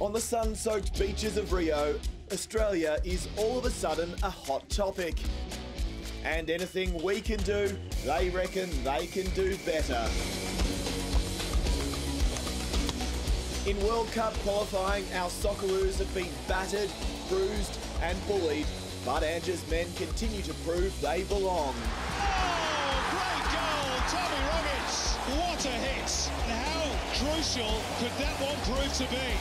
On the sun-soaked beaches of Rio, Australia is all of a sudden a hot topic. And anything we can do, they reckon they can do better. In World Cup qualifying, our Socceroos have been battered, bruised and bullied, but Ange's men continue to prove they belong. Oh, great goal, Tommy Rogic. What a hit. And how crucial could that one prove to be?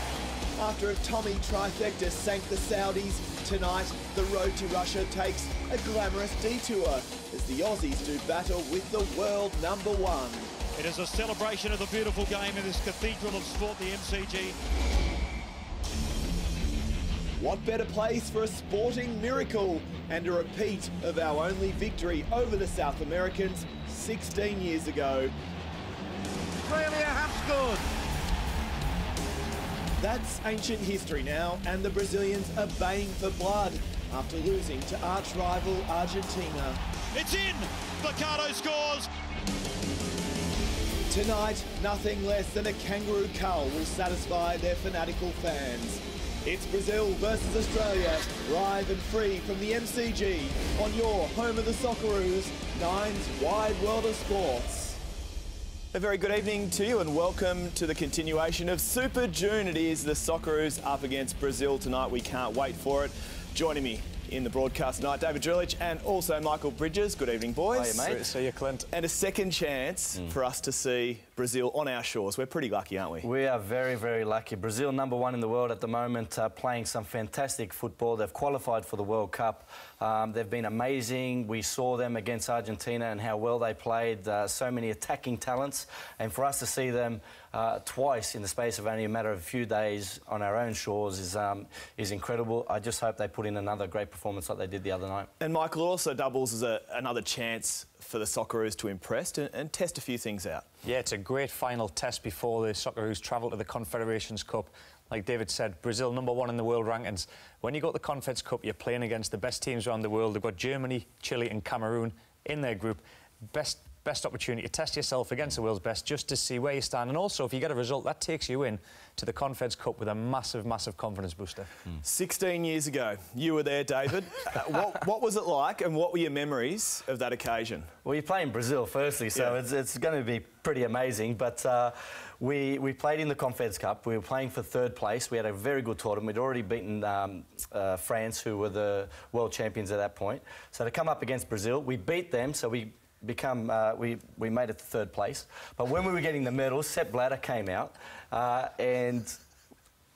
After a Tommy trifecta sank the Saudis, tonight the road to Russia takes a glamorous detour as the Aussies do battle with the world number one. It is a celebration of the beautiful game in this cathedral of sport, the MCG. What better place for a sporting miracle and a repeat of our only victory over the South Americans 16 years ago. Australia have scored. That's ancient history now, and the Brazilians are baying for blood after losing to arch-rival Argentina. It's in! Mercado scores! Tonight, nothing less than a kangaroo cull will satisfy their fanatical fans. It's Brazil versus Australia, live and free from the MCG on your home of the Socceroos, Nine's Wide World of Sports. A very good evening to you and welcome to the continuation of Super June. It is the Socceroos up against Brazil tonight. We can't wait for it. Joining me in the broadcast tonight, David Drulich and also Michael Bridges. Good evening, boys. Hiya, mate. Great to see you, Clint. And a second chance for us to see Brazil on our shores. We're pretty lucky, aren't we? We are very, very lucky. Brazil, number one in the world at the moment, playing some fantastic football. They've qualified for the World Cup. They've been amazing. We saw them against Argentina and how well they played. So many attacking talents. And for us to see them twice in the space of only a matter of a few days on our own shores is incredible. I just hope they put in another great performance like they did the other night. And Michael, it also doubles as another chance for the Socceroos to impress and test a few things out. Yeah, it's a great final test before the Socceroos travel to the Confederations Cup. Like David said, Brazil number one in the world rankings. When you go to the Confeds Cup, you're playing against the best teams around the world. They've got Germany, Chile and Cameroon in their group. Best opportunity to test yourself against the world's best just to see where you stand. And also, if you get a result, that takes you in to the Confeds Cup with a massive, massive confidence booster. 16 years ago, you were there, David. What was it like and what were your memories of that occasion? Well, you're playing Brazil, firstly, so it's going to be pretty amazing. But we played in the Confeds Cup. We were playing for third place. We had a very good tournament. We'd already beaten France, who were the world champions at that point. So to come up against Brazil, we beat them, so we made it to third place. But when we were getting the medals, Sepp Blatter came out and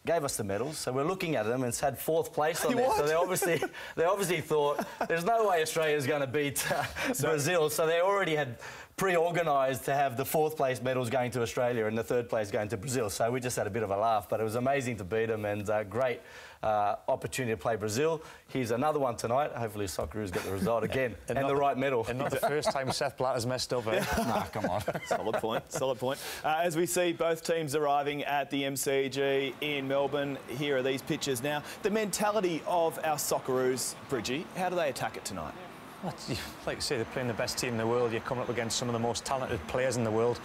gave us the medals. So we're looking at them and it's had fourth place on there. So they obviously thought there's no way Australia's going to beat Brazil. So they already had pre-organised to have the fourth place medals going to Australia and the third place going to Brazil. So we just had a bit of a laugh, but it was amazing to beat them and great opportunity to play Brazil. Here's another one tonight. Hopefully Socceroos get the result again and the right medal. And not the first time Sepp Blatter's messed up, eh? Nah, come on. Solid point, solid point. As we see both teams arriving at the MCG in Melbourne, here are these pictures now. The mentality of our Socceroos, Bridgie, how do they attack it tonight? Like you say, they're playing the best team in the world. You're coming up against some of the most talented players in the world.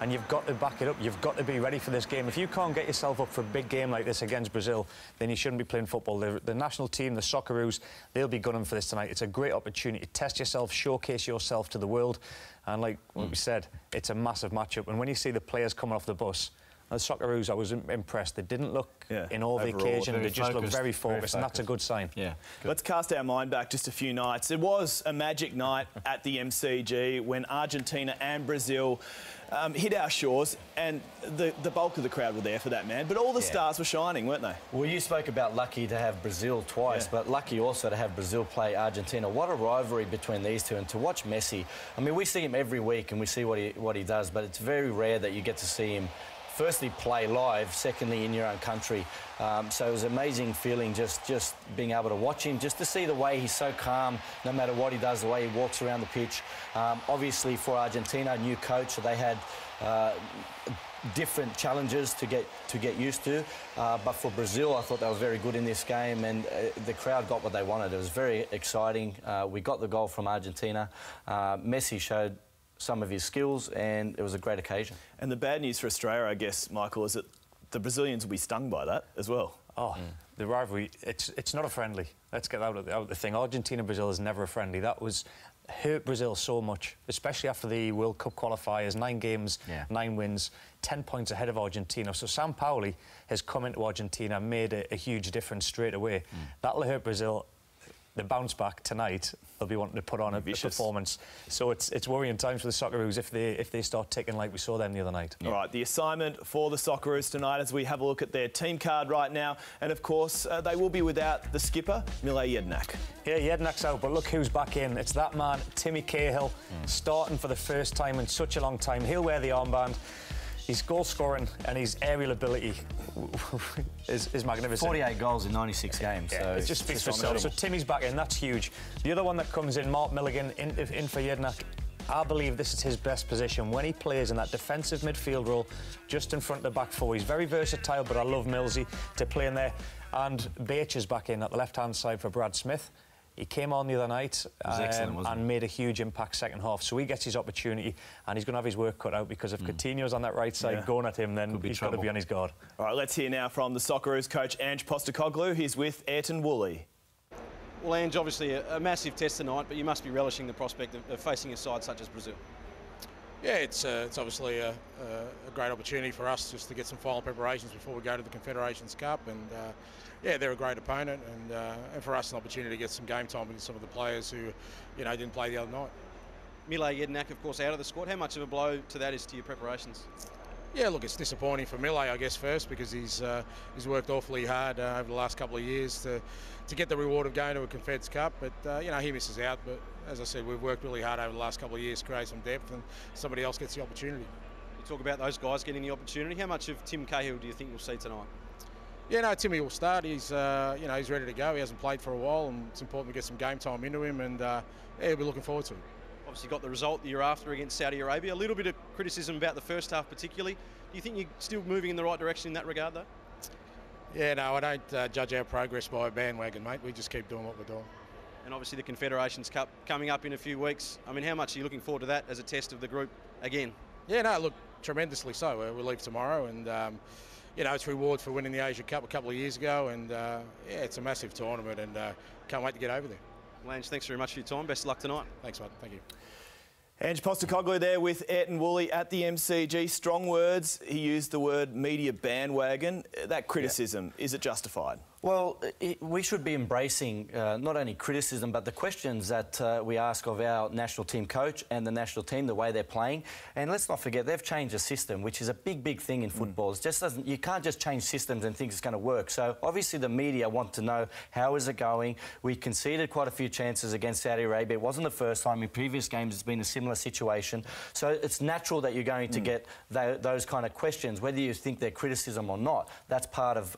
And you've got to back it up. You've got to be ready for this game. If you can't get yourself up for a big game like this against Brazil, then you shouldn't be playing football. The national team, the Socceroos, they'll be gunning for this tonight. It's a great opportunity to test yourself, showcase yourself to the world. And like what we said, it's a massive matchup. And when you see the players coming off the bus, the Socceroos, I was impressed. They didn't look in all the occasion. They just looked very focused, and that's a good sign. Yeah. Good. Let's cast our mind back just a few nights. It was a magic night at the MCG when Argentina and Brazil hit our shores, and the bulk of the crowd were there for that, man. But all the stars were shining, weren't they? Well, you spoke about lucky to have Brazil twice, but lucky also to have Brazil play Argentina. What a rivalry between these two, and to watch Messi. I mean, we see him every week and we see what he does, but it's very rare that you get to see him firstly play live, secondly in your own country. So it was an amazing feeling just being able to watch him, just to see the way he's so calm no matter what he does, the way he walks around the pitch. Obviously for Argentina, a new coach, so they had different challenges to get used to. But for Brazil, I thought they were very good in this game, and the crowd got what they wanted. It was very exciting. We got the goal from Argentina. Messi showed some of his skills, and it was a great occasion. And the bad news for Australia, I guess, Michael, is that the Brazilians will be stung by that as well. Oh, the rivalry, it's not a friendly. Let's get out of the thing. Argentina-Brazil is never a friendly. That was hurt Brazil so much, especially after the World Cup qualifiers, 9 games, 9 wins, 10 points ahead of Argentina. So Sampaoli has come into Argentina and made a huge difference straight away. That'll hurt Brazil. The bounce back tonight, they'll be wanting to put on a performance. So it's worrying times for the Socceroos if they start ticking like we saw them the other night. All right, the assignment for the Socceroos tonight as we have a look at their team card right now. And, of course, they will be without the skipper, Mile Jedinak. Yeah, Jedinak's out, but look who's back in. It's that man, Timmy Cahill, starting for the first time in such a long time. He'll wear the armband. His goal scoring and his aerial ability is magnificent. 48 goals in 96 games. Yeah, so it just speaks for itself. So Timmy's back in, that's huge. The other one that comes in, Mark Milligan, in for Jedinak. I believe this is his best position when he plays in that defensive midfield role just in front of the back four. He's very versatile, but I love Millsy to play in there. And Bacher's back in at the left-hand side for Brad Smith. He came on the other night and made a huge impact second half. So he gets his opportunity and he's going to have his work cut out because if Coutinho's on that right side going at him, then he's got to be on his guard. All right, let's hear now from the Socceroos coach, Ange Postecoglou. He's with Ayrton Woolley. Well, Ange, obviously a massive test tonight, but you must be relishing the prospect of facing a side such as Brazil. Yeah, it's obviously a great opportunity for us just to get some final preparations before we go to the Confederations Cup, and yeah, they're a great opponent, and for us an opportunity to get some game time with some of the players who, you know, didn't play the other night. Mile Jedinak, of course, out of the squad. How much of a blow to that is to your preparations? Yeah, look, it's disappointing for Mile, I guess, first, because he's worked awfully hard over the last couple of years to get the reward of going to a Confeds Cup, but you know, he misses out. But as I said, we've worked really hard over the last couple of years to create some depth, and somebody else gets the opportunity. You talk about those guys getting the opportunity. How much of Tim Cahill do you think we'll see tonight? Yeah, no, Timmy will start. He's, you know, he's ready to go. He hasn't played for a while, and it's important to get some game time into him, and yeah, we're looking forward to it. Obviously got the result that you're after against Saudi Arabia. A little bit of criticism about the first half particularly. Do you think you're still moving in the right direction in that regard, though? Yeah, no, I don't judge our progress by a bandwagon, mate. We just keep doing what we're doing. And obviously the Confederations Cup coming up in a few weeks. I mean, how much are you looking forward to that as a test of the group again? Yeah, no, look, tremendously so. We leave tomorrow, and you know, it's reward for winning the Asia Cup a couple of years ago, and yeah, it's a massive tournament, and can't wait to get over there. Lange, thanks very much for your time. Best of luck tonight. Thanks, mate. Thank you. Ange Postecoglou there with Ayrton Woolley at the MCG. Strong words. He used the word media bandwagon. That criticism, is it justified? Well, we should be embracing not only criticism, but the questions that we ask of our national team coach and the national team, the way they're playing. And let's not forget, they've changed the system, which is a big, big thing in football. It just doesn't, you can't just change systems and think it's going to work. So obviously the media want to know, how is it going? We conceded quite a few chances against Saudi Arabia. It wasn't the first time. In previous games, it's been a similar situation. So it's natural that you're going to get those kind of questions, whether you think they're criticism or not. That's part of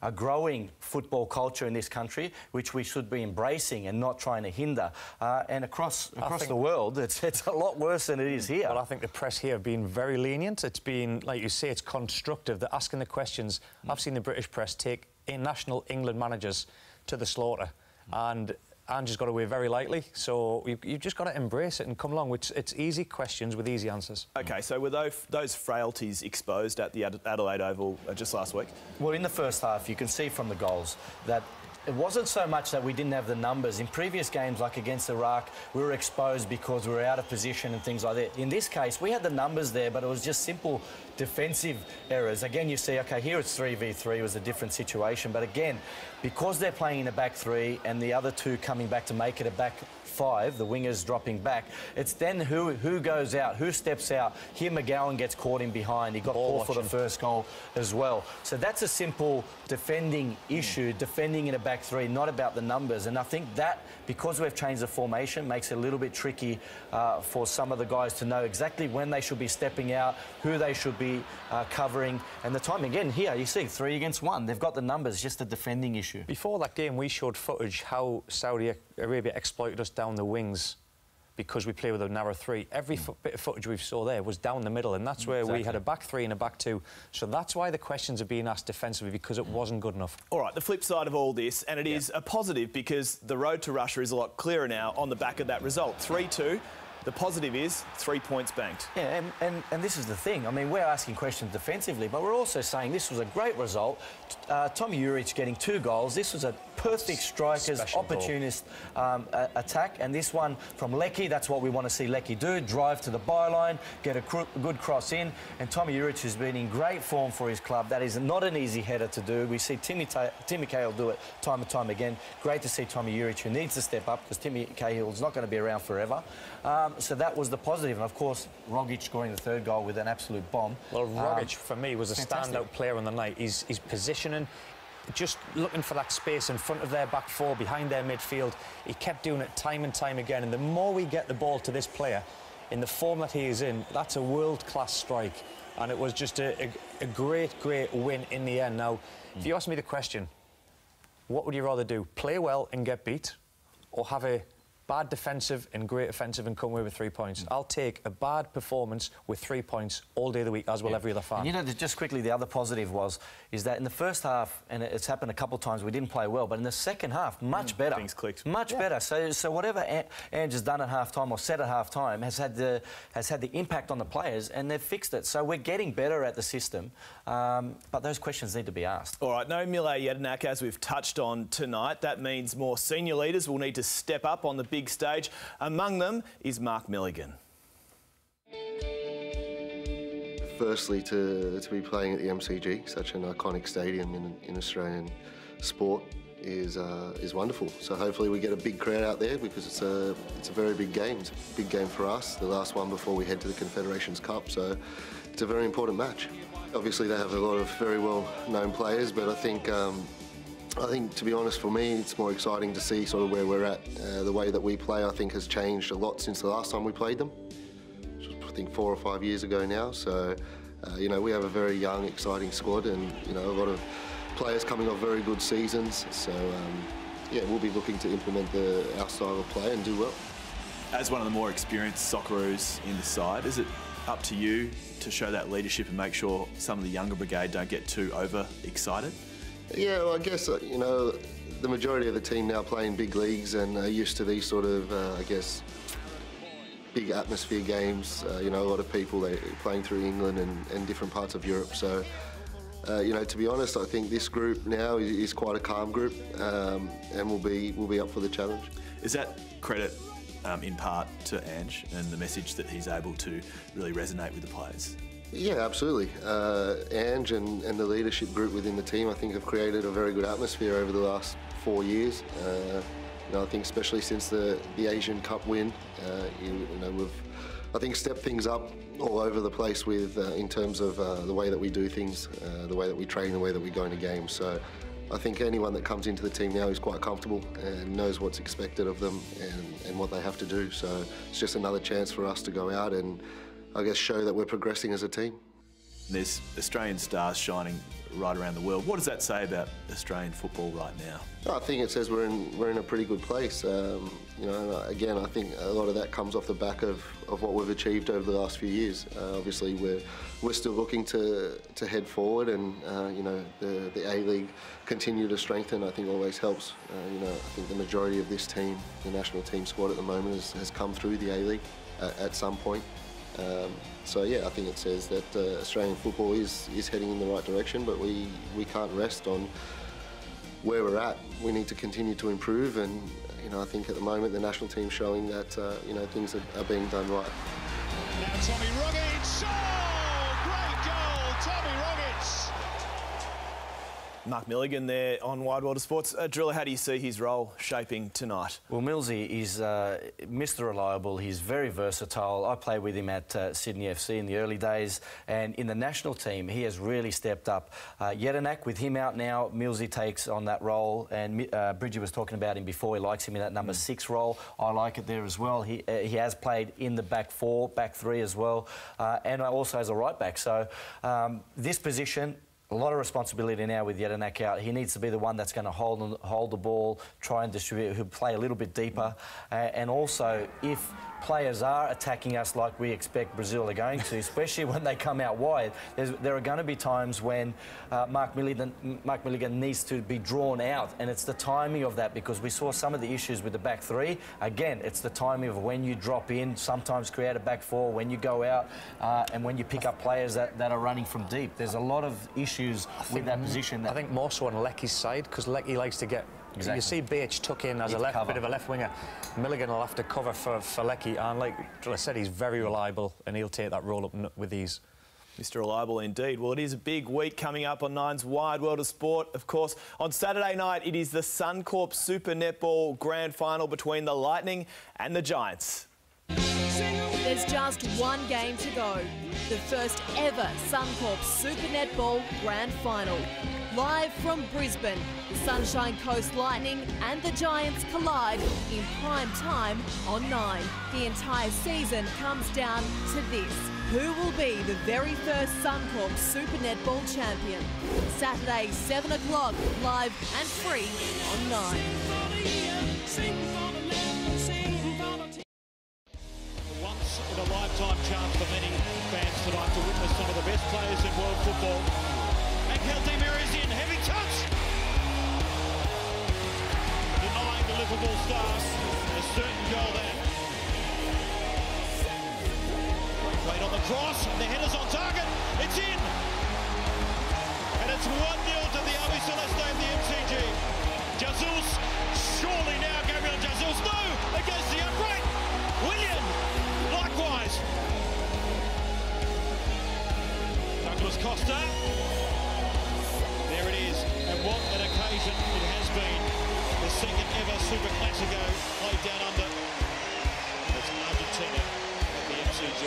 a growing football culture in this country, which we should be embracing and not trying to hinder. And across the world, it's a lot worse than it is here. Well, I think the press here have been very lenient. It's been, like you say, it's constructive. They're asking the questions. I've seen the British press take national England managers to the slaughter, and Ange has got away very lightly, so you've just got to embrace it and come along. It's easy questions with easy answers. OK, so were those frailties exposed at the Adelaide Oval just last week? Well, in the first half, you can see from the goals that it wasn't so much that we didn't have the numbers. In previous games, like against Iraq, we were exposed because we were out of position and things like that. In this case, we had the numbers there, but it was just simple defensive errors. Again, you see, OK, here it's 3v3, it was a different situation. But again, because they're playing in a back three and the other two coming back to make it a back five, the wingers dropping back, it's then who goes out, who steps out. Here McGowan gets caught in behind. He got caught for the first goal as well. So that's a simple defending issue, defending in a back three, not about the numbers. And I think that, because we've changed the formation, makes it a little bit tricky for some of the guys to know exactly when they should be stepping out, who they should be covering. And the time, again, here, you see, 3 against 1. They've got the numbers, just a defending issue. Before that game, we showed footage how Saudi Arabia exploited us down the wings because we play with a narrow three. Every bit of footage we saw there was down the middle, and that's where we had a back three and a back two. So that's why the questions are being asked defensively, because it wasn't good enough. All right, the flip side of all this, and it is a positive because the road to Russia is a lot clearer now on the back of that result. 3-2. The positive is 3 points banked. Yeah, and this is the thing. I mean, we're asking questions defensively, but we're also saying this was a great result. Tommy Juric getting 2 goals. This was a perfect striker's opportunist attack, and this one from Lecky, that's what we want to see Lecky do, drive to the byline, get a good cross in, and Tommy Juric has been in great form for his club. That is not an easy header to do. We see Timmy Cahill do it time and time again. Great to see Tommy Juric, who needs to step up because Timmy Cahill's not going to be around forever. So that was the positive, and of course Rogic scoring the 3rd goal with an absolute bomb. Well, Rogic for me was a standout player on the night. He's positioning, just looking for that space in front of their back four, behind their midfield. He kept doing it time and time again, and the more we get the ball to this player in the form that he is in, that's a world-class strike, and it was just a great win in the end. Now, if you ask me the question, what would you rather do, play well and get beat, or have a bad defensive and great offensive and come away with 3 points? I'll take a bad performance with 3 points all day of the week, as will every other fan. And you know, just quickly, the other positive is that in the first half, and it's happened a couple of times, we didn't play well, but in the second half, much better. Things clicked. Much better. So whatever Ange has done at half-time or said at half-time has had the impact on the players, and they've fixed it. So we're getting better at the system, but those questions need to be asked. All right, no Mile Jedinak, as we've touched on tonight. That means more senior leaders will need to step up on the big stage. Among them is Mark Milligan. Firstly, to be playing at the MCG, such an iconic stadium in Australian sport, is wonderful. So hopefully we get a big crowd out there, because it's a very big game. It's a big game for us, the last one before we head to the Confederations Cup. So it's a very important match. Obviously they have a lot of very well-known players, but I think, to be honest, for me, it's more exciting to see sort of where we're at. The way that we play, I think, has changed a lot since the last time we played them, which was, I think, 4 or 5 years ago now. So, you know, we have a very young, exciting squad, and, you know, a lot of players coming off very good seasons. So, yeah, we'll be looking to implement our style of play and do well. As one of the more experienced Socceroos in the side, is it up to you to show that leadership and make sure some of the younger brigade don't get too overexcited? Yeah, well, I guess, you know, the majority of the team now play in big leagues and are used to these sort of, I guess, big atmosphere games. You know, a lot of people playing through England and different parts of Europe. So, you know, to be honest, I think this group now is quite a calm group, and we'll be up for the challenge. Is that credit in part to Ange and the message that he's able to really resonate with the players? Yeah, absolutely. Ange and the leadership group within the team, I think, have created a very good atmosphere over the last 4 years. You know, I think especially since the Asian Cup win, you know, we've, I think, stepped things up all over the place with in terms of the way that we do things, the way that we train, the way that we go into games. So I think anyone that comes into the team now is quite comfortable and knows what's expected of them and what they have to do. So it's just another chance for us to go out and, I guess, show that we're progressing as a team. There's Australian stars shining right around the world. What does that say about Australian football right now? I think it says we're in a pretty good place. You know, again, I think a lot of that comes off the back of what we've achieved over the last few years. Obviously, we're still looking to head forward, and you know, the A-League continue to strengthen. I think always helps. You know, I think the majority of this team, the national team squad at the moment, has come through the A-League at some point. So yeah, I think it says that Australian football is heading in the right direction, but we can't rest on where we're at. We need to continue to improve, and you know, I think at the moment the national team's showing that you know, things are being done right. Now Tommy Rogic, great goal, Tommy Rogic. Mark Milligan there on Wide World of Sports. Driller, how do you see his role shaping tonight? Well, Millsy is Mr. Reliable. He's very versatile. I played with him at Sydney FC in the early days, and in the national team, he has really stepped up. Jedinak, with him out now, Millsy takes on that role, and Bridgie was talking about him before. He likes him in that number 6 role. I like it there as well. He has played in the back 4, back 3 as well, and also as a right back. So this position, a lot of responsibility now with Jedinak out. He needs to be the one that's going to hold the ball, try and distribute, who play a little bit deeper. And also, if players are attacking us like we expect Brazil are going to, especially when they come out wide, there are going to be times when Mark Milligan needs to be drawn out, and it's the timing of that, because we saw some of the issues with the back three. Again, it's the timing of when you drop in, sometimes create a back four, when you go out, and when you pick up players that are running from deep. There's a lot of issues with that position. I think more so on Lecky's side, because Lecky likes to get... Exactly. You see BH tuck in as a bit of a left winger. Milligan will have to cover for Lecky, and like I said, he's very reliable, and he'll take that role up with ease. Mr. Reliable indeed. Well, it is a big week coming up on Nine's Wide World of Sport. Of course, on Saturday night, it is the Suncorp Super Netball Grand Final between the Lightning and the Giants. There's just one game to go. The first ever Suncorp Super Netball Grand Final. Live from Brisbane, the Sunshine Coast Lightning and the Giants collide in prime time on 9. The entire season comes down to this. Who will be the very first Suncorp Super Netball champion? Saturday, 7 o'clock, live and free on 9. Once in a lifetime chance for many fans tonight to witness some of the best players in world football. Angel Di Maria is in, heavy touch! Denying the Liverpool Stars a certain goal there. Played on the cross, and the header's on target, it's in! And it's 1-0 to the Avi Celeste of the MCG. Jesus, surely now Gabriel Jesus, no! Against the upright! William, likewise. Douglas Costa. There it is, and what an occasion it has been. The second ever Super Classico played down under. It's Argentina at the MCG.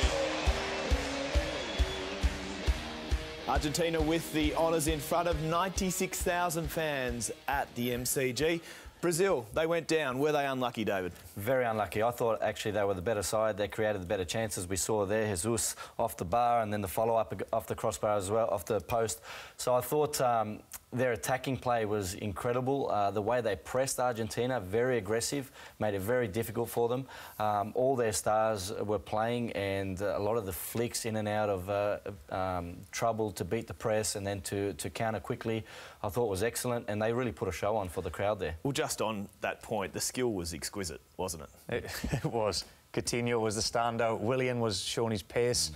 Argentina with the honours in front of 96,000 fans at the MCG. Brazil, they went down. Were they unlucky, David? Very unlucky. I thought actually they were the better side. They created the better chances. We saw there Jesus off the bar, and then the follow-up off the crossbar as well, off the post. So I thought their attacking play was incredible. The way they pressed Argentina, very aggressive, made it very difficult for them. All their stars were playing, and a lot of the flicks in and out of trouble to beat the press and then to counter quickly, I thought was excellent, and they really put a show on for the crowd there. Well, just on that point, the skill was exquisite, wasn't it? It was. Coutinho was the standout. Willian was showing his pace.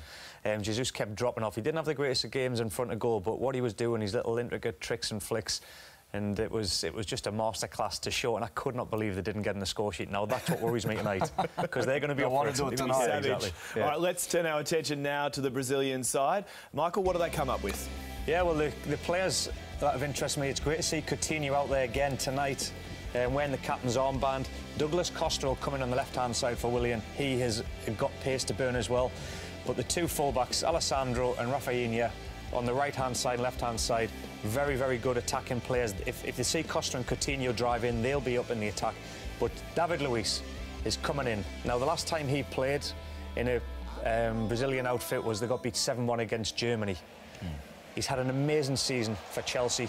Jesus kept dropping off. He didn't have the greatest of games in front of goal, but what he was doing, his little intricate tricks and flicks, and it was just a masterclass to show, and I could not believe they didn't get in the score sheet. Now, that's what worries me tonight, because they're going to be up for it. Do it tonight. Exactly. Yeah. All right, let's turn our attention now to the Brazilian side. Michael, what do they come up with? Yeah, well, the players that have interested me, it's great to see Coutinho out there again tonight, wearing the captain's armband. Douglas Costa will come in on the left-hand side for Willian. He has got pace to burn as well. But the two fullbacks, Alessandro and Rafinha, on the right-hand side and left-hand side, very, very good attacking players. If they see Costa and Coutinho drive in, they'll be up in the attack. But David Luiz is coming in. Now, the last time he played in a Brazilian outfit was they got beat 7-1 against Germany. He's had an amazing season for Chelsea.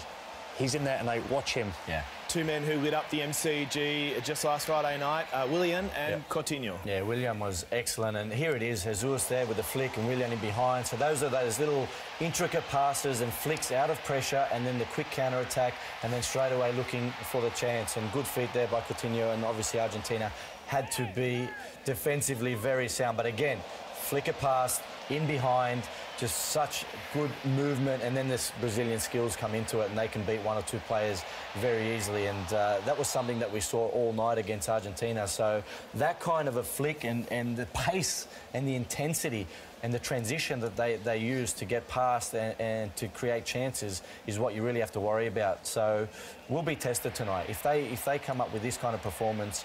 He's in there tonight. Watch him. Yeah. Two men who lit up the MCG just last Friday night, Willian and Coutinho. Yeah, Willian was excellent, and here it is, Jesus there with the flick and Willian in behind. So those are those little intricate passes and flicks out of pressure, and then the quick counter-attack, and then straight away looking for the chance. And good feet there by Coutinho, and obviously Argentina had to be defensively very sound. But again, flicker pass in behind, just such good movement, and then this Brazilian skills come into it, and they can beat one or two players very easily. And that was something that we saw all night against Argentina. So that kind of a flick and the pace and the intensity and the transition that they use to get past and to create chances is what you really have to worry about. So we'll be tested tonight. If they come up with this kind of performance,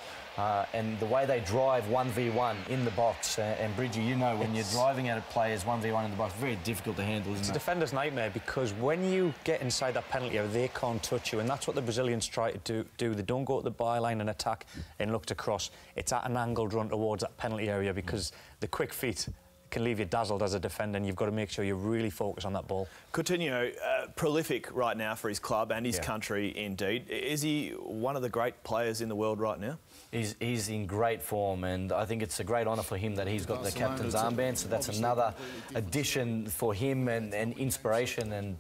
and the way they drive 1v1 in the box, and Bridgie, you know, when you're driving at players 1v1 in the box, very difficult to handle, isn't it? It's a defender's nightmare, because when you get inside that penalty area, they can't touch you, and that's what the Brazilians try to do. They don't go to the byline and attack and look to cross. It's at an angled run towards that penalty area, because the quick feet can leave you dazzled as a defender, and you've got to make sure you really focus on that ball. Coutinho, prolific right now for his club and his country indeed. Is he one of the great players in the world right now? He's in great form, and I think it's a great honour for him that he's got the captain's armband, so that's another addition for him and inspiration, and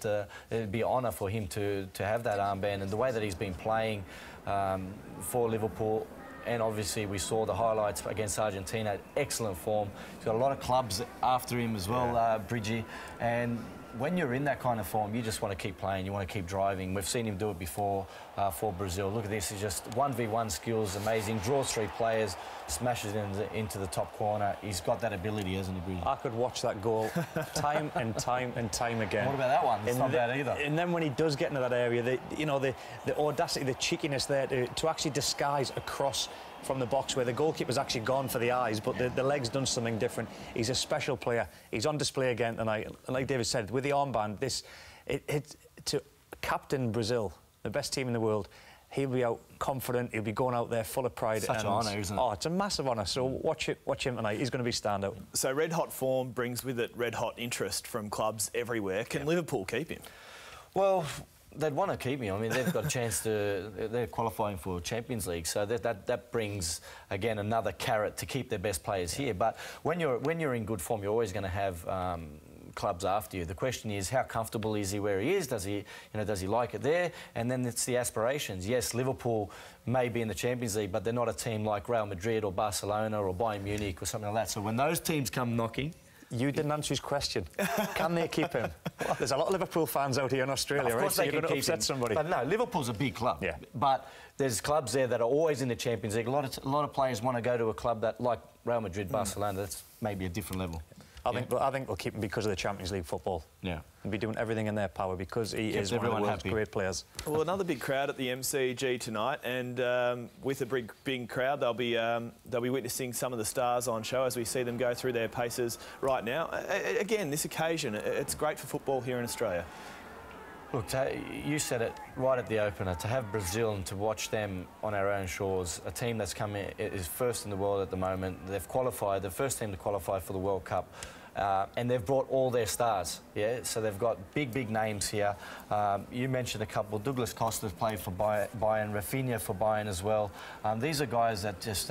it'd be an honour for him to have that armband. And the way that he's been playing for Liverpool, and obviously we saw the highlights against Argentina, excellent form. He's got a lot of clubs after him as well, Bridgie, and when you're in that kind of form, you just want to keep playing, you want to keep driving. We've seen him do it before for Brazil. Look at this, he's just 1v1 skills, amazing, draws 3 players, smashes it into the top corner. He's got that ability, hasn't he, Bridgie? I could watch that goal time and time and time again. What about that one? It's not bad either. And then when he does get into that area, the audacity, the cheekiness there to actually disguise across from the box where the goalkeeper's actually gone for the eyes, but the leg's done something different. He's a special player. He's on display again tonight. And like David said, with the armband, to captain Brazil, the best team in the world, he'll be out confident, he'll be going out there full of pride. Such an honour, isn't it? Oh, it's a massive honour. So watch him tonight. He's going to be standout. So red-hot form brings with it red-hot interest from clubs everywhere. Can Liverpool keep him? Well, they'd want to keep him. I mean, they've got a chance to... They're qualifying for Champions League, so that brings, again, another carrot to keep their best players here. But when you're in good form, you're always going to have clubs after you. The question is, how comfortable is he where he is? Does he like it there? And then it's the aspirations. Yes, Liverpool may be in the Champions League, but they're not a team like Real Madrid or Barcelona or Bayern Munich or something like that. So when those teams come knocking... You didn't answer his question. Can they keep him? Well, there's a lot of Liverpool fans out here in Australia, of course right? They can upset somebody. But no, Liverpool's a big club. Yeah. But there's clubs there that are always in the Champions League. A lot of players want to go to a club that, like Real Madrid, Barcelona, that's maybe a different level. I think we'll keep him because of the Champions League football. Yeah. And be doing everything in their power because he is one of the world's great players. Well, another big crowd at the MCG tonight, and with a big crowd, they'll be witnessing some of the stars on show as we see them go through their paces right now. Again, this occasion, it's great for football here in Australia. Look, you said it right at the opener, to have Brazil and to watch them on our own shores, a team that's come in, is first in the world at the moment. They've qualified, the first team to qualify for the World Cup. And they've brought all their stars, so they've got big names here. You mentioned a couple. Douglas Costa's played for Bayern, Rafinha for Bayern as well. These are guys that just...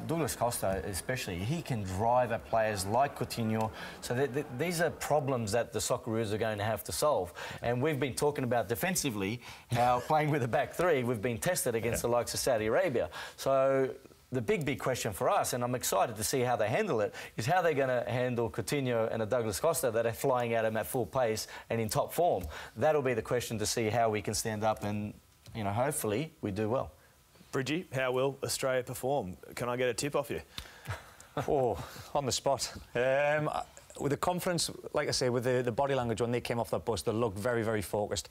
Douglas Costa especially, he can drive at players like Coutinho. So these are problems that the Socceroos are going to have to solve. And we've been talking about defensively, how playing with a back three, we've been tested against the likes of Saudi Arabia. So... the big question for us, and I'm excited to see how they handle it, is how they're going to handle Coutinho and a Douglas Costa that are flying at him at full pace and in top form. That'll be the question to see how we can stand up and, hopefully we do well. Bridgie, how will Australia perform? Can I get a tip off you? Oh, on the spot. With the confidence, like I say, with the body language when they came off that bus, they looked very focused.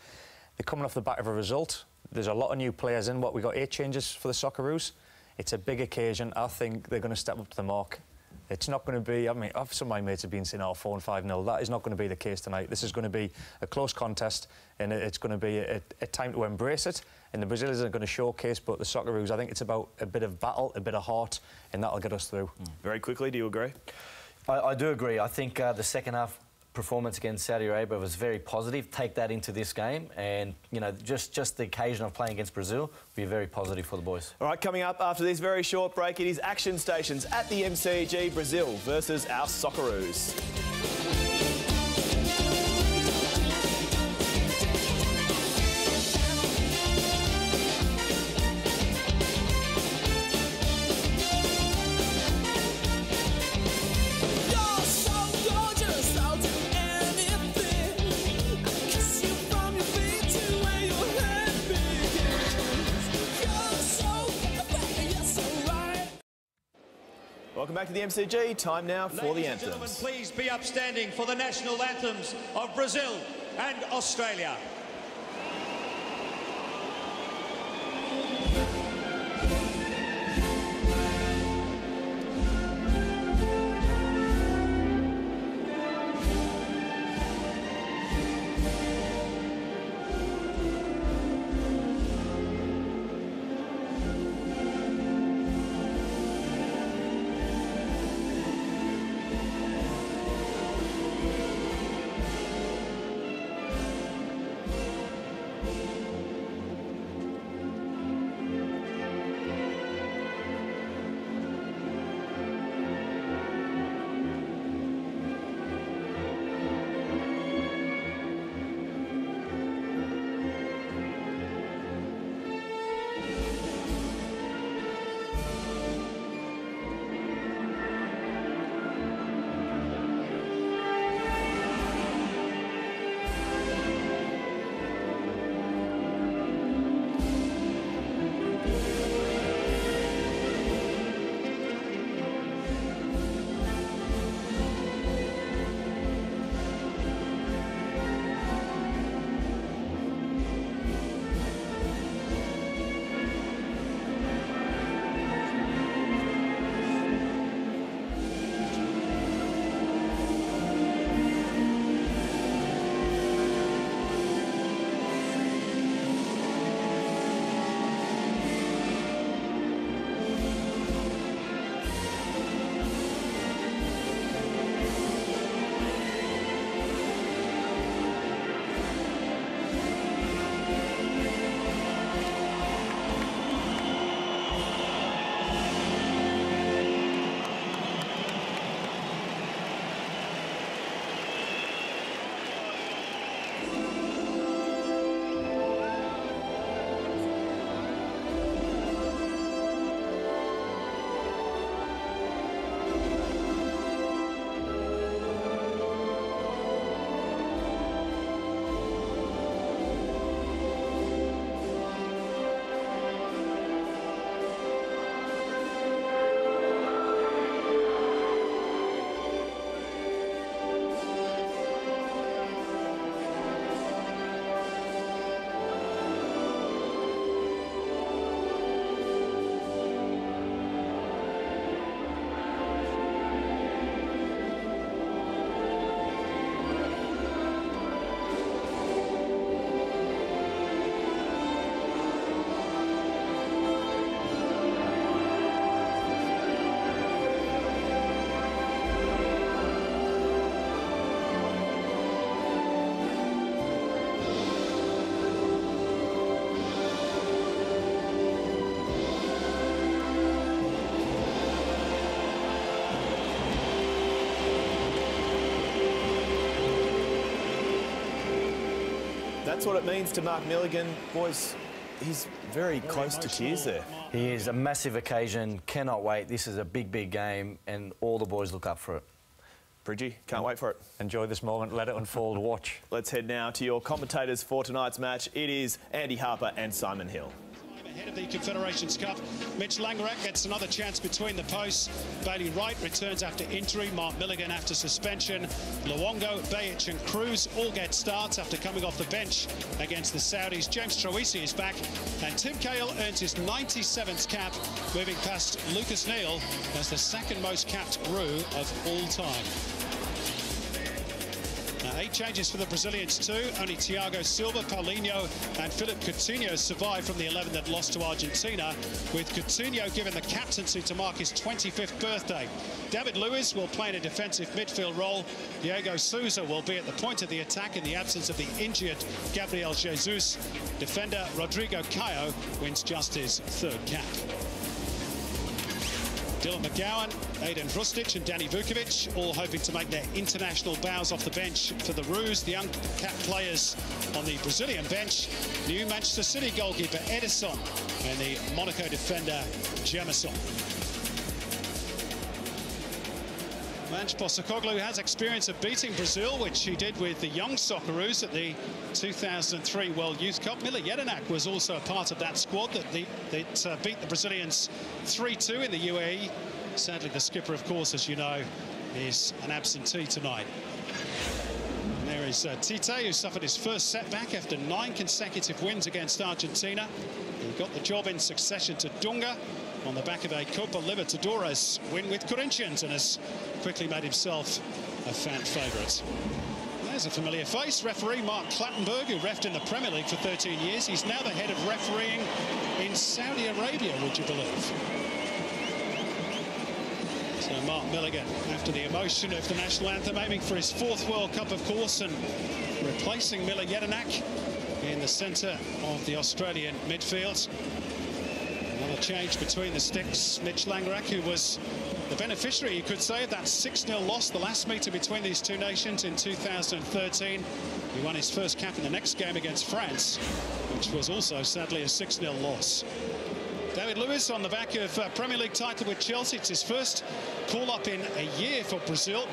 They're coming off the back of a result. There's a lot of new players in. We got 8 changes for the Socceroos. It's a big occasion. I think they're going to step up to the mark. It's not going to be... I mean, some of my mates have been saying, 4 and 5-0. That is not going to be the case tonight. This is going to be a close contest, and it's going to be a time to embrace it. And the Brazilians are going to showcase, but the Socceroos, I think it's about a bit of battle, a bit of heart, and that'll get us through. Very quickly, do you agree? I do agree. I think the second half performance against Saudi Arabia was very positive. Take that into this game, and just the occasion of playing against Brazil will be very positive for the boys. All right, coming up after this very short break, it is Action Stations at the MCG, Brazil versus our Socceroos. Welcome back to the MCG. Time now for the anthems. Ladies and gentlemen, please be upstanding for the national anthems of Brazil and Australia. that's what it means to Mark Milligan. Boys, he's very close to tears there. He is. A massive occasion. Cannot wait. This is a big, big game, and all the boys look up for it. Bridgie, can't wait for it. Enjoy this moment. Let it unfold. Watch. Let's head now to your commentators for tonight's match. It is Andy Harper and Simon Hill. Ahead of the Confederations Cup, Mitch Langerak gets another chance between the posts. Bailey Wright returns after injury. Mark Milligan after suspension. Luongo, Bajic and Cruz all get starts after coming off the bench against the Saudis. James Troisi is back, and Tim Cahill earns his 97th cap, moving past Lucas Neal as the second most capped Roux of all time. 8 changes for the Brazilians too. Only Thiago Silva, Paulinho and Philippe Coutinho survived from the 11 that lost to Argentina, with Coutinho given the captaincy to mark his 25th birthday. David Luiz will play in a defensive midfield role. Diego Souza will be at the point of the attack in the absence of the injured Gabriel Jesus. Defender Rodrigo Caio wins just his 3rd cap. Dylan McGowan, Aiden Hrustic and Danny Vukovic all hoping to make their international bows off the bench for the Roux. The young cap players on the Brazilian bench, new Manchester City goalkeeper Edison and the Monaco defender Jamerson. Ange Postecoglou has experience of beating Brazil, which he did with the young Socceroos at the 2003 World Youth Cup. Miller Jedinak was also a part of that squad that beat the Brazilians 3-2 in the UAE. Sadly, the skipper, of course, as you know, is an absentee tonight. And there is Tite, who suffered his first setback after 9 consecutive wins against Argentina. He got the job in succession to Dunga on the back of a Copa Libertadores win with Corinthians, and has quickly made himself a fan favourite. There's a familiar face, referee Mark Clattenburg, who reffed in the Premier League for 13 years. He's now the head of refereeing in Saudi Arabia, would you believe? So Mark Milligan, after the emotion of the national anthem, aiming for his 4th World Cup, of course, and replacing Miller Jedinak in the centre of the Australian midfield. Another change between the sticks. Mitch Langerak, who was the beneficiary, you could say, of that 6-0 loss, the last meeting between these two nations in 2013. He won his first cap in the next game against France, which was also, sadly, a 6-0 loss. David Luiz on the back of Premier League title with Chelsea. It's his first call-up in a year for Brazil.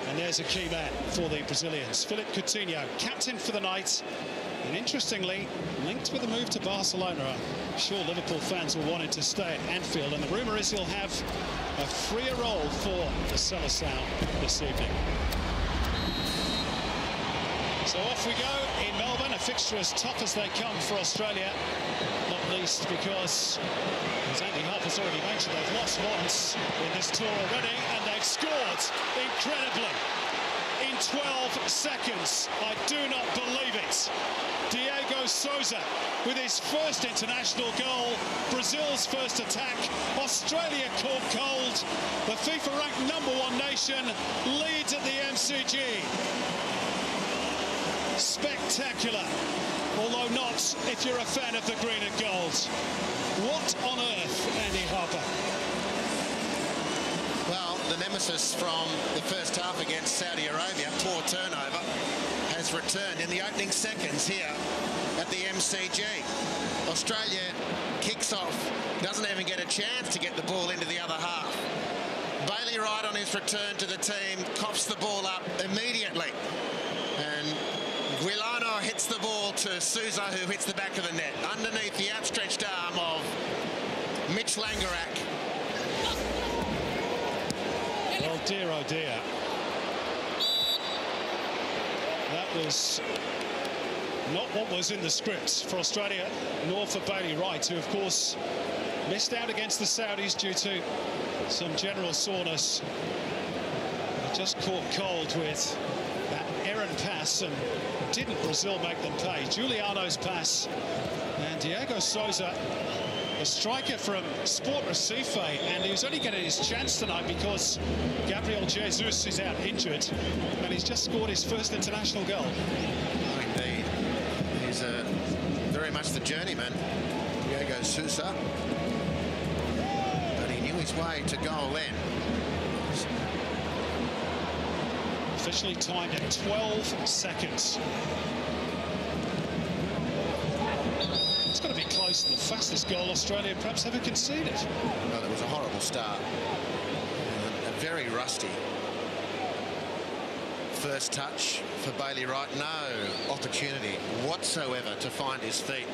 And there's a key man for the Brazilians, Philippe Coutinho, captain for the night. And interestingly, linked with a move to Barcelona. I'm sure Liverpool fans will want him to stay at Anfield, and the rumour is he'll have a freer role for the Seleção this evening. So off we go in Melbourne, a fixture as tough as they come for Australia, not least because, as Andy Harper's already mentioned, they've lost once in this tour already, and they've scored incredibly. In 12 seconds. I do not believe it. Diego Souza with his first international goal. Brazil's first attack. Australia caught cold. The FIFA-ranked #1 nation leads at the MCG. Spectacular. Although not if you're a fan of the green and gold. What on earth, Andy Harper? Well, the nemesis from the first half against Saudi Arabia, poor turnover, has returned in the opening seconds here at the MCG. Australia kicks off, doesn't even get a chance to get the ball into the other half. Bailey Wright on his return to the team coughs the ball up immediately. And Guilano hits the ball to Souza, who hits the back of the net, underneath the outstretched arm of Mitch Langerak. Oh dear. That was not what was in the script for Australia, nor for Bailey Wright, who of course missed out against the Saudis due to some general soreness. They just caught cold with that errant pass, and didn't Brazil make them pay? Giuliano's pass, and Diego Souza, a striker from Sport Recife, and he was only getting his chance tonight because Gabriel Jesus is out injured, and he's just scored his first international goal. Oh, indeed. He's very much the journeyman, Diego Souza. But he knew his way to goal then. Officially timed at 12 seconds. It's got to be close to the fastest goal Australia perhaps ever conceded. Well, it was a horrible start. A very rusty first touch for Bailey Wright. No opportunity whatsoever to find his feet.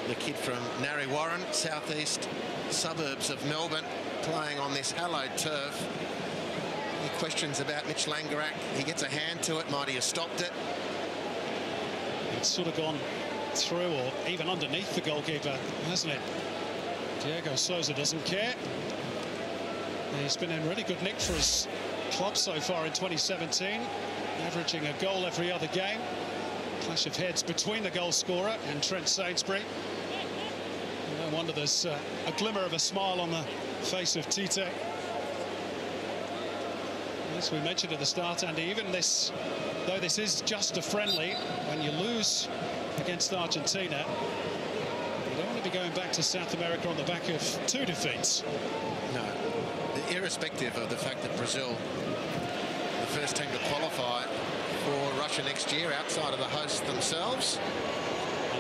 The kid from Narre Warren, southeast suburbs of Melbourne, playing on this hallowed turf. Any questions about Mitch Langerak? He gets a hand to it. Might he have stopped it? It's sort of gone through or even underneath the goalkeeper, hasn't it? Diego Souza doesn't care. He's been in really good nick for his club so far in 2017, averaging a goal every other game. Clash of heads between the goal scorer and Trent Sainsbury. No wonder there's a glimmer of a smile on the face of Tite. As we mentioned at the start, Andy, even this, though this is just a friendly, when you lose against Argentina, you don't want to be going back to South America on the back of 2 defeats. No. Irrespective of the fact that Brazil, the first team to qualify for Russia next year outside of the hosts themselves.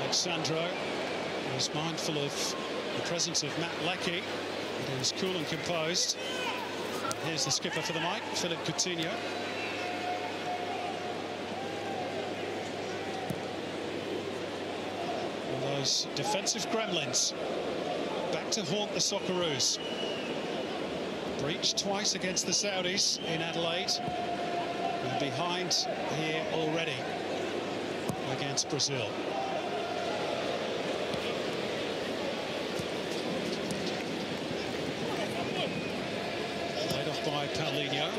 Alexandro is mindful of the presence of Matt Leckie, but is cool and composed. Here's the skipper for the mic, Philippe Coutinho. And those defensive gremlins back to haunt the Socceroos. Breached twice against the Saudis in Adelaide. And behind here already against Brazil. Laid off by Paulinho.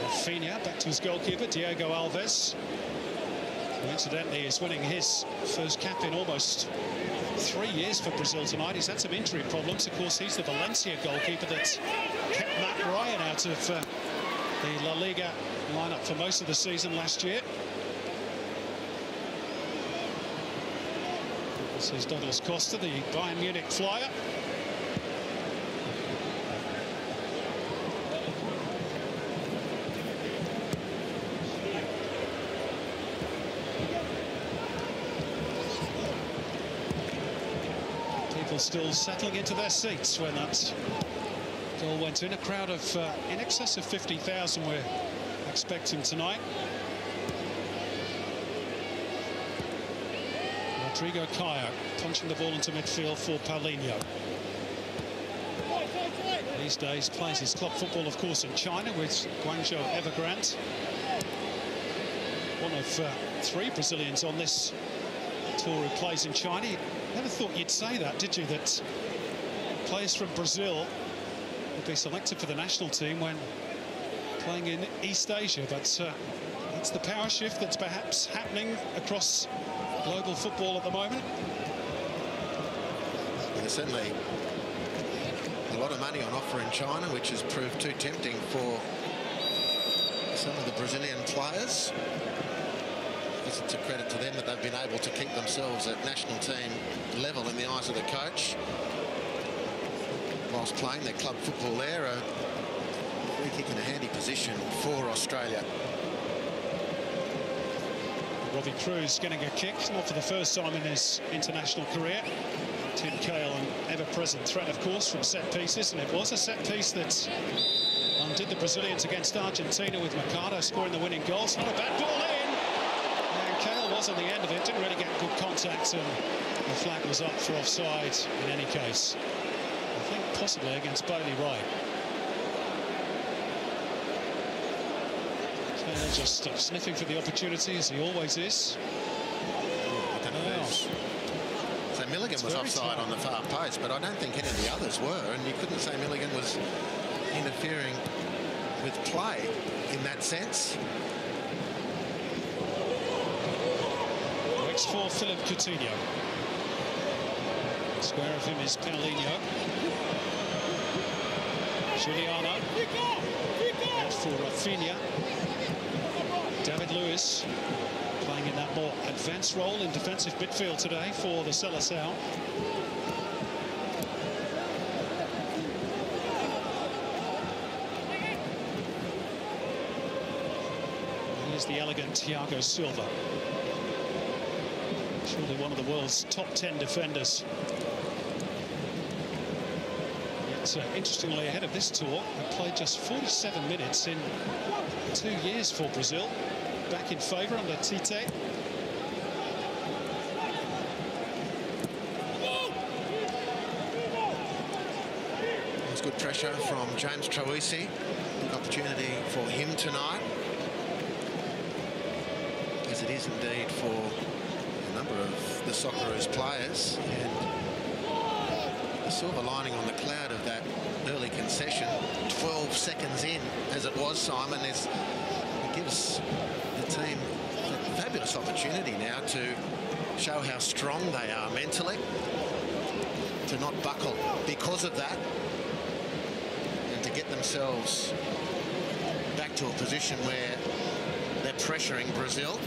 Rafinha back to his goalkeeper, Diego Alves. Who incidentally is winning his first cap in almost 3 years for Brazil tonight. He's had some injury problems. Of course, he's the Valencia goalkeeper that kept Matt Ryan out of the La Liga lineup for most of the season last year. This is Douglas Costa, the Bayern Munich flyer. People still settling into their seats when that goal went in. A crowd of in excess of 50,000 we're expecting tonight. Rodrigo Caio punching the ball into midfield for Paulinho. These days plays his club football, of course, in China with Guangzhou Evergrande. One of 3 Brazilians on this tour who plays in China. Never thought you'd say that, did you? That players from Brazil would be selected for the national team when playing in East Asia, but it's the power shift that's perhaps happening across global football at the moment. There's certainly a lot of money on offer in China, which has proved too tempting for some of the Brazilian players. It's a credit to them that they've been able to keep themselves at national team level in the eyes of the coach. Whilst playing their club football there, a free kick in a handy position for Australia. Robbie Cruz getting a kick, not for the first time in his international career. Tim Cahill, an ever-present threat, of course, from set pieces, and it was a set piece that undid the Brazilians against Argentina, with Mercado scoring the winning goal. It's not a bad ball in. Cahill was on the end of it, didn't really get good contact, and the flag was up for offside in any case. I think possibly against Bailey Wright. Cahill just sniffing for the opportunity, as he always is. So Milligan was offside on the far post, but I don't think any of the others were, and you couldn't say Milligan was interfering with play in that sense. For Philippe Coutinho. Square of him is Paulinho. Juliano. And for Rafinha. David Luiz playing in that more advanced role in defensive midfield today for the Seleção. Here's the elegant Thiago Silva. Surely one of the world's top 10 defenders. Yet, interestingly, ahead of this tour, he played just 47 minutes in 2 years for Brazil. Back in favour under Tite. There's good pressure from James Troisi. Big opportunity for him tonight, as it is indeed for a number of the Socceroos players. And the silver lining on the cloud of that early concession, 12 seconds in as it was, Simon, is it gives the team a fabulous opportunity now to show how strong they are mentally, to not buckle because of that, and to get themselves back to a position where they're pressuring Brazil.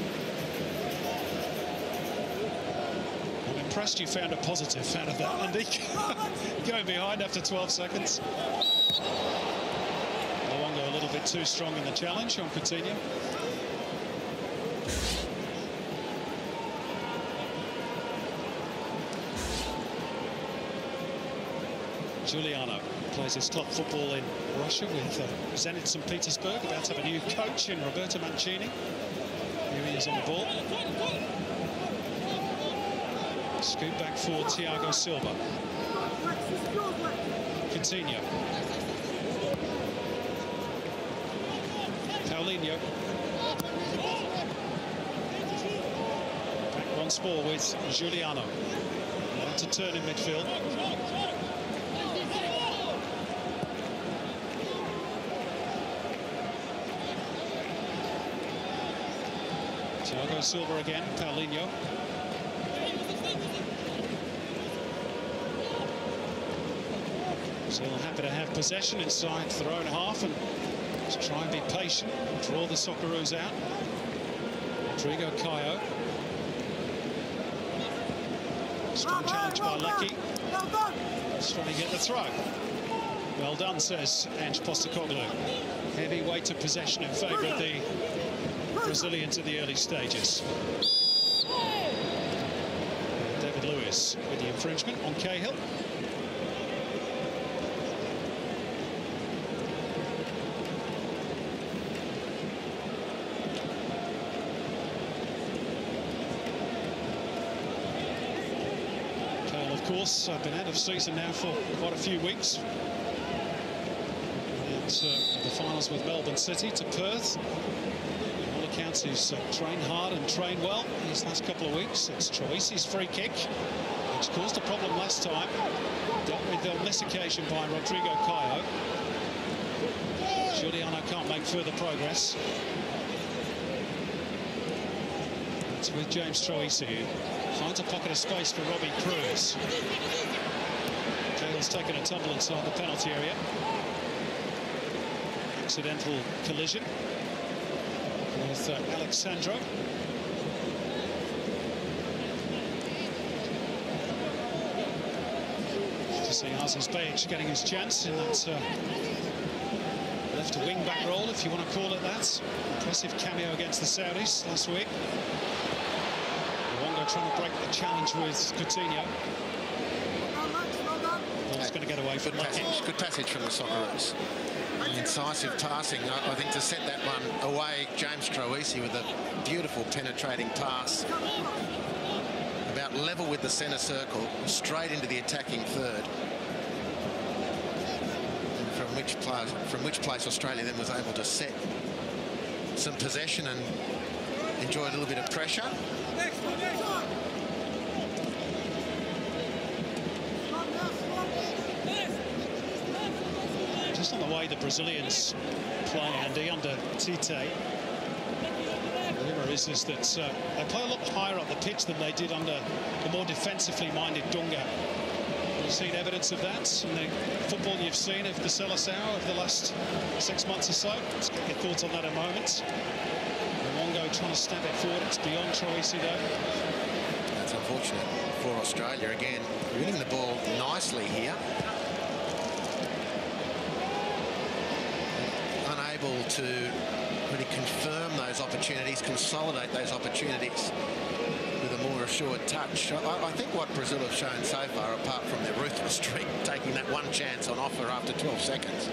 I'm impressed you found a positive out of that, Andy. Going behind after 12 seconds. Luongo a little bit too strong in the challenge on Coutinho. Giuliano plays his top football in Russia with Zenit St. Petersburg, about to have a new coach in Roberto Mancini. Here he is on the ball. Scoop back for Thiago Silva. Coutinho. Paulinho. Back once more with Giuliano. Allowed to turn in midfield. Thiago Silva again, Paulinho. Still happy to have possession inside their own half and just try and be patient, draw the Socceroos out. Rodrigo Caio. Strong challenge by Lecky. Just trying to get the throw. Well done, says Ange Postecoglou. Heavy weight of possession in favour of the Brazilians in the early stages. David Luiz with the infringement on Cahill. Cahill, of course, been out of season now for quite a few weeks. And the finals with Melbourne City to Perth. Counts he's trained hard and trained well these last couple of weeks. It's Troisi's free kick, which caused a problem last time. Dealt with on this occasion by Rodrigo Caio. Giuliano can't make further progress. It's with James Troisi, who finds a pocket of space for Robbie Cruz. Cahill's taken a tumble inside the penalty area. Accidental collision with Alexandro. To see Aziz Behich getting his chance in that left wing-back role, if you want to call it that. Impressive cameo against the Saudis last week. Luongo trying to break the challenge with Coutinho. Ball's going to get away from Lecky. Good passage from the Socceroos. Incisive passing, I think, to set that one away. James Troisi with a beautiful penetrating pass, about level with the centre circle, straight into the attacking third, from which place Australia then was able to set some possession and enjoy a little bit of pressure. Just on the way the Brazilians play, Andy, under Tite. The rumour is that they play a lot higher up the pitch than they did under the more defensively minded Dunga. Have you seen evidence of that in the football you've seen of the Seleção over the last 6 months or so? Let's get your thoughts on that in a moment. Luongo trying to stab it forward. It's beyond Troisi, though. That's unfortunate for Australia. Again, winning the ball nicely here. Unable to really confirm those opportunities, consolidate those opportunities with a more more assured touch. I think what Brazil have shown so far, apart from their ruthless streak, taking that one chance on offer after 12 seconds,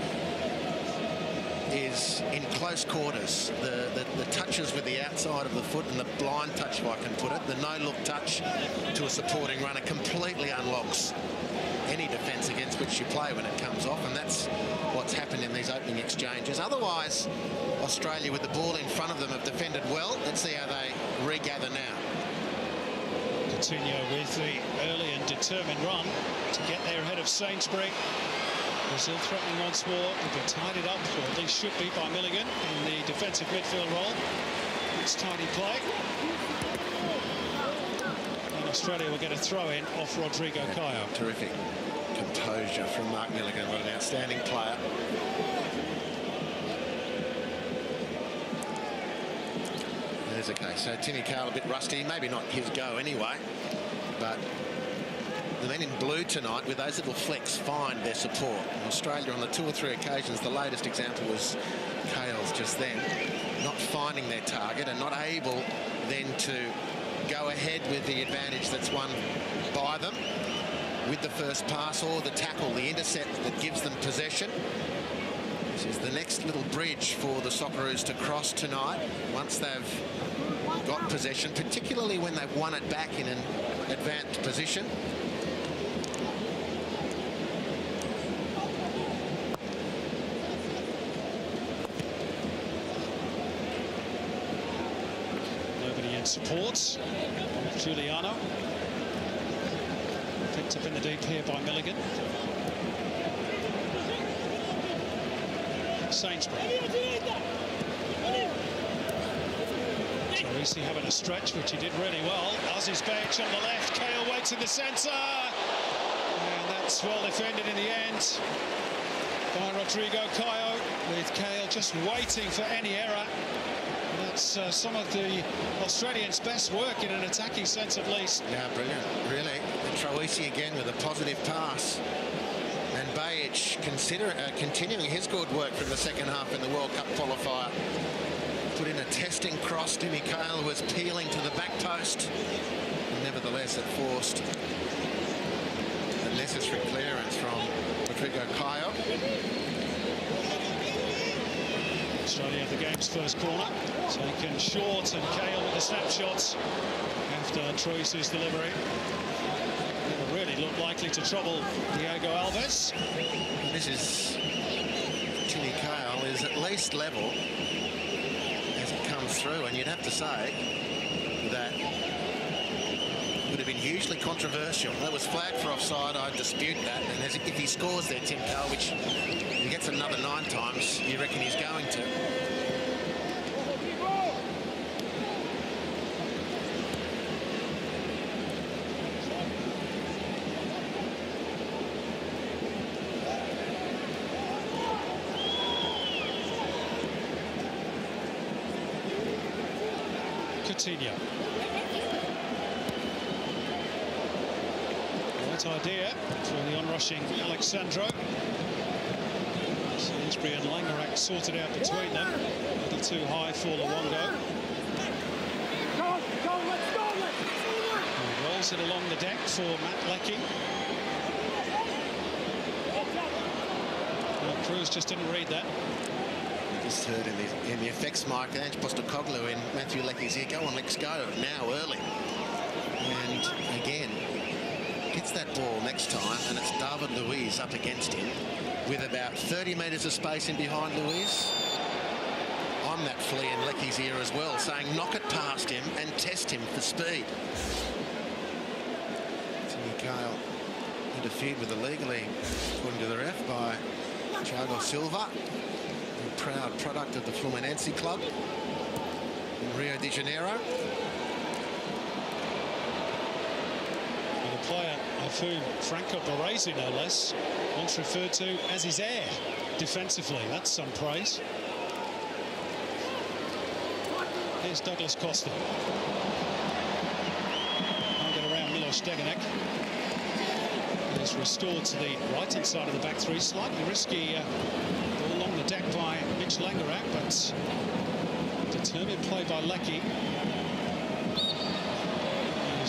is in close quarters. The touches with the outside of the foot and the blind touch, if I can put it, the no-look touch to a supporting runner completely unlocks any defence against which you play when it comes off, and that's what's happened in these opening exchanges. Otherwise, Australia with the ball in front of them have defended well. Let's see how they regather now. Coutinho with the early and determined run to get there ahead of Sainsbury. Brazil threatening once more. They've been tied it up, or at least should be, by Milligan in the defensive midfield role. It's tidy play. And Australia will get a throw-in off Rodrigo Caio. Terrific composure from Mark Milligan. What an outstanding player. There's a case. So Timmy Cahill a bit rusty. Maybe not his go anyway. But the men in blue tonight, with those little flecks, find their support. Australia on the 2 or 3 occasions, the latest example was Cahill's just then, not finding their target and not able then to go ahead with the advantage that's won by them with the first pass or the tackle, the intercept that gives them possession. This is the next little bridge for the Socceroos to cross tonight once they've got possession, particularly when they've won it back in an advanced position. Nobody in support. Giuliano. Picked up in the deep here by Milligan. Sainsbury. Troisi having a stretch, which he did really well. Aziz Behich on the left. Cahill waits in the centre. And that's well defended in the end by Rodrigo Caio, with Cahill just waiting for any error. And that's some of the Australians' best work in an attacking sense, at least. Yeah, brilliant, really. And Troisi again with a positive pass. And Behich continuing his good work from the second half in the World Cup qualifier. Put in a testing cross. Timmy Cahill was peeling to the back post. And nevertheless, it forced the necessary clearance from Rodrigo Caio. Australia at the game's first corner. Taken short, and Cahill with the snapshots after Troisi's delivery. Never really looked likely to trouble Diego Alves. This is Timmy Cahill is at least level as it comes through, and you'd have to say that would have been hugely controversial. That was flagged for offside. I dispute that. And if he scores there, Tim Cahill, which he gets another 9 times, you reckon he's going to? Coutinho. Right idea for the onrushing Alexandro. Sainsbury and Langerak sorted out between them. A little too high for Luongo. He rolls it along the deck for Matt Leckie. Well, Cruz just didn't read that. Just heard in the effects mark, Ange Postecoglou in Matthew Leckie's ear, go on, let's go now early. And again, gets that ball next time, and it's David Luiz up against him with about 30 metres of space in behind Luiz. I'm that flea in Leckie's ear as well, saying knock it past him and test him for speed. Timmy Cahill interfered with illegally, according to the ref, by Thiago Silva. Proud product of the Fluminense club in Rio de Janeiro. And a player of whom Franco Baresi, no less, once referred to as his heir defensively. That's some praise. Here's Douglas Costa. Can't get around Milos Degenek. He's restored to the right-hand side of the back three. Slightly risky ball along the deck by Mitch Langerak, but determined play by Leckie.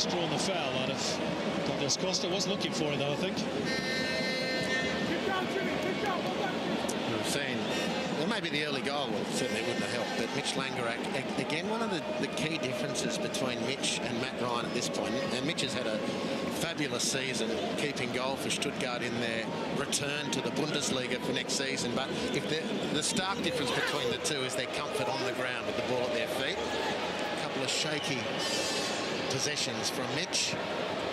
Just drawn the foul out of Douglas Costa. Was looking for it, though, I think. We've seen, well, maybe the early goal certainly wouldn't have helped, but Mitch Langerak, again, one of the key differences between Mitch and Matt Ryan at this point, and Mitch has had a fabulous season keeping goal for Stuttgart in their return to the Bundesliga for next season, but if the stark difference between the two is their comfort on the ground with the ball at their feet. A couple of shaky possessions from Mitch.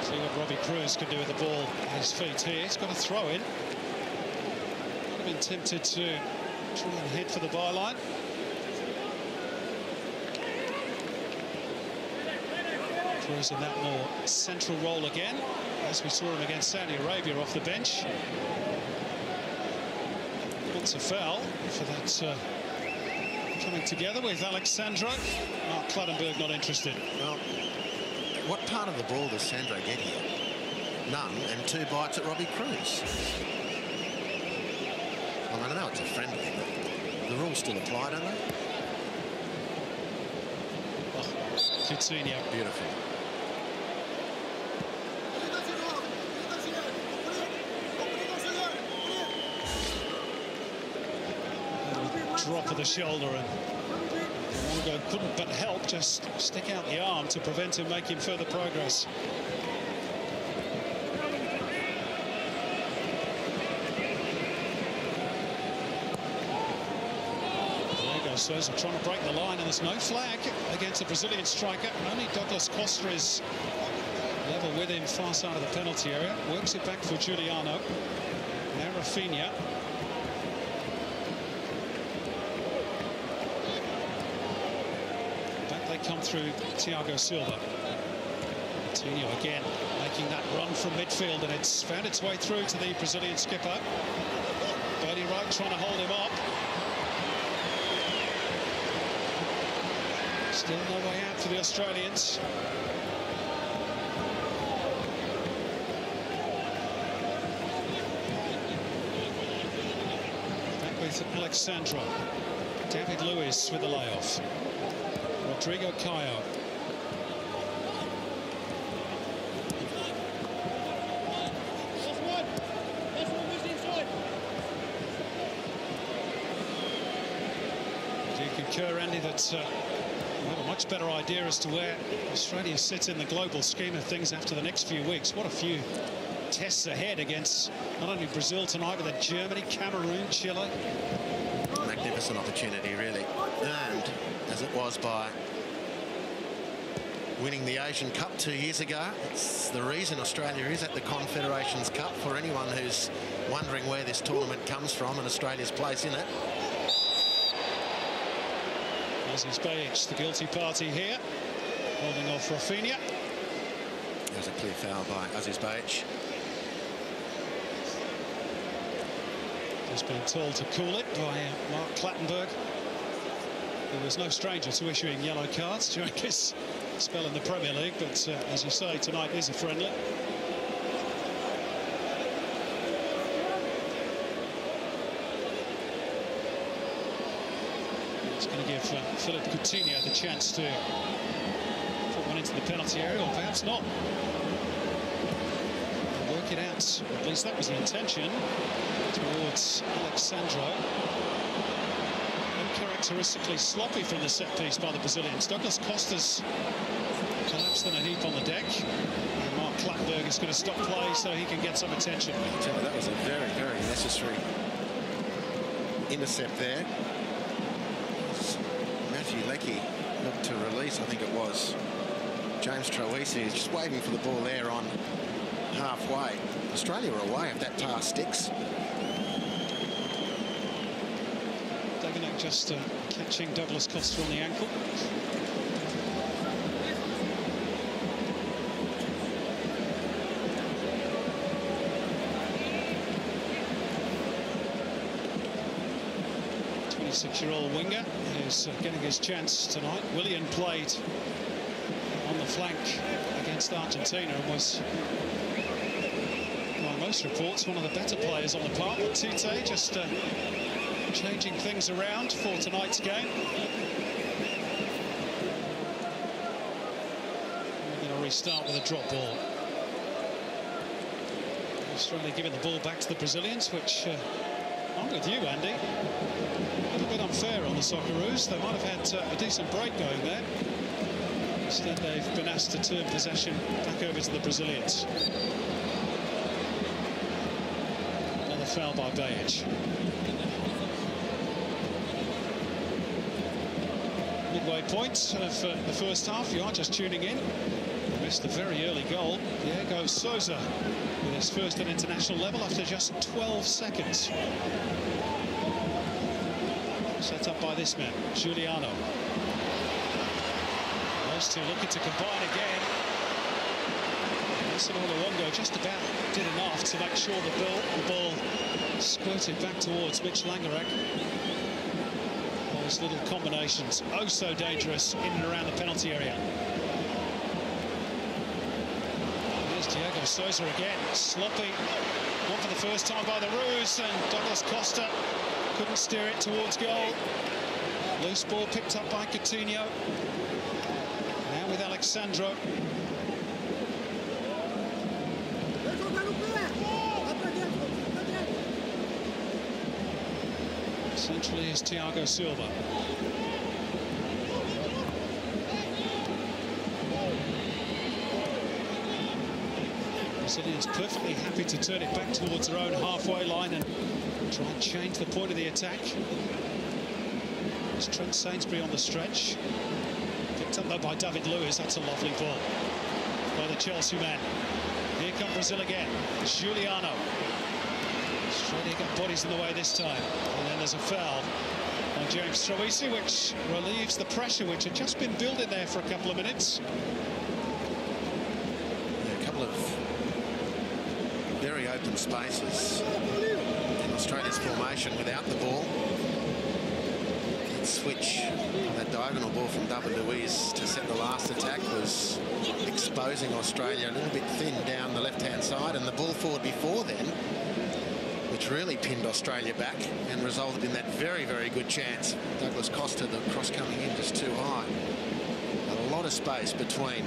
See what Robbie Cruz can do with the ball at his feet here. He's got a throw in. Might have been tempted to try and head for the byline. Cruz in that more central role again, as we saw him against Saudi Arabia off the bench. Wants a foul for that coming together with Alexandro. Mark Clattenburg not interested. Well, what part of the ball does Sandro get here? None, and 2 bites at Robbie Cruz. Well, I know it's a friendly, but the rules still apply, don't they? Oh, Coutinho. Beautiful. Drop of the shoulder, and Morgan couldn't but help just stick out the arm to prevent him making further progress. Diego Sousa trying to break the line, and there's no flag against the Brazilian striker. Only Douglas Costa is level with him, far side of the penalty area. Works it back for Giuliano. Now Rafinha. Come through Thiago Silva. Coutinho again making that run from midfield, and it's found its way through to the Brazilian skipper. Bernie Wright trying to hold him up. Still no way out for the Australians. Back with Alexandro. David Luiz with the layoff. Rodrigo Caio. Do you concur, Andy, that we have a much better idea as to where Australia sits in the global scheme of things after the next few weeks? What a few tests ahead against not only Brazil tonight, but then Germany, Cameroon, Chile. Magnificent opportunity, really. And as it was by winning the Asian Cup 2 years ago, it's the reason Australia is at the Confederations Cup, for anyone who's wondering where this tournament comes from and Australia's place in it. Aziz Behich, the guilty party here, holding off Rafinha. There's a clear foul by Aziz Behich. Just been told to cool it by Mark Clattenburg, who was no stranger to issuing yellow cards during his spell in the Premier League, but as you say, tonight is a friendly. It's going to give Philippe Coutinho the chance to put one into the penalty area, or perhaps not. Work it out, at least that was the intention, towards Alexandro. Uncharacteristically sloppy from the set piece by the Brazilians. Douglas Costa's collapsed in a heap on the deck, and Mark Clattenburg is going to stop play so he can get some attention. I'll tell you, that was a very, very necessary intercept there. Matthew Leckie looked to release, I think it was James Troisi, is just waiting for the ball there on halfway. Australia are away if that task sticks. Dagenham just catching Douglas Costa on the ankle. Six-year-old winger who's getting his chance tonight. Willian played on the flank against Argentina and was, by most reports, one of the better players on the park. But Tite just changing things around for tonight's game. We're going to restart with a drop ball. Australia giving the ball back to the Brazilians, which I'm with you, Andy. A little bit unfair on the Socceroos. They might have had a decent break going there. Instead, they've been asked to turn possession back over to the Brazilians. Another foul by Bajic. Midway point of the first half. You are just tuning in. Missed a very early goal. Diego Sousa with his first at international level after just 12 seconds. Set up by this man, Giuliano. Those two looking to combine again. Nelson Luongo just about did enough to make sure the ball squirted back towards Mitch Langerak. Those little combinations, oh so dangerous in and around the penalty area. There's Diego Sousa again, sloppy. One for the first time by the Roos, and Douglas Costa couldn't steer it towards goal. Loose ball picked up by Coutinho. Now with Alexandro. Centrally is Thiago Silva. Brazilians perfectly happy to turn it back towards their own halfway line and try and change the point of the attack. It's Trent Sainsbury on the stretch. Picked up though by David Luiz. That's a lovely ball by the Chelsea man. Here come Brazil again. Giuliano. Australia got bodies in the way this time. And then there's a foul on James Troisi, which relieves the pressure which had just been building there for a couple of minutes. Yeah, a couple of very open spaces in Australia's formation without the ball. That switch, that diagonal ball from David Luiz to set the last attack was exposing Australia a little bit thin down the left-hand side, and the ball forward before then, which really pinned Australia back and resulted in that very, very good chance. Douglas Costa, the cross coming in just too high. A lot of space between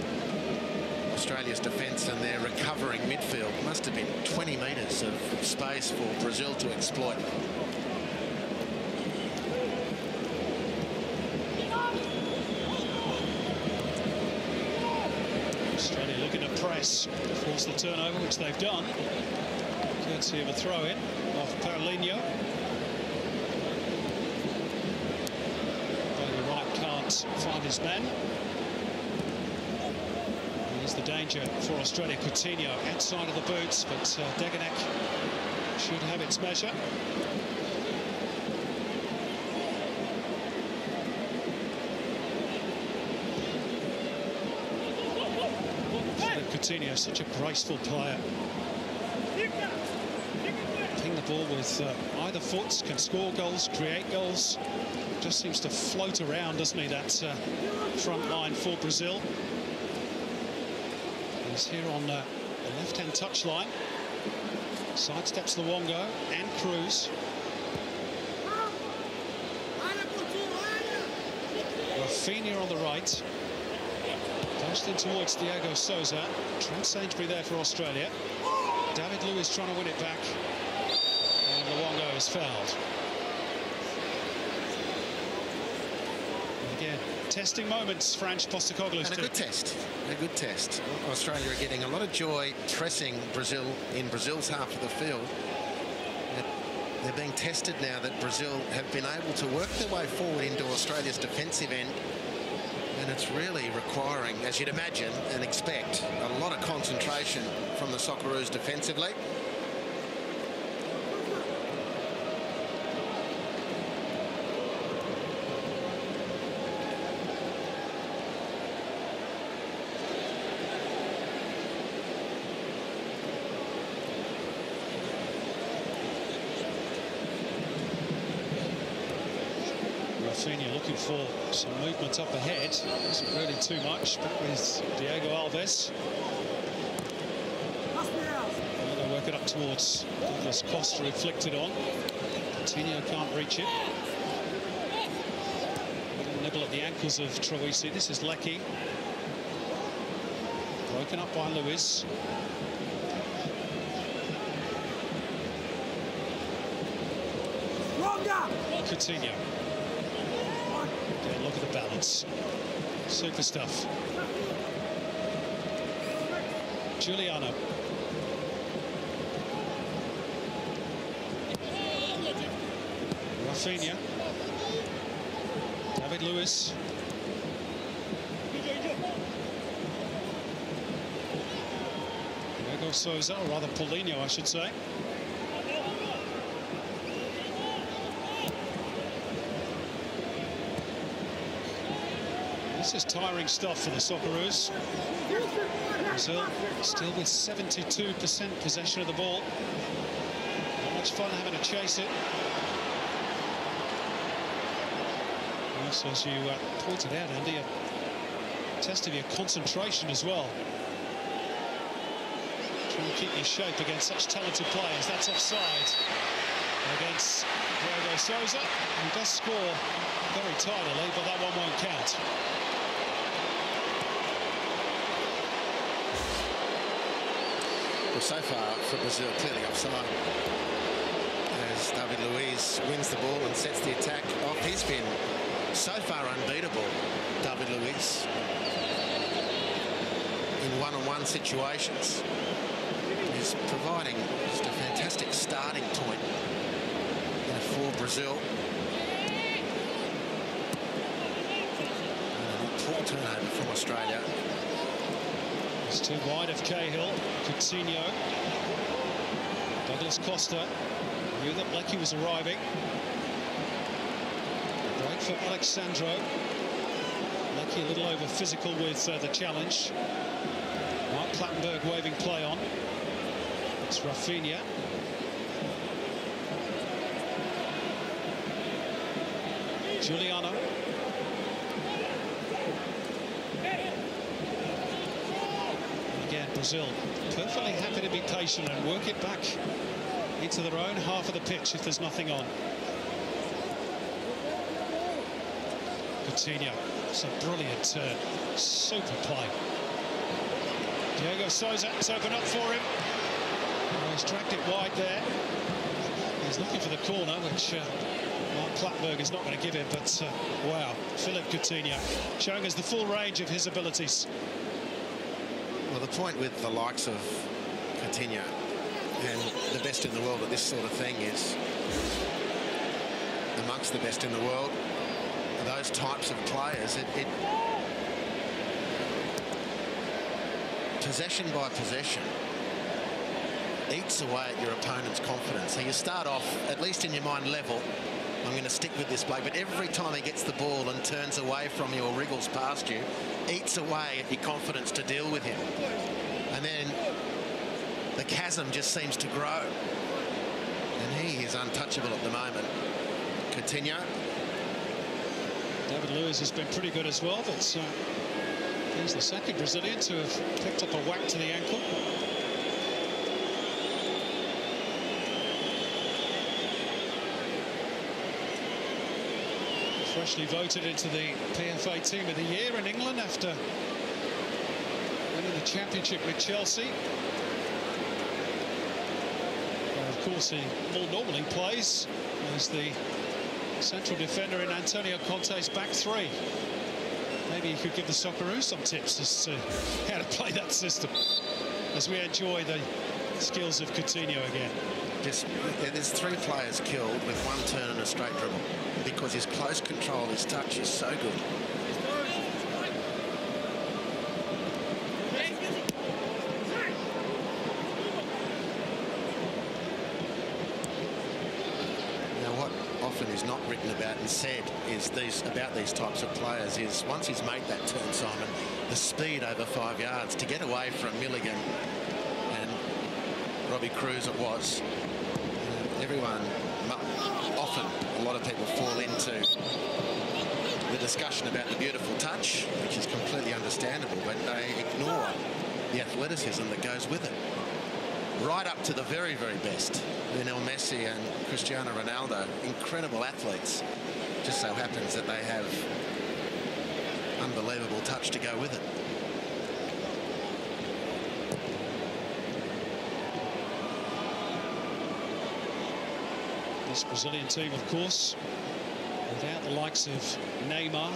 Australia's defence and their recovering midfield. Must have been 20 metres of space for Brazil to exploit. Australia looking to press, force the turnover, which they've done. Courtesy of a throw-in off Paulinho. Bowley Wright can't find his man. Here's the danger for Australia. Coutinho outside of the boots, but Degenek should have its measure. Coutinho, such a graceful player. Ping the ball with either foot, can score goals, create goals. Just seems to float around, doesn't he, that front line for Brazil. He's here on the left-hand touchline. Sidesteps Luongo and Cruz. Rafinha on the right. Pushed in towards Diego Sousa. Trent Sainsbury there for Australia. David Luiz trying to win it back. And Luongo is fouled. And again, testing moments, Franz Postecoglou's And a good test. A good test. Australia are getting a lot of joy pressing Brazil in Brazil's half of the field. They're being tested now that Brazil have been able to work their way forward into Australia's defensive end. And it's really requiring, as you'd imagine and expect, a lot of concentration from the Socceroos defensively. Rafinha looking for some movement up ahead. Isn't really too much. Back with Diego Alves. Well, they work it up towards Douglas Costa, who flicked it on. Coutinho can't reach it. Little nibble at the ankles of Troisi. This is Leckie. broken up by Lewis. Coutinho. Again, look at the balance. Super stuff. Giuliano. Rafinha. David Luiz. Diego Souza, or rather Paulinho, I should say. This is tiring stuff for the Socceroos. Brazil still with 72% possession of the ball. Not much fun having to chase it. Also, as you pointed out, Andy, a test of your concentration as well. Trying to keep your shape against such talented players. That's offside against Diego Souza, who does score very tidily, but that one won't count. Well, so far for Brazil, clearly offside. As David Luiz wins the ball and sets the attack off. He's been so far unbeatable, David Luiz, in one-on-one situations. He's providing just a fantastic starting point for Brazil. Poor turnover from Australia. It's too wide of Cahill. Coutinho. Douglas Costa knew that Leckie was arriving. Break for Alexandro. Leckie a little over physical with the challenge. Mark Clattenburg waving play on. It's Rafinha. Giuliano. Again, Brazil perfectly happy to be patient and work it back into their own half of the pitch if there's nothing on. Coutinho, it's a brilliant turn. Super play. Diego Souza, it's open up for him. Oh, he's tracked it wide there. He's looking for the corner, which Mark Clattenburg is not going to give him, but wow, Philippe Coutinho showing us the full range of his abilities. Well, the point with the likes of Coutinho and the best in the world at this sort of thing is, amongst the best in the world, those types of players, it possession by possession eats away at your opponent's confidence. So you start off, at least in your mind, level. I'm going to stick with this bloke, but every time he gets the ball and turns away from you or wriggles past you, eats away at your confidence to deal with him. And then the chasm just seems to grow. And he is untouchable at the moment. Coutinho. David Luiz has been pretty good as well, but he's the second Brazilian to have picked up a whack to the ankle. Freshly voted into the PFA Team of the Year in England after winning the championship with Chelsea. And of course, he more normally plays as the central defender in Antonio Conte's back three. Maybe he could give the Socceroos some tips as to how to play that system as we enjoy the skills of Coutinho again. There's three players killed with one turn and a straight dribble because his close control, his touch is so good. Now, what often is not written about and said is about these types of players is once he's made that turn, Simon, the speed over 5 yards to get away from Milligan and Robbie Cruz it was. Everyone, often a lot of people fall into the discussion about the beautiful touch, which is completely understandable, but they ignore the athleticism that goes with it. Right up to the very, very best. Lionel Messi and Cristiano Ronaldo, incredible athletes. Just so happens that they have unbelievable touch to go with it. This Brazilian team, of course, without the likes of Neymar,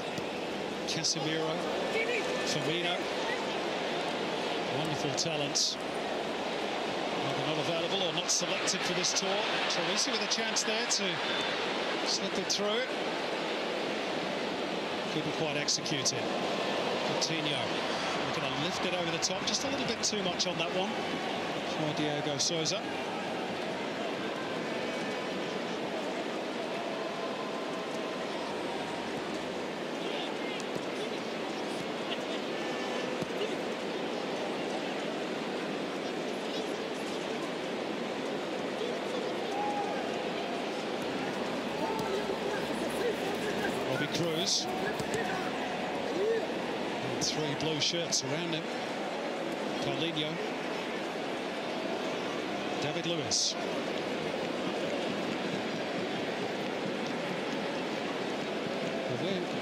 Casemiro, Firmino. Wonderful talents. Either not available or not selected for this tour. Troisi with a chance there to slip it through. Couldn't quite execute it. Coutinho going to lift it over the top. Just a little bit too much on that one for Diego Souza. Cruz. And 3 blue shirts around him. Paulinho. David Luiz.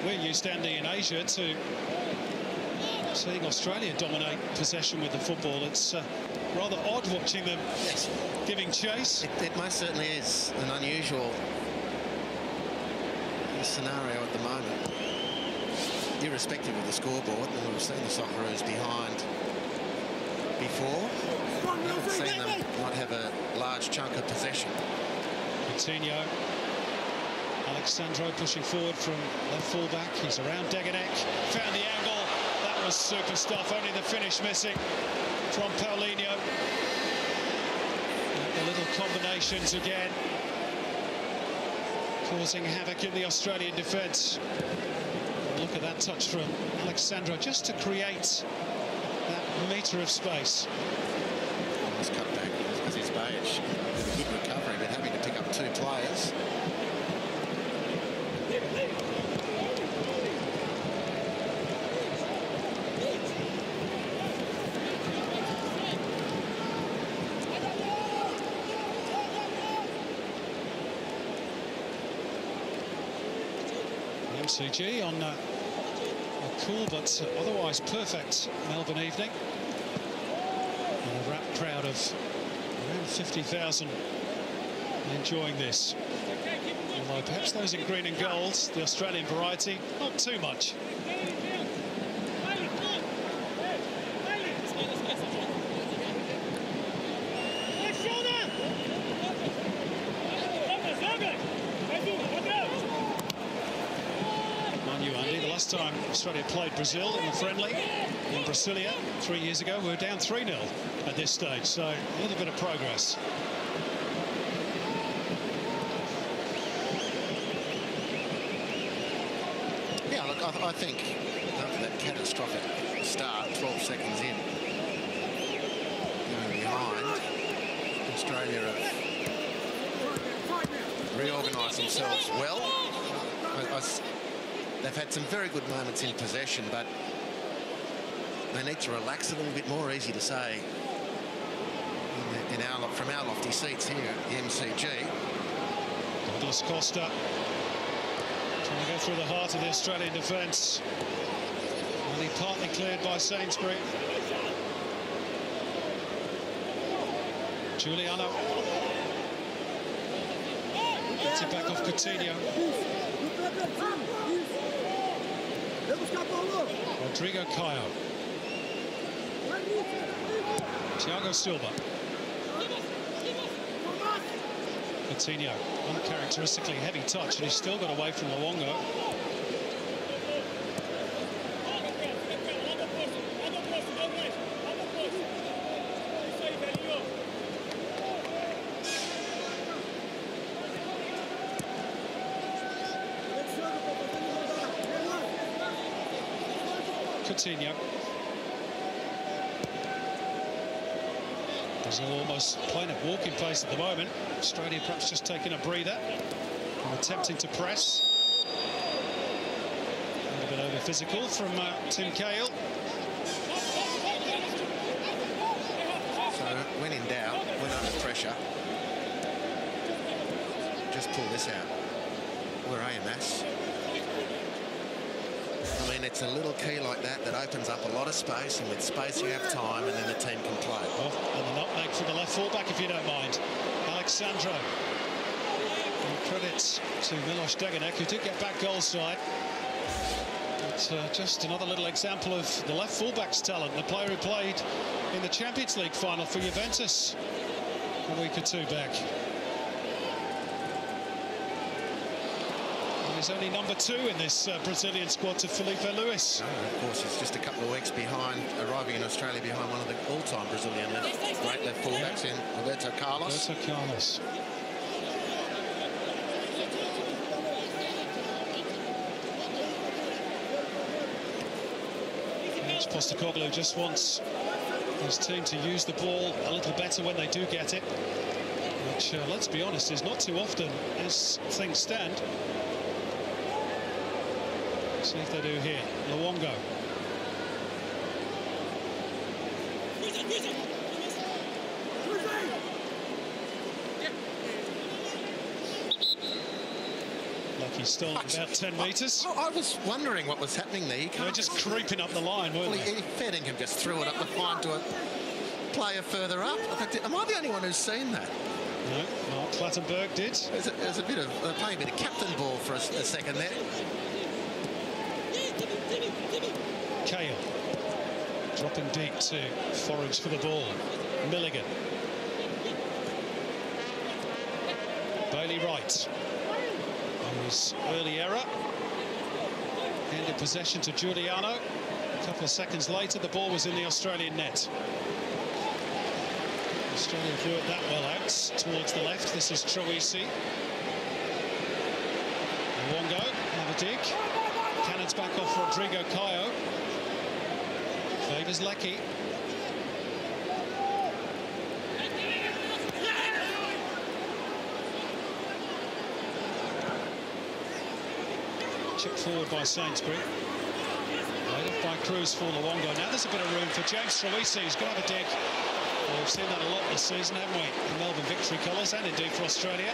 We're used, Andy, in Asia to seeing Australia dominate possession with the football. It's rather odd watching them giving chase. It most certainly is an unusual scenario at the moment, irrespective of the scoreboard. And we've seen the Socceroos behind before. We've seen them not have a large chunk of possession. Coutinho, Alexandro pushing forward from left full-back. He's around Deganek, found the angle. That was super stuff, only the finish missing from Paulinho. The little combinations again, causing havoc in the Australian defence. Look at that touch from Alexandro, just to create that metre of space. Nice cutback with his Bajic with a good recovery, but having to pick up 2 players. MCG on a cool but otherwise perfect Melbourne evening. And a rapt crowd of around 50,000 enjoying this. Although perhaps those in green and gold, the Australian variety, not too much. Last time Australia played Brazil in the friendly in Brasilia 3 years ago, we were down 3-0 at this stage, so a little bit of progress. Yeah, look, I think after that catastrophic start, 12 seconds in, going behind, Australia have reorganised themselves well. They've had some very good moments in possession, but they need to relax a little bit more. Easy to say from our lofty seats here at the MCG. Douglas Costa trying to go through the heart of the Australian defence. Only partly cleared by Sainsbury. Giuliano gets it back off Coutinho. Rodrigo Caio. Thiago Silva. Coutinho, uncharacteristically heavy touch, and he's still got away from Luongo. Coutinho. Brazil almost playing at walking pace at the moment. Australia perhaps just taking a breather and attempting to press. A little bit over physical from Tim Cahill. So when in doubt, when under pressure, just pull this out. We're AMS. I mean, it's a little key like that that opens up a lot of space, and with space you have time, and then the team can play. Oh, and the nutmeg for the left full-back, if you don't mind. Alexandro. And credit to Milos Degenek, who did get back goal side. But just another little example of the left fullback's talent. The player who played in the Champions League final for Juventus a week or two back. And he's only number 2 in this Brazilian squad to Felipe Luis. Of course, he's just a couple of weeks behind, arriving in Australia behind one of the all-time Brazilian great left fullbacks in Roberto Carlos. Roberto Carlos. Postecoglou just wants his team to use the ball a little better when they do get it, which, let's be honest, is not too often as things stand. See if they do here. Luongo. Lucky stole about 10 metres. I was wondering what was happening there. They were just creeping up the line, weren't they? Fettingham just threw it up the line to a player further up. Am I the only one who's seen that? No, Mark Clattenburg did. There's a bit of playing a bit of captain ball for a second there. Cahill dropping deep to forage for the ball. Milligan. Bailey Wright. His early error. Handed possession to Giuliano. A couple of seconds later, the ball was in the Australian net. Australia threw it that well out towards the left. This is Troisi. Luongo, have a dig. Cannons back off Rodrigo Caio. Favours Lecky. Chipped forward by Sainsbury. Laid off by Cruz for Luongo. Now there's a bit of room for James Troisi. He's got to have a dig. Well, we've seen that a lot this season, haven't we? The Melbourne Victory colours, and indeed for Australia.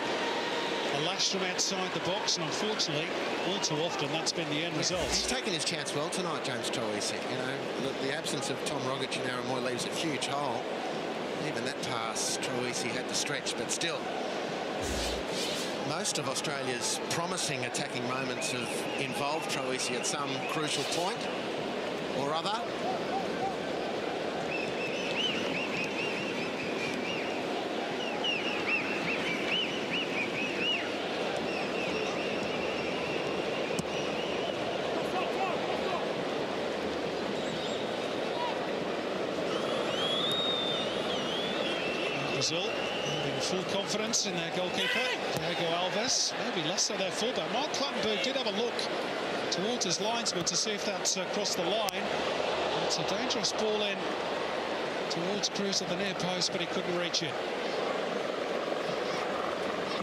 A lash from outside the box, and unfortunately, all too often, that's been the end result. He's taken his chance well tonight, James Troisi. You know, the absence of Tom Rogic and Aaron Moy leaves a huge hole. Even that pass, Troisi had to stretch, but still. Most of Australia's promising attacking moments have involved Troisi at some crucial point or other. Brazil having full confidence in their goalkeeper, Diego Alves. Maybe less so their fullback. Mark Clattenburg did have a look towards his linesman to see if that's crossed the line. It's a dangerous ball in towards Cruz at the near post, but he couldn't reach it.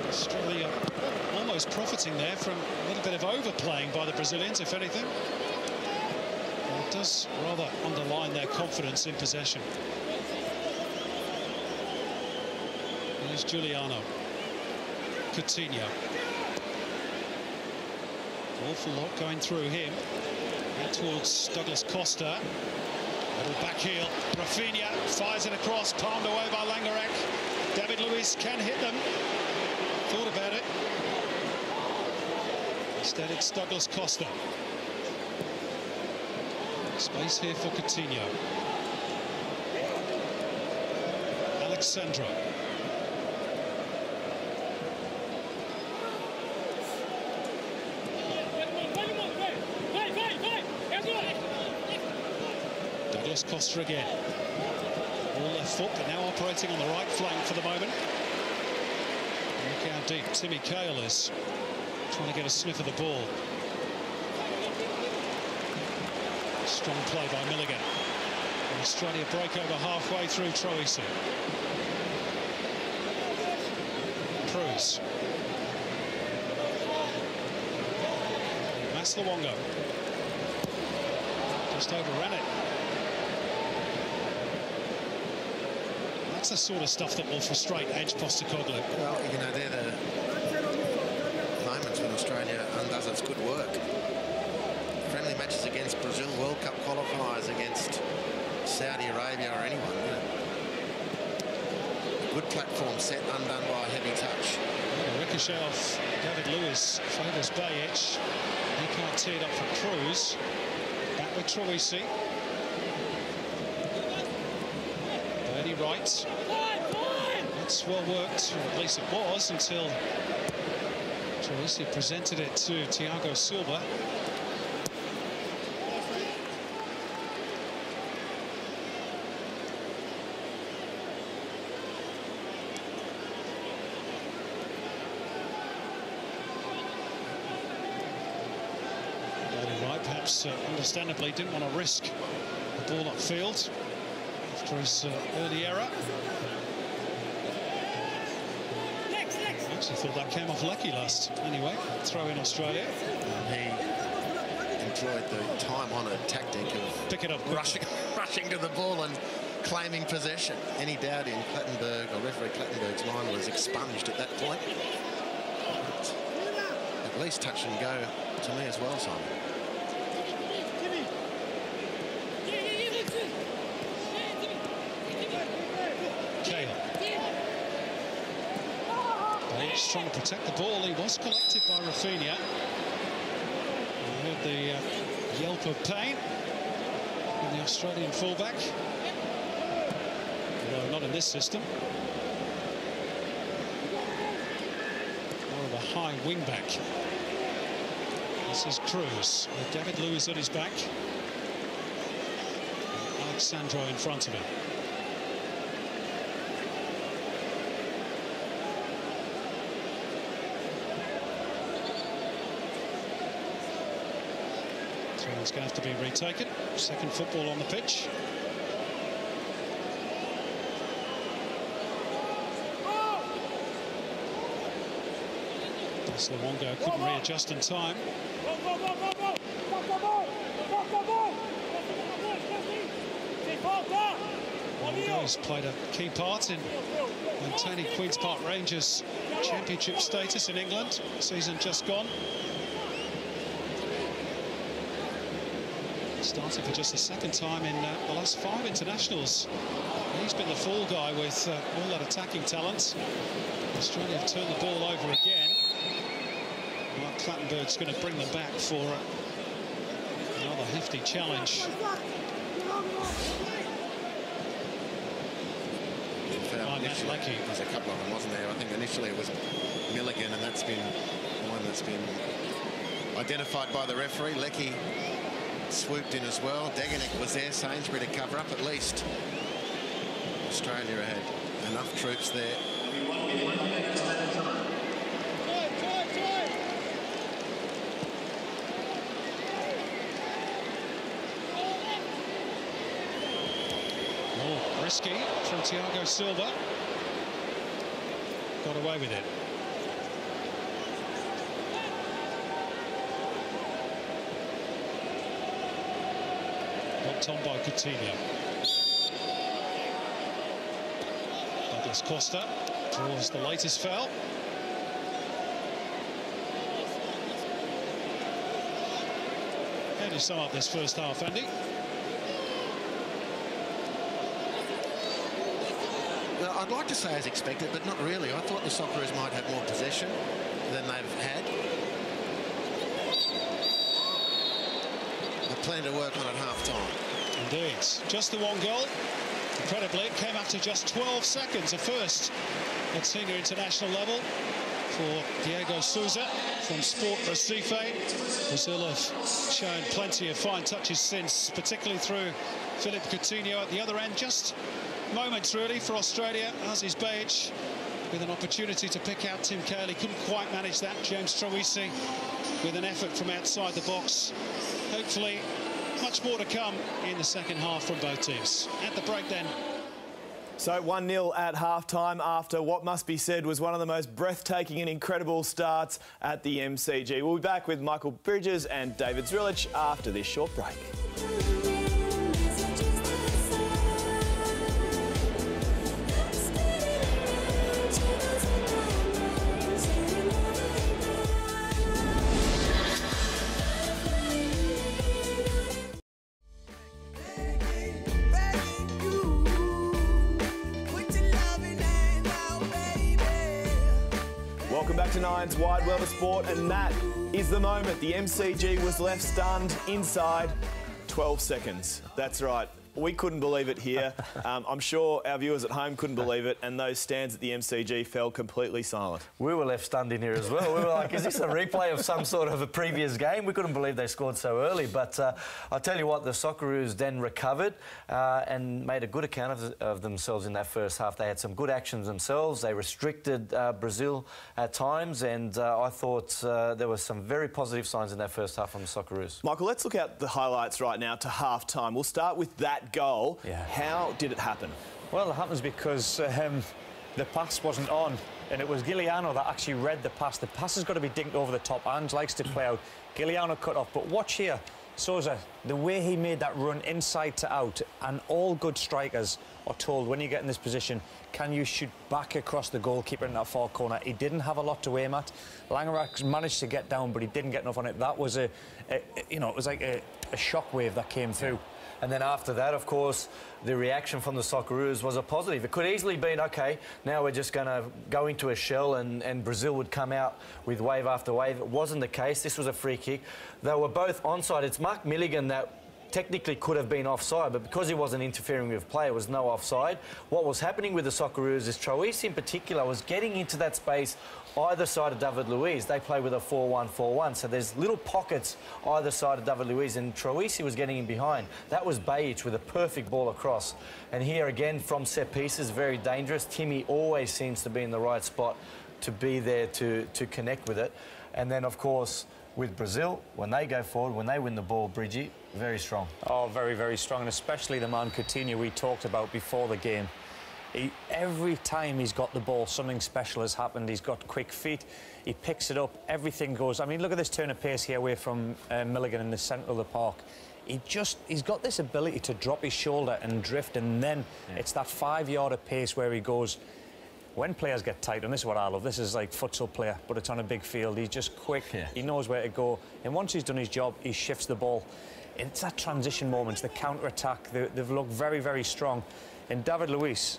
Australia almost profiting there from a little bit of overplaying by the Brazilians, if anything. And it does rather underline their confidence in possession. Here's Giuliano. Coutinho. Awful lot going through him. Out towards Douglas Costa. Little back heel. Rafinha fires it across, palmed away by Langerak. David Luiz can hit them. Thought about it. Instead it's Douglas Costa. Space here for Coutinho. Alexandra. Douglas Costa again. All left foot, but now operating on the right flank for the moment. Look how deep Timmy Cahill is trying to get a sniff of the ball. Strong play by Milligan. And Australia break over halfway through Troisi. Cruz. Mas Luongo. Just overran it. That's the sort of stuff that will frustrate Ange Postecoglou. Well, you know, they're the moments when Australia undoes its good work. Friendly matches against Brazil, World Cup qualifiers against Saudi Arabia or anyone. You know. Good platform set, undone by a heavy touch. The ricochet off David Lewis favours Bajic. He can't tee it up for Cruz. Back with Troisi. Birdie right. That's well worked, or at least it was, until Troisi presented it to Thiago Silva. Perhaps understandably didn't want to risk the ball upfield after his early error. I actually thought that came off Lecky last. Anyway, throw in Australia. He employed the time-honoured tactic of pick it up, rushing to the ball and claiming possession. Any doubt in Clattenburg, or referee Clattenburg's line, was expunged at that point. But at least touch and go to me as well, Simon. He's trying to protect the ball. He was collected by Rafinha. I heard the yelp of pain in the Australian fullback. Although not in this system. More of a high wing-back. This is Cruz with David Lewis at his back. And Alexandro in front of him. It's going to have to be retaken. Second football on the pitch. As Luongo couldn't readjust in time. Luongo has played a key part in maintaining Queen's Park Rangers' championship status in England. Season just gone. Starting for just the second time in the last 5 internationals. He's been the fall guy with all that attacking talent. Australia have turned the ball over again. Mark Clattenburg's going to bring them back for another hefty challenge. There's a couple of them, wasn't there? I think initially it was Milligan, and that's been one that's been identified by the referee. Lecky swooped in as well. Degenek was there, Sainsbury to cover up at least. Australia had enough troops there. Oh, risky from Thiago Silva. Got away with it. On by Coutinho. Douglas Costa draws the latest foul. How do you sum up this first half, Andy? Well, I'd like to say as expected, but not really. I thought the Socceroos might have more possession than they've had. They've plenty to work on at half-time. Indeed. Just the one goal. Incredibly, it came after just 12 seconds. A first at senior international level for Diego Souza from Sport Recife. Brazil have shown plenty of fine touches since, particularly through Philip Coutinho at the other end. Just moments, really, for Australia. Aziz Bajic with an opportunity to pick out Tim Cahill. He couldn't quite manage that. James Troisi with an effort from outside the box. Hopefully, much more to come in the second half from both teams. At the break then. So 1-0 at half-time after what must be said was one of the most breathtaking and incredible starts at the MCG. We'll be back with Michael Bridges and David Zrilich after this short break. Welcome back to Nine's Wide World of Sport, and that is the moment. The MCG was left stunned inside 12 seconds. That's right. We couldn't believe it here. I'm sure our viewers at home couldn't believe it, and those stands at the MCG fell completely silent. We were left stunned in here as well. We were like, is this a replay of some sort of a previous game? We couldn't believe they scored so early. But I'll tell you what, the Socceroos then recovered and made a good account of themselves in that first half. They had some good actions themselves. They restricted Brazil at times, and I thought there were some very positive signs in that first half from the Socceroos. Michael, let's look at the highlights right now to half-time. We'll start with that goal. Yeah. How did it happen? Well, it happens because the pass wasn't on, and it was Giuliano that actually read the pass. The pass has got to be dinked over the top. Ange likes to play out. Giuliano cut off, but watch here. Sousa, the way he made that run inside to out, and all good strikers are told when you get in this position, can you shoot back across the goalkeeper in that far corner? He didn't have a lot to aim at. Langerak managed to get down, but he didn't get enough on it. That was it was like a shockwave that came through. And then after that, of course, the reaction from the Socceroos was a positive. It could easily been, OK, now we're just going to go into a shell and Brazil would come out with wave after wave. It wasn't the case. This was a free kick. They were both onside. It's Mark Milligan that technically could have been offside, but because he wasn't interfering with play, it was no offside. What was happening with the Socceroos is Troisi in particular was getting into that space either side of David Luiz. They play with a 4-1-4-1, so there's little pockets either side of David Luiz, and Troisi was getting in behind. That was Bajic with a perfect ball across. And here again, from set pieces, very dangerous. Timmy always seems to be in the right spot to be there to connect with it. And then, of course, with Brazil, when they go forward, when they win the ball, Bridgie, very strong. Oh, very, very strong, and especially the man Coutinho we talked about before the game. Every time he's got the ball, something special has happened. He's got quick feet. He picks it up. Everything goes. I mean, look at this turn of pace here away from Milligan in the centre of the park. He's got this ability to drop his shoulder and drift, and then it's that 5-yard pace where he goes. When players get tight, and this is what I love, this is like futsal player, but it's on a big field. He's just quick. Yeah. He knows where to go. And once he's done his job, he shifts the ball. It's that transition moments, the counter-attack. They've looked very, very strong. And David Luiz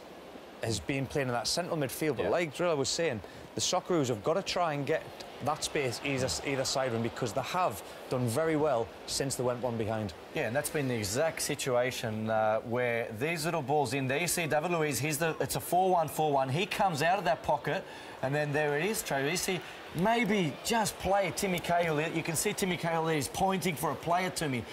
has been playing in that central midfield, but like Drilla was saying, the Socceroos have got to try and get that space either side of them, because they have done very well since they went one behind. Yeah, and that's been the exact situation where these little balls in there. You see David Luiz, it's a 4-1-4-1. He comes out of that pocket, and then there it is, Troisi. Maybe just play Timmy Cahill. You can see Timmy Cahill there. He's pointing for a player to me.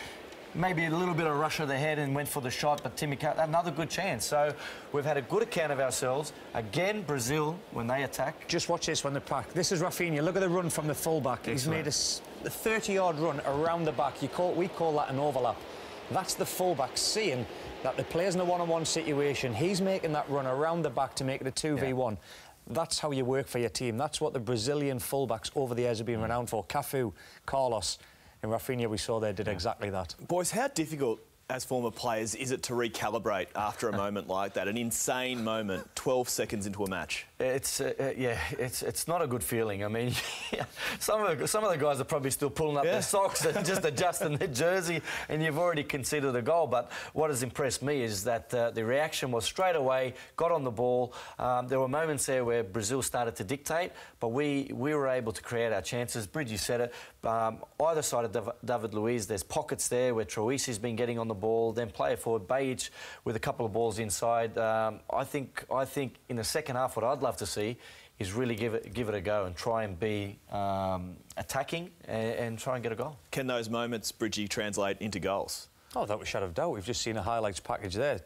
Maybe a little bit of rush of the head and went for the shot, but Timmy Cahill, another good chance. So we've had a good account of ourselves. Again, Brazil, when they attack. Just watch this when they pack. This is Rafinha. Look at the run from the full-back. He's made a 30-yard run around the back. We call that an overlap. That's the full-back seeing that the player's in a one-on-one situation. He's making that run around the back to make it a 2v1. Yeah. That's how you work for your team. That's what the Brazilian full-backs over the years have been renowned for. Cafu, Carlos, and Rafinha, we saw there, did exactly that. Boys, how difficult, as former players, is it to recalibrate after a moment like that? An insane moment, 12 seconds into a match. It's not a good feeling. I mean, some of the guys are probably still pulling up their socks and just adjusting their jersey, and you've already considered a goal. But what has impressed me is that the reaction was straight away, got on the ball. There were moments there where Brazil started to dictate, but we were able to create our chances. Bridgie said it. Either side of David Luiz, there's pockets there where Troisi's been getting on the ball, then player forward Bajic with a couple of balls inside. I think in the second half, what I'd love to see is really give it a go and try and be attacking and try and get a goal. Can those moments, Bridgie, translate into goals? Oh, without a shadow of doubt. We've just seen a highlights package there.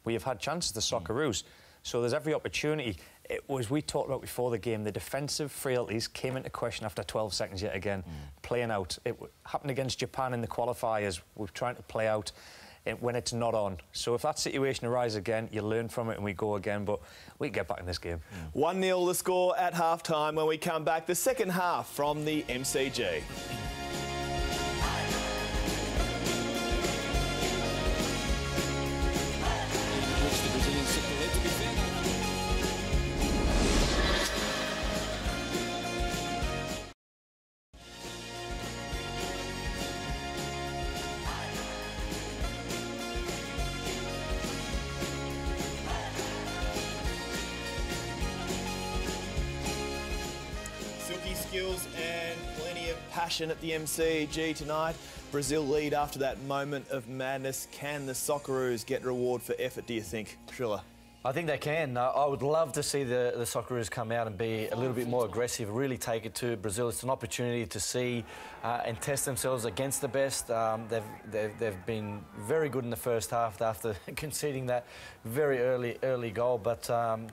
We have had chances, the Socceroos. So there's every opportunity. It was, we talked about before the game, the defensive frailties came into question after 12 seconds yet again, playing out. It happened against Japan in the qualifiers. We're trying to play out when it's not on. So if that situation arises again, you learn from it and we go again, but we get back in this game. 1-0 the score at half-time. When we come back, the second half from the MCG. skills and plenty of passion at the MCG tonight. Brazil lead after that moment of madness. Can the Socceroos get reward for effort, do you think, Trilla? I think they can. I would love to see the Socceroos come out and be a little bit more aggressive, really take it to Brazil. It's an opportunity to see and test themselves against the best. They've been very good in the first half after conceding that very early goal, but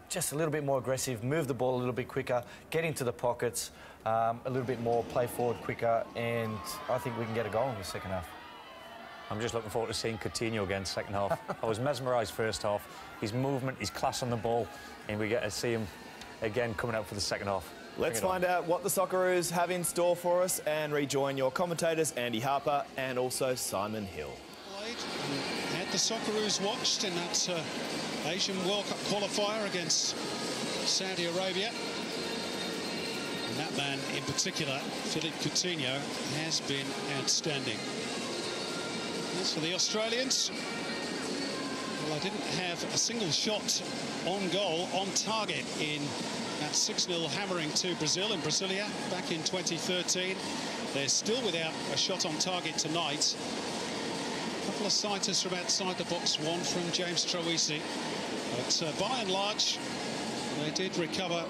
just a little bit more aggressive, move the ball a little bit quicker, get into the pockets a little bit more, play forward quicker, and I think we can get a goal in the second half. I'm just looking forward to seeing Coutinho again second half. I was mesmerised first half. His movement, his class on the ball, and we get to see him again coming out for the second half. Let's find out what the Socceroos have in store for us and rejoin your commentators, Andy Harper and also Simon Hill. Had the Socceroos watched in that Asian World Cup qualifier against Saudi Arabia. And that man in particular, Philippe Coutinho, has been outstanding. As for the Australians, well, they didn't have a single shot on goal, on target in that 6-0 hammering to Brazil in Brasilia back in 2013. They're still without a shot on target tonight. A couple of sighters from outside the box, one from James Troisi. But by and large, they did recover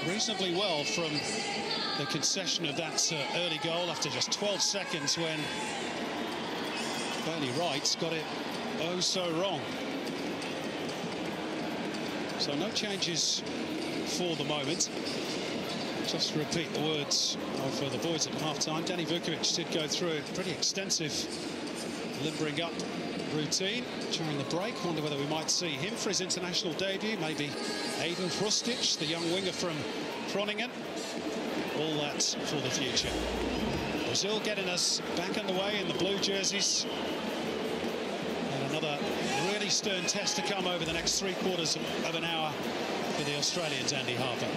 reasonably well from the concession of that early goal after just 12 seconds when Bailey Wright got it oh so wrong. So no changes for the moment. Just to repeat the words of the boys at half-time, Danny Vukovic did go through a pretty extensive limbering up routine during the break. Wonder whether we might see him for his international debut. Maybe Aiden Hrustic, the young winger from Groningen. All that for the future. Brazil getting us back underway in the blue jerseys. And another really stern test to come over the next 3/4 of an hour for the Australians, Andy Harper.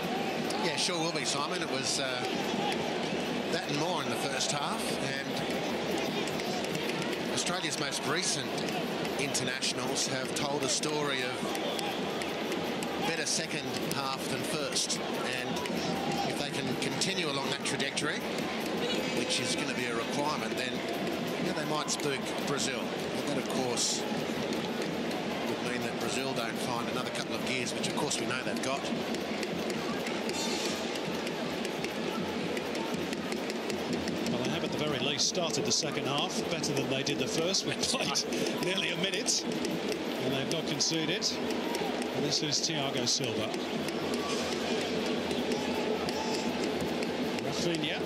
Yeah, sure will be, Simon. It was that and more in the first half. And Australia's most recent internationals have told a story of better second half than first. And if they can continue along that trajectory, which is going to be a requirement, then they might spook Brazil. But that, of course, would mean that Brazil don't find another couple of gears, which, of course, we know they've got. Well, they have at the very least started the second half better than they did the first. We played nearly a minute, and they've not conceded. And this is Thiago Silva. Rafinha.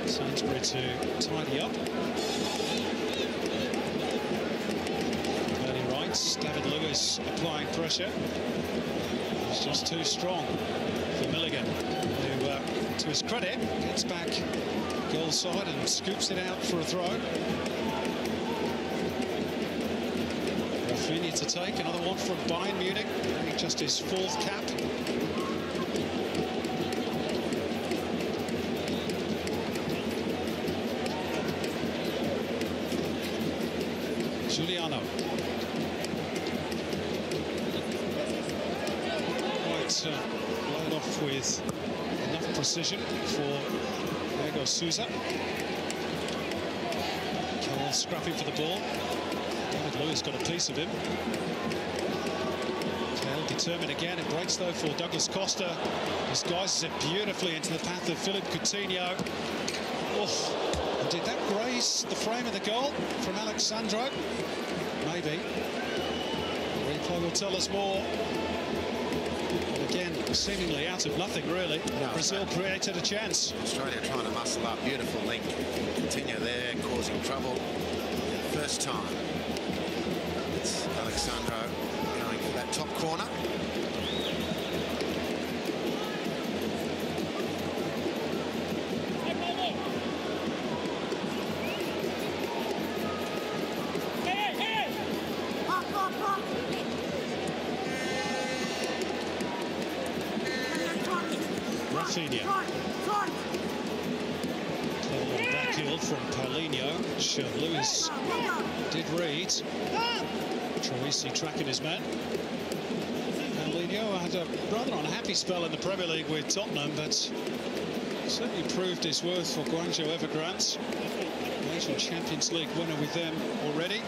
Sainsbury to tidy up. Bailey Wright, David Lewis applying pressure. He's just too strong for Milligan, who, to his credit, gets back goal side and scoops it out for a throw. Rafinha to take, another one from Bayern Munich, just his 4th cap. Giuliano. Quite blown off with enough precision for Diego Souza. Cole scrapping for the ball. David Lewis got a piece of him. Cole determined again. It breaks though for Douglas Costa. Disguises it beautifully into the path of Philippe Coutinho. Oh. Did that graze the frame of the goal from Alexandro? Maybe. Replay will tell us more. But again, seemingly out of nothing, really. No, Brazil created a chance. Australia trying to muscle up. Beautiful link. Coutinho there, causing trouble. First time. It's Alexandro going for that top corner. Rafinha. Backheel from Paulinho, which Lewis did read. Troisi tracking his man. Paulinho had a rather unhappy spell in the Premier League with Tottenham, but certainly proved his worth for Guangzhou Evergrande. Asian Champions League winner with them already.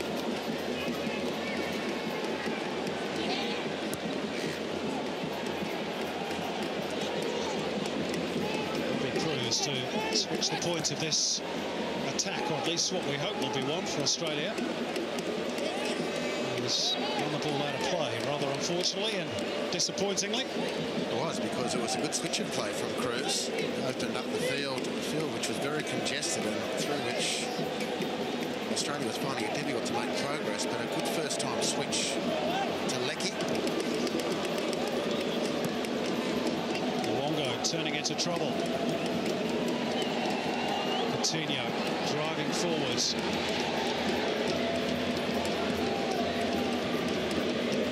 To switch the point of this attack, or at least what we hope will be one for Australia. He was on the ball out of play, rather unfortunately and disappointingly. It was, because it was a good switch of play from Cruz. Opened up the field which was very congested and through which Australia was finding it difficult to make progress, but a good first-time switch to Leckie. Luongo turning into trouble. Coutinho driving forwards.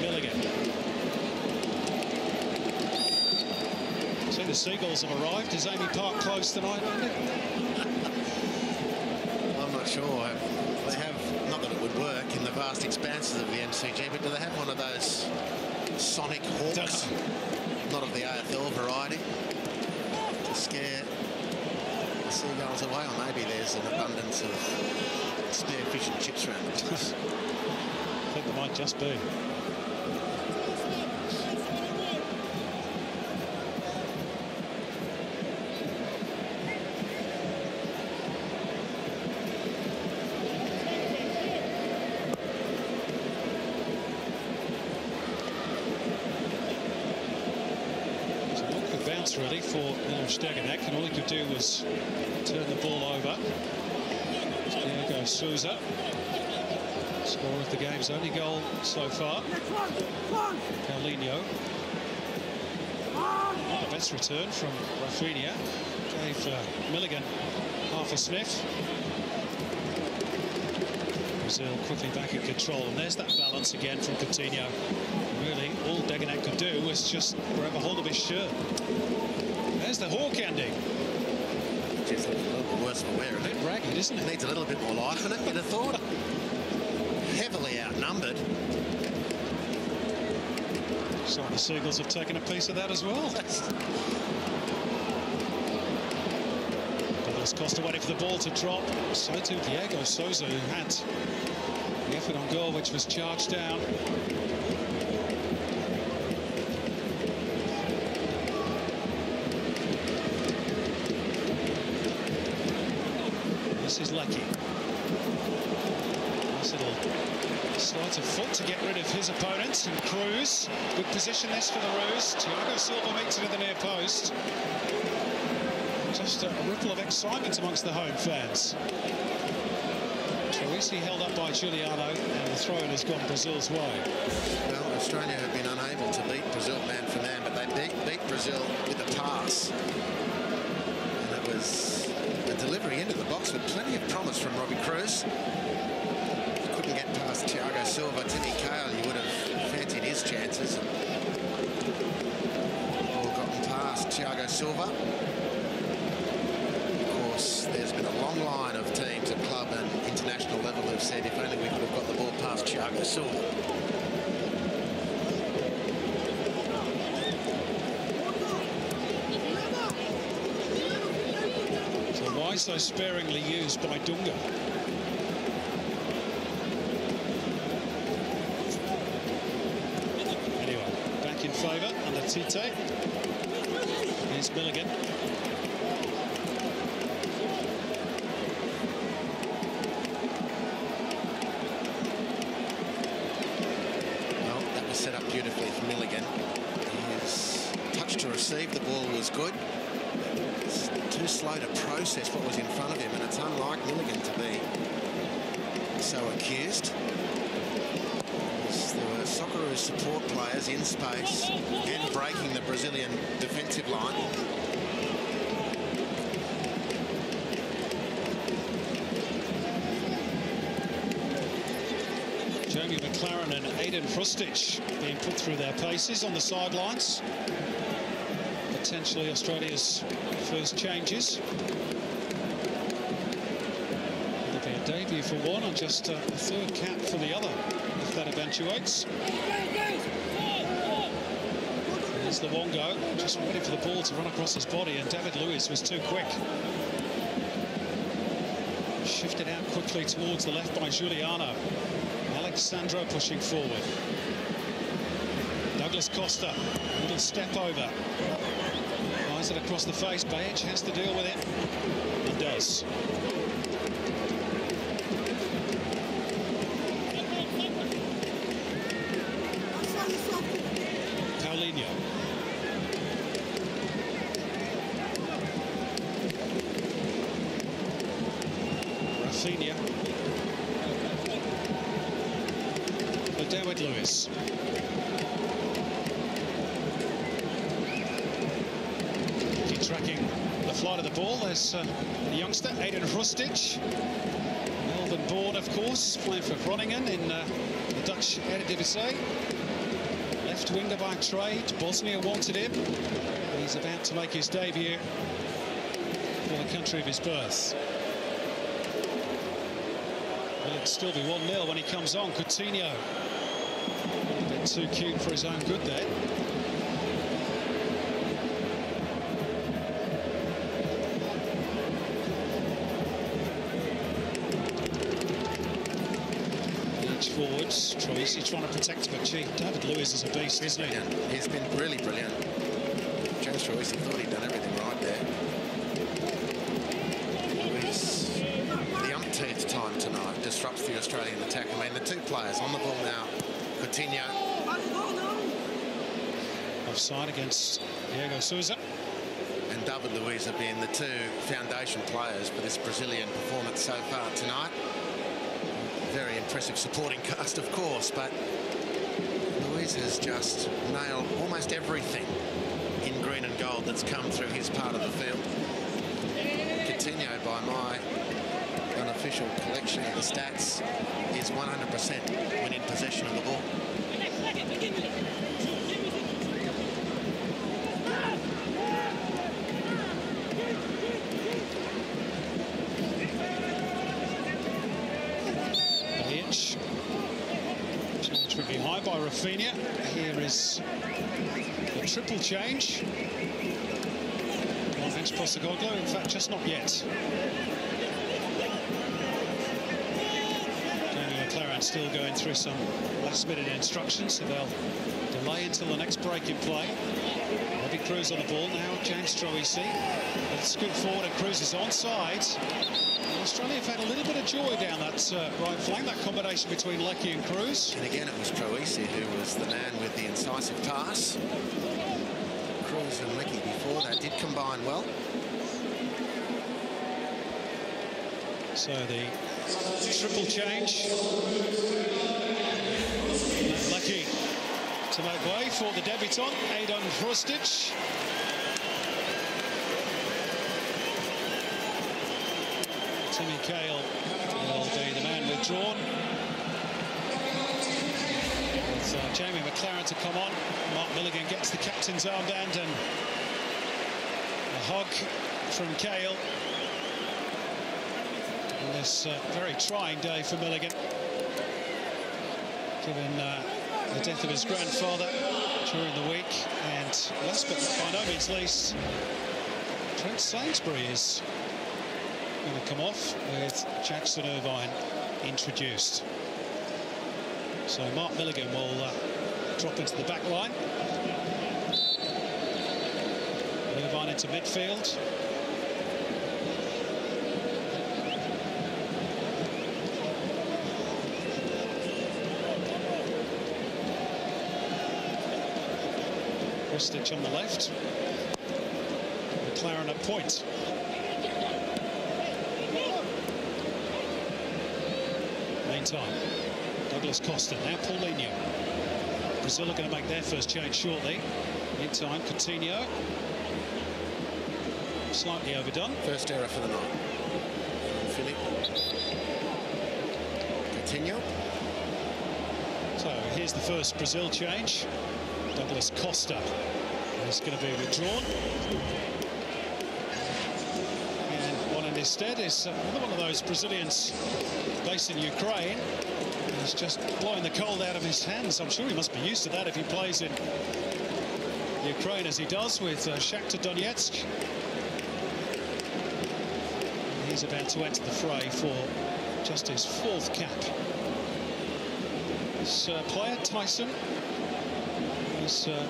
Milligan. See, the Seagulls have arrived. Is Amy Park close tonight, Andy? I'm not sure. They have, not that it would work in the vast expanses of the MCG, but do they have one of those sonic hawks? Not of the AFL variety, to scare the Seagulls away, or maybe there's an abundance of spare fish and chips around the place. I think there might just be. Really for Milos Degenek, and all he could do was turn the ball over. Diego Souza, scorer of the game's only goal so far. Paulinho. Not the best return from Rafinha. Gave Milligan half a sniff. Brazil quickly back in control, and there's that balance again from Coutinho. Really, all Degenek could do was just grab a hold of his shirt. There's the hawk ending. Just a little bit worse for wear, isn't it? A bit ragged, isn't it? Needs a little bit more life in it, you'd have thought. Heavily outnumbered. So the Seagulls have taken a piece of that as well. Douglas Costa waiting for the ball to drop. So too Diego Souza, who had the effort on goal, which was charged down. This is Leckie. Nice little sleight of foot to get rid of his opponent. And Cruz, good position this for the Roos. Thiago Silva meets it in the near post. Just a ripple of excitement amongst the home fans. Troisi held up by Giuliano, and the throw-in has gone Brazil's way. Well, Australia have been unable to beat Brazil man for man, but they beat Brazil with a pass. And it was a delivery into the box with plenty of promise from Robbie Cruz. Couldn't get past Thiago Silva. Timmy Cahill, you would have fancied his chances. All gotten past Thiago Silva. There's been a long line of teams at club and international level who've said if only we could have got the ball past Thiago Silva. So why so sparingly used by Dunga? Anyway, back in favour under Tite. Here's Milligan. Set up beautifully for Milligan. His touch to receive the ball was good. It's too slow to process what was in front of him, and it's unlike Milligan to be so accused. There were Socceroos support players in space and breaking the Brazilian defensive line. Jamie McLaren and Aiden Frustich being put through their paces on the sidelines. Potentially Australia's first changes. It'll be a debut for one and just a third cap for the other, if that eventuates. Here's Luongo, just waiting for the ball to run across his body, and David Luiz was too quick. Shifted out quickly towards the left by Giuliano. Alexandro pushing forward. Douglas Costa, little step over. Flies it across the face. Bajic has to deal with it. He does. Paulinho. Rafinha. For David Luiz. Tracking the flight of the ball. There's the youngster, Aiden Hrustic. Melbourne born, of course, playing for Groningen in the Dutch Eredivisie. Left winger by trade. Bosnia wanted him. He's about to make his debut for the country of his birth. Will it still be 1-0 when he comes on? Coutinho. A bit too cute for his own good there. Forwards, Troisi trying to protect him, but gee, David Luiz is a beast, isn't he? He's been really brilliant. James Troisi thought he'd done everything right there. Luiz, the umpteenth time tonight, disrupts the Australian attack. I mean, the two players on the ball now, Coutinho. Offside against Diego Sousa. And David Luiz have been the two foundation players for this Brazilian performance so far tonight. Very impressive supporting cast, of course, but Luiz has just nailed almost everything in green and gold that's come through his part of the field. Coutinho, by my unofficial collection of the stats, is 100% when in possession of the ball. Challenge would be high by Rafinha. Here is the triple change. Bench Postecoglou, in fact, just not yet. Jamie McLaren still going through some last-minute instructions, so they'll delay until the next break in play. Heavy Cruz on the ball now. James Troisi. Let's scoot forward, and Cruz is onside. Australia have had a little bit of joy down that right flank, that combination between Leckie and Cruz. And again, it was Troisi who was the man with the incisive pass. Cruz and Leckie before that did combine well. So the triple change. Leckie to make way for the debutant, Aiden Hrustic. Timmy Cahill will be the man withdrawn. With Jamie McLaren to come on. Mark Milligan gets the captain's armband, and a hug from Cahill on this very trying day for Milligan, given the death of his grandfather during the week. And last but by no means least, Trent Sainsbury is going to come off with Jackson Irvine introduced. So Mark Milligan will drop into the back line. Irvine into midfield. Hrustic on the left. McLaren at point. Meantime, Douglas Costa, now Paulinho. Brazil are going to make their first change shortly. Meantime, Coutinho. Slightly overdone. First error for the night. Philip. Coutinho. So here's the first Brazil change. Douglas Costa is going to be withdrawn. And one in his stead is another one of those Brazilians based in Ukraine. He's just blowing the cold out of his hands. I'm sure he must be used to that if he plays in Ukraine, as he does with Shakhtar Donetsk. And he's about to enter the fray for just his 4th cap. This player, Tyson, was a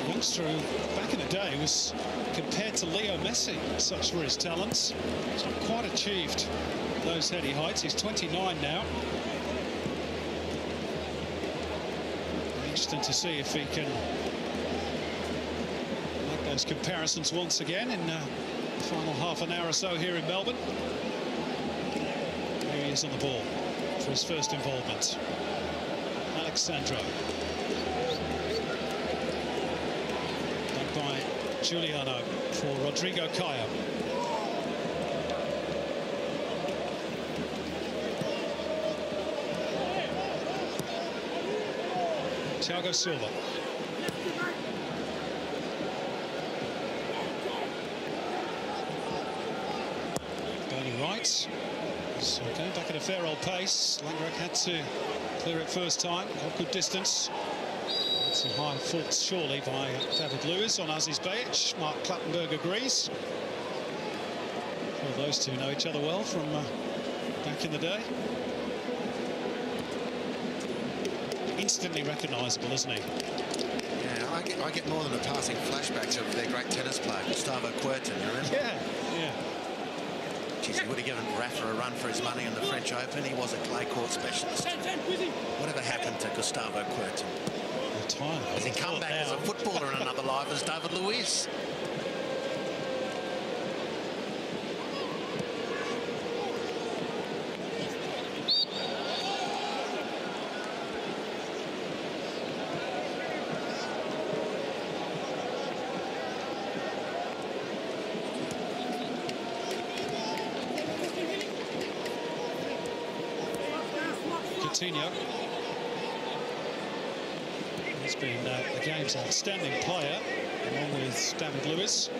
youngster who, back in the day, was compared to Leo Messi. Such were his talents. He's not quite achieved those heady heights. He's 29 now. Interesting to see if he can make those comparisons once again in the final half an hour or so here in Melbourne. Here he is on the ball for his first involvement. Alexandro. Done by Giuliano for Rodrigo Caio. Thiago Silva. Bernie Wright. So going back at a fair old pace. Langerak had to clear it first time. Got good distance. That's a high fault surely by David Lewis on Aziz Bejic. Mark Clattenburg agrees. Well, those two know each other well from back in the day. Instantly recognisable, isn't he? Yeah, I get more than a passing flashbacks of their great tennis player, Gustavo Kuerten, you remember? Yeah. Geez, he would have given Rafa a run for his money in the French Open. He was a clay court specialist. Whatever happened to Gustavo Kuerten? Has he come back as a footballer in another life as David Luiz? Coutinho. He's been the game's outstanding player, along with David Lewis.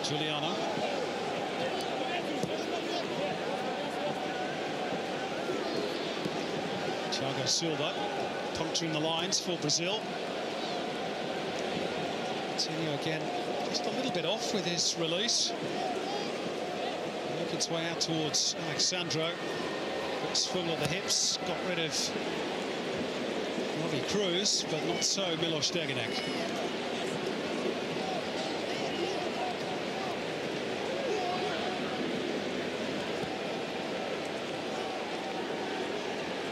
Giuliano. Thiago Silva puncturing the lines for Brazil. Coutinho again, just a little bit off with his release. Working its way out towards Alexandro. Looks full of the hips, got rid of Robbie Cruz, but not so Milos Degenek.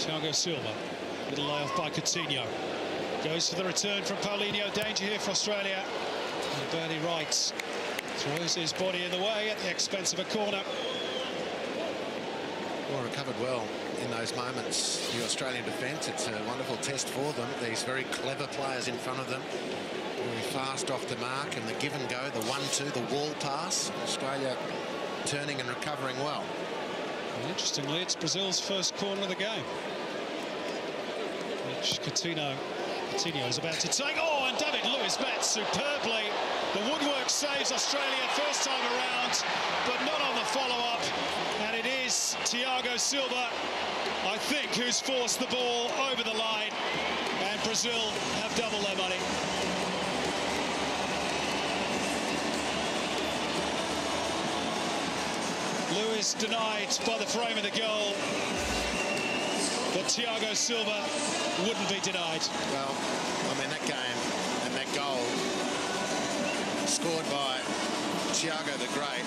Thiago Silva, little layoff by Coutinho. Goes for the return from Paulinho. Danger here for Australia. And Bernie Wright throws his body in the way at the expense of a corner. Well, recovered well in those moments. The Australian defence, it's a wonderful test for them. These very clever players in front of them. Very fast off the mark, and the give and go, the 1-2, the wall pass. Australia turning and recovering well. And interestingly, it's Brazil's first corner of the game, which Coutinho is about to take. Oh, and David Lewis met superbly. The woodwork saves Australia first time around, but not on the follow-up. And it is Thiago Silva, I think, who's forced the ball over the line. And Brazil have doubled their money. Lewis denied by the frame of the goal, but Thiago Silva wouldn't be denied. Well, I mean, that game and that goal scored by Thiago the Great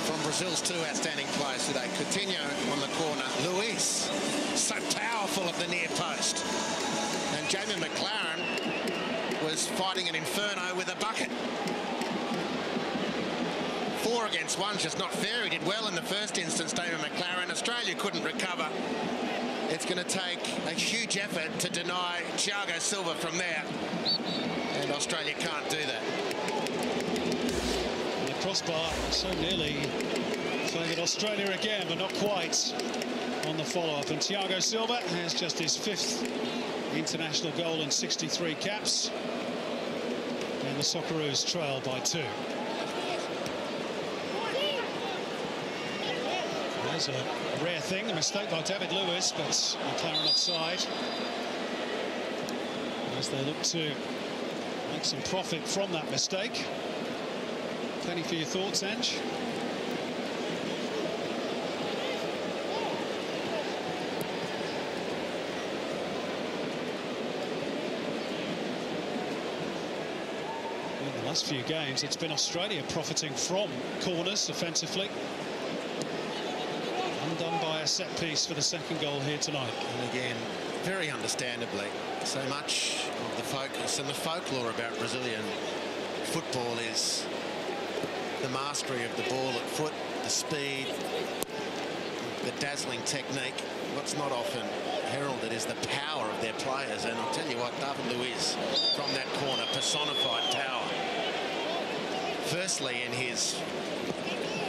from Brazil's two outstanding players today. Coutinho on the corner, Luiz so powerful at the near post, and Jamie McLaren was fighting an inferno with a bucket. 4 against 1's just not fair. He did well in the first instance, David McLaren. Australia couldn't recover. It's going to take a huge effort to deny Thiago Silva from there, and Australia can't do that. And the crossbar so nearly favoured Australia again, but not quite on the follow-up. And Thiago Silva has just his 5th international goal in 63 caps, and the Socceroos trail by 2. There's a rare thing, a mistake by David Lewis, but McLaren offside. as they look to make some profit from that mistake. Penny for your thoughts, Ange? In the last few games, it's been Australia profiting from corners offensively. Undone by a set piece for the second goal here tonight. And again, very understandably, so much of the focus and the folklore about Brazilian football is the mastery of the ball at foot, the speed, the dazzling technique. What's not often heralded is the power of their players, and I'll tell you what, David Luiz from that corner, personified power. Firstly in his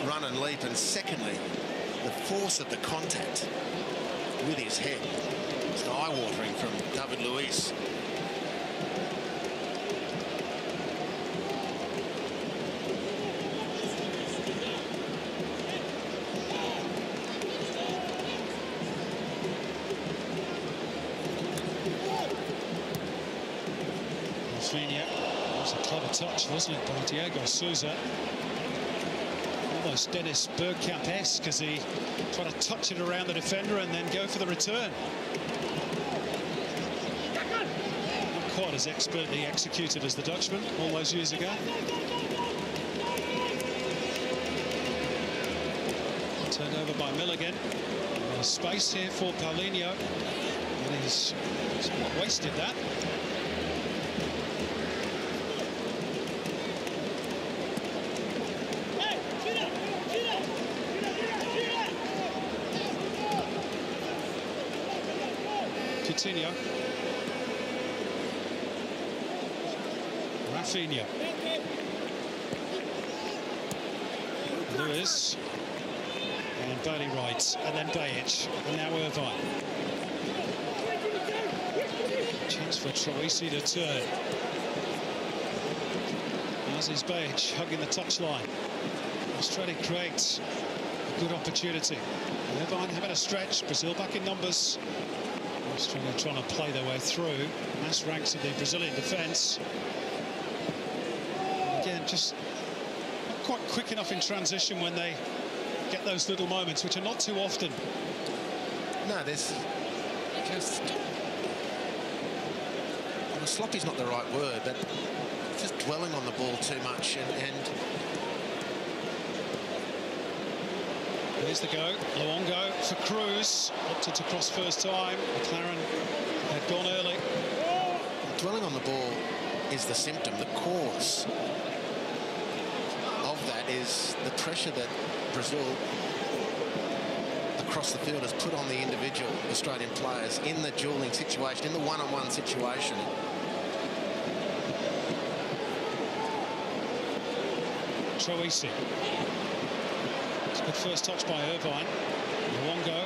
run and leap, and secondly the force of the contact with his head. It's eye-watering from David Luiz. Rafinha, that was a clever touch, wasn't it, by Diego Souza? Almost Dennis Bergkamp-esque as he tried to touch it around the defender and then go for the return. Not quite as expertly executed as the Dutchman all those years ago. Turned over by Milligan. There's space here for Paulinho, and he's somewhat wasted that. Coutinho. Rafinha. Luiz. And Bailey Wright. And then Bajic. And now Irvine. Chance for Troisi to turn. As is Bajic hugging the touchline. Australia creates a good opportunity. Irvine having a stretch. Brazil back in numbers. Australia trying to play their way through mass ranks of the Brazilian defence. Again, just not quite quick enough in transition when they get those little moments, which are not too often. No, there's just... well, sloppy's not the right word, but just dwelling on the ball too much and Here's the go. Luongo for Cruz. Opted to cross first time. McLaren had gone early. Dwelling on the ball is the symptom. The cause of that is the pressure that Brazil across the field has put on the individual Australian players in the dueling situation, in the one-on-one situation. Troisi. It's a good first touch by Irvine. Luongo.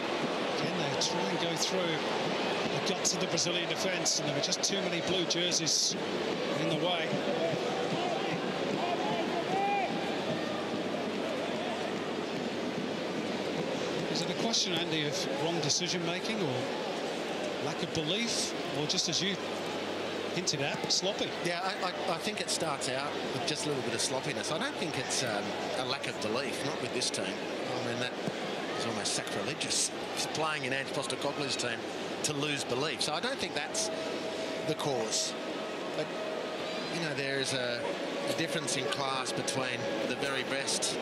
Again, they try and go through the guts of the Brazilian defence, and there were just too many blue jerseys in the way. Is it a question, Andy, of wrong decision-making or lack of belief, or just as you hinted at, sloppy? Yeah, I think it starts out with just a little bit of sloppiness. I don't think it's a lack of belief, not with this team. I mean, that is almost sacrilegious. He's playing in Ange Postecoglou's team to lose belief. So I don't think that's the cause. But, you know, there is a difference in class between the very best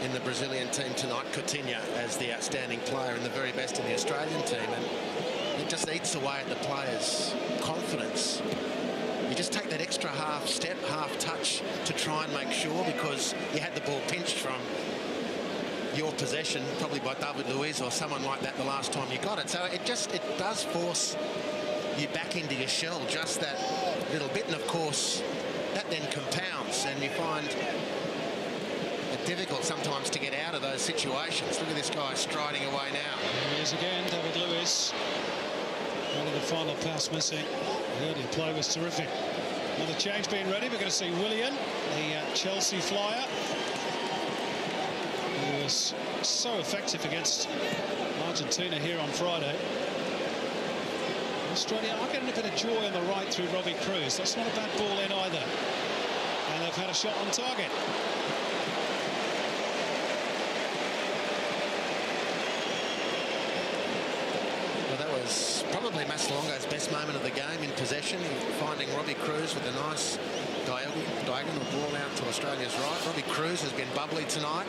in the Brazilian team tonight, Coutinho, as the outstanding player, and the very best in the Australian team. And it just eats away at the players' confidence. You just take that extra half step, half touch to try and make sure, because you had the ball pinched from your possession, probably by David Luiz or someone like that the last time you got it. So it does force you back into your shell just that little bit. And of course, that then compounds, and you find it difficult sometimes to get out of those situations. Look at this guy striding away now. There he is again, David Luiz. Only the final pass missing. The earlier play was terrific. Another change being ready. We're going to see Willian, the Chelsea flyer, who was so effective against Argentina here on Friday. Australia are getting a bit of joy on the right through Robbie Kruse. That's not a bad ball in either. And they've had a shot on target. Well, that was probably Masalonga's best moment of the game in possession, finding Robbie Kruse with a nice diagonal ball out to Australia's right. Robbie Kruse has been bubbly tonight.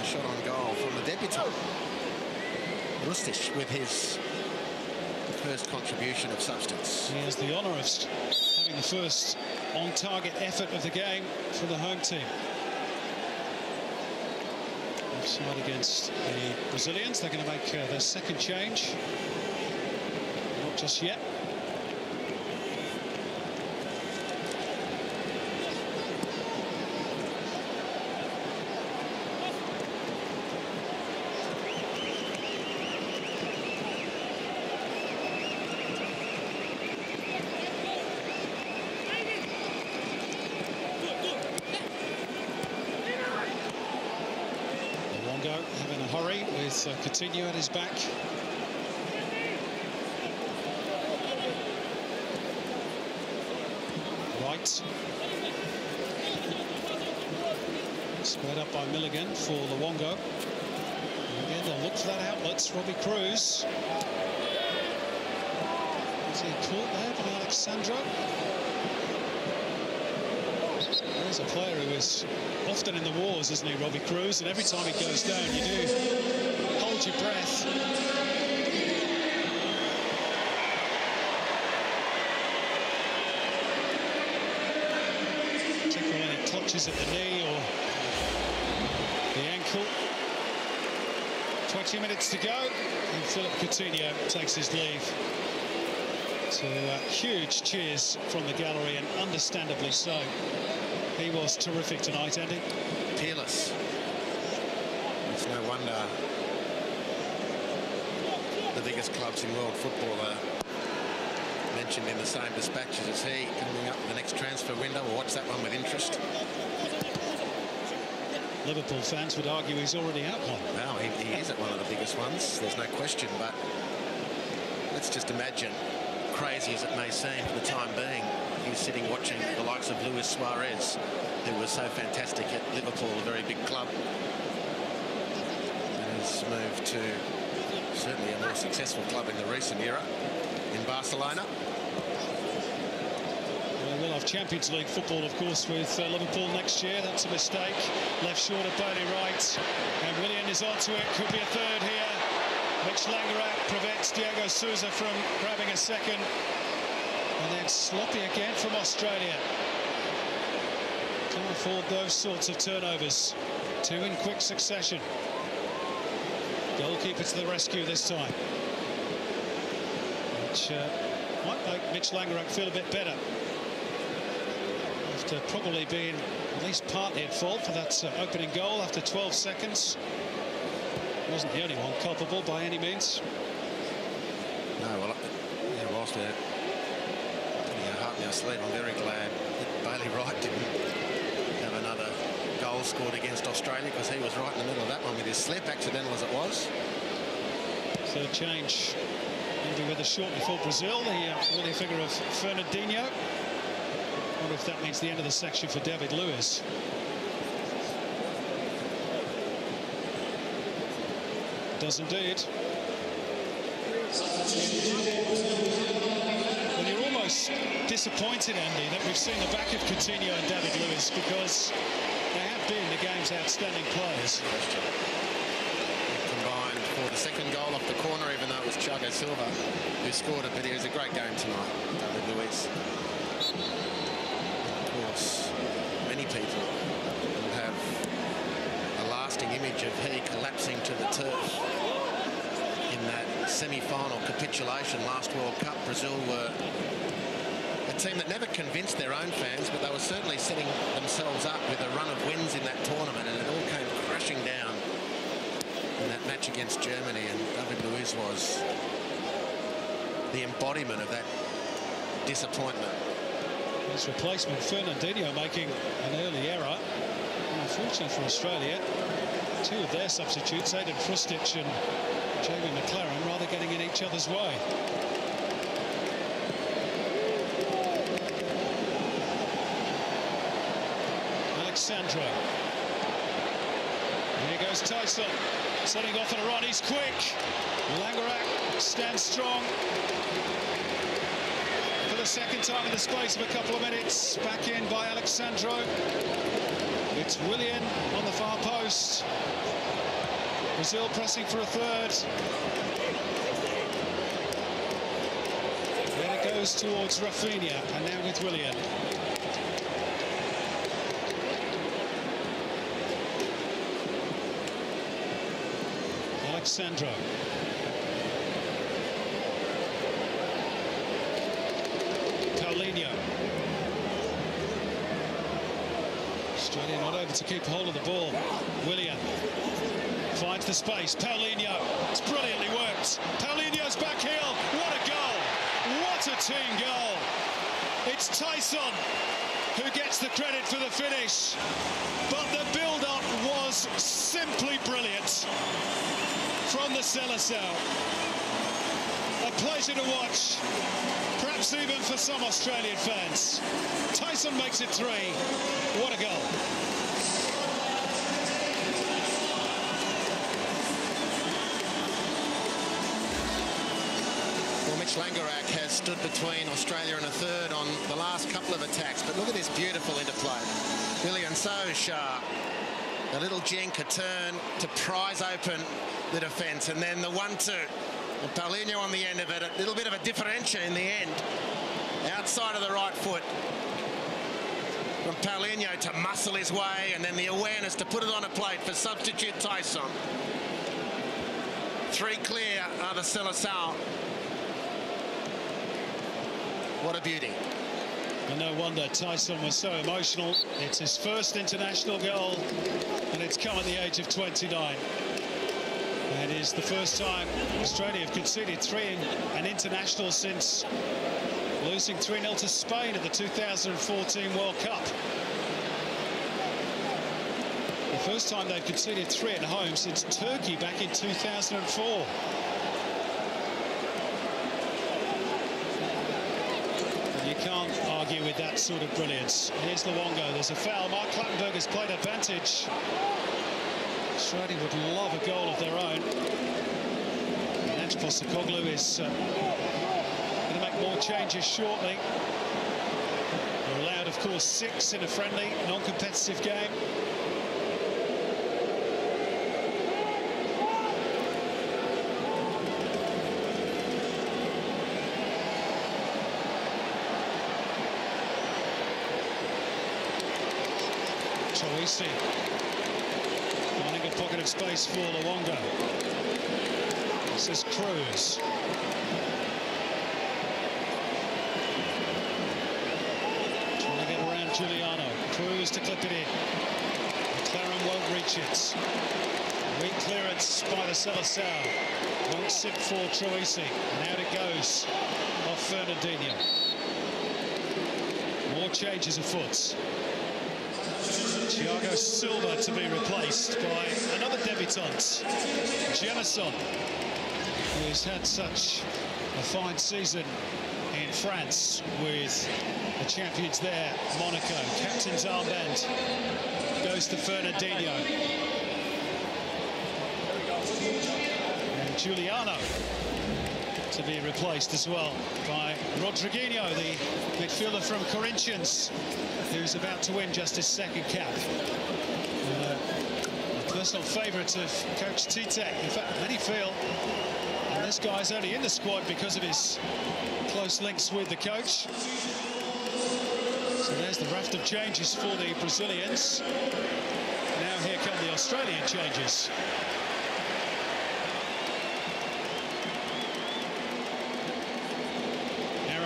A shot on goal from the debutant. Rustic with his first contribution of substance. He has the honour of having the first on-target effort of the game for the home team. Offside against the Brazilians. They're going to make their second change. Not just yet. Having a hurry with Coutinho at his back. Right. Squared up by Milligan for Luongo. And again, they'll look for that outlet. Robbie Kruse. Is he caught there by Alexandro? He's a player who is often in the wars, isn't he, Robbie Kruse? And every time he goes down, you do hold your breath. Particularly when he clutches at the knee or the ankle. 20 minutes to go, and Philip Coutinho takes his leave. So huge cheers from the gallery, and understandably so. He was terrific tonight, Andy. Peerless. It's no wonder the biggest clubs in world football are mentioned in the same dispatches as he, coming up the next transfer window. We'll watch that one with interest. Liverpool fans would argue he's already out one. Well, he is at one of the biggest ones, there's no question, but let's just imagine, crazy as it may seem for the time being, he's sitting watching the likes of Luis Suarez, who was so fantastic at Liverpool, a very big club, and has moved to certainly a more successful club in the recent era in Barcelona. Well, we'll have Champions League football, of course, with Liverpool next year. That's a mistake. Left short of Boney right, and Willian is onto it. Could be a third here. Mitch Langerak prevents Diego Souza from grabbing a second. And then sloppy again from Australia. Can't afford those sorts of turnovers. Two in quick succession. Goalkeeper to the rescue this time. Which might make Mitch Langerak feel a bit better. After probably being at least partly at fault for that opening goal after 12 seconds. Wasn't the only one culpable by any means. No, well, yeah, whilst we're putting our heart in our sleeve, I'm very glad that Bailey Wright didn't have another goal scored against Australia, because he was right in the middle of that one with his slip, accidental as it was. Third change will be with us shortly for Brazil, the familiar figure of Fernandinho. I wonder if that means the end of the section for David Luiz. Does indeed. Well, you're almost disappointed, Andy, that we've seen the back of Coutinho and David Luiz, because they have been the game's outstanding players. Combined for the second goal off the corner, even though it was Thiago Silva who scored it, but it was a great game tonight, David Luiz. Of course, many people will have a lasting image of he collapsing to the turf in that semi-final capitulation last World Cup. Brazil were a team that never convinced their own fans, but they were certainly setting themselves up with a run of wins in that tournament, and it all came crashing down in that match against Germany, and David Luiz was the embodiment of that disappointment. His replacement, Fernandinho, making an early error. And unfortunately for Australia, two of their substitutes, Aiden Frustic and Jamie McLaren rather getting in each other's way. Alexandro. Here goes Tyson, setting off on a run. He's quick. Langerak stands strong. For the second time in the space of a couple of minutes, back in by Alexandro. It's Willian on the far post. Brazil pressing for a third. Then it goes towards Rafinha, and now with Willian. Alexandro. Paulinho. Australia not able to keep hold of the ball. Willian finds the space. Paulinho. It's brilliantly worked. Paulinho's back heel. What a goal. What a team goal. It's Tyson who gets the credit for the finish. But the build-up was simply brilliant from the Seleção. A pleasure to watch, perhaps even for some Australian fans. Tyson makes it 3. What a goal. Well, Mitch Langerak has stood between Australia and a third on the last couple of attacks, but look at this beautiful interplay. Willian so sharp. A little jink, a turn to prise open the defence, and then the 1-2. And Paulinho on the end of it, a little bit of a differential in the end. Outside of the right foot. From Paulinho to muscle his way, and then the awareness to put it on a plate for substitute Tyson. 3 clear are the Seleção. What a beauty. And no wonder Tyson was so emotional. It's his first international goal, and it's come at the age of 29. It is the first time Australia have conceded 3 in an international since losing 3-0 to Spain at the 2014 World Cup. The first time they've conceded 3 at home since Turkey back in 2004. You can't argue with that sort of brilliance. Here's Luongo. There's a foul. Mark Clattenburg has played advantage. Australia would love a goal of their own. And Ange Postecoglou is going to make more changes shortly. They're allowed, of course, 6 in a friendly, non-competitive game. Troisi finding a pocket of space for Luongo. This is Cruz. Trying to get around Giuliano. Cruz to clip it in. McLaren won't reach it. Weak clearance by the Seleção. Won't sit for Troisi. And out it goes off Fernandinho. More changes afoot. Thiago Silva to be replaced by another debutant, Jenison, who's had such a fine season in France with the champions there, Monaco. Captain's armband goes to Fernandinho. And Giuliano to be replaced as well by Rodriguinho, the midfielder from Corinthians, who's about to win just his 2nd cap. A personal favourite of Coach Tite. In fact, many feel this guy's only in the squad because of his close links with the coach. So there's the raft of changes for the Brazilians. Now here come the Australian changes.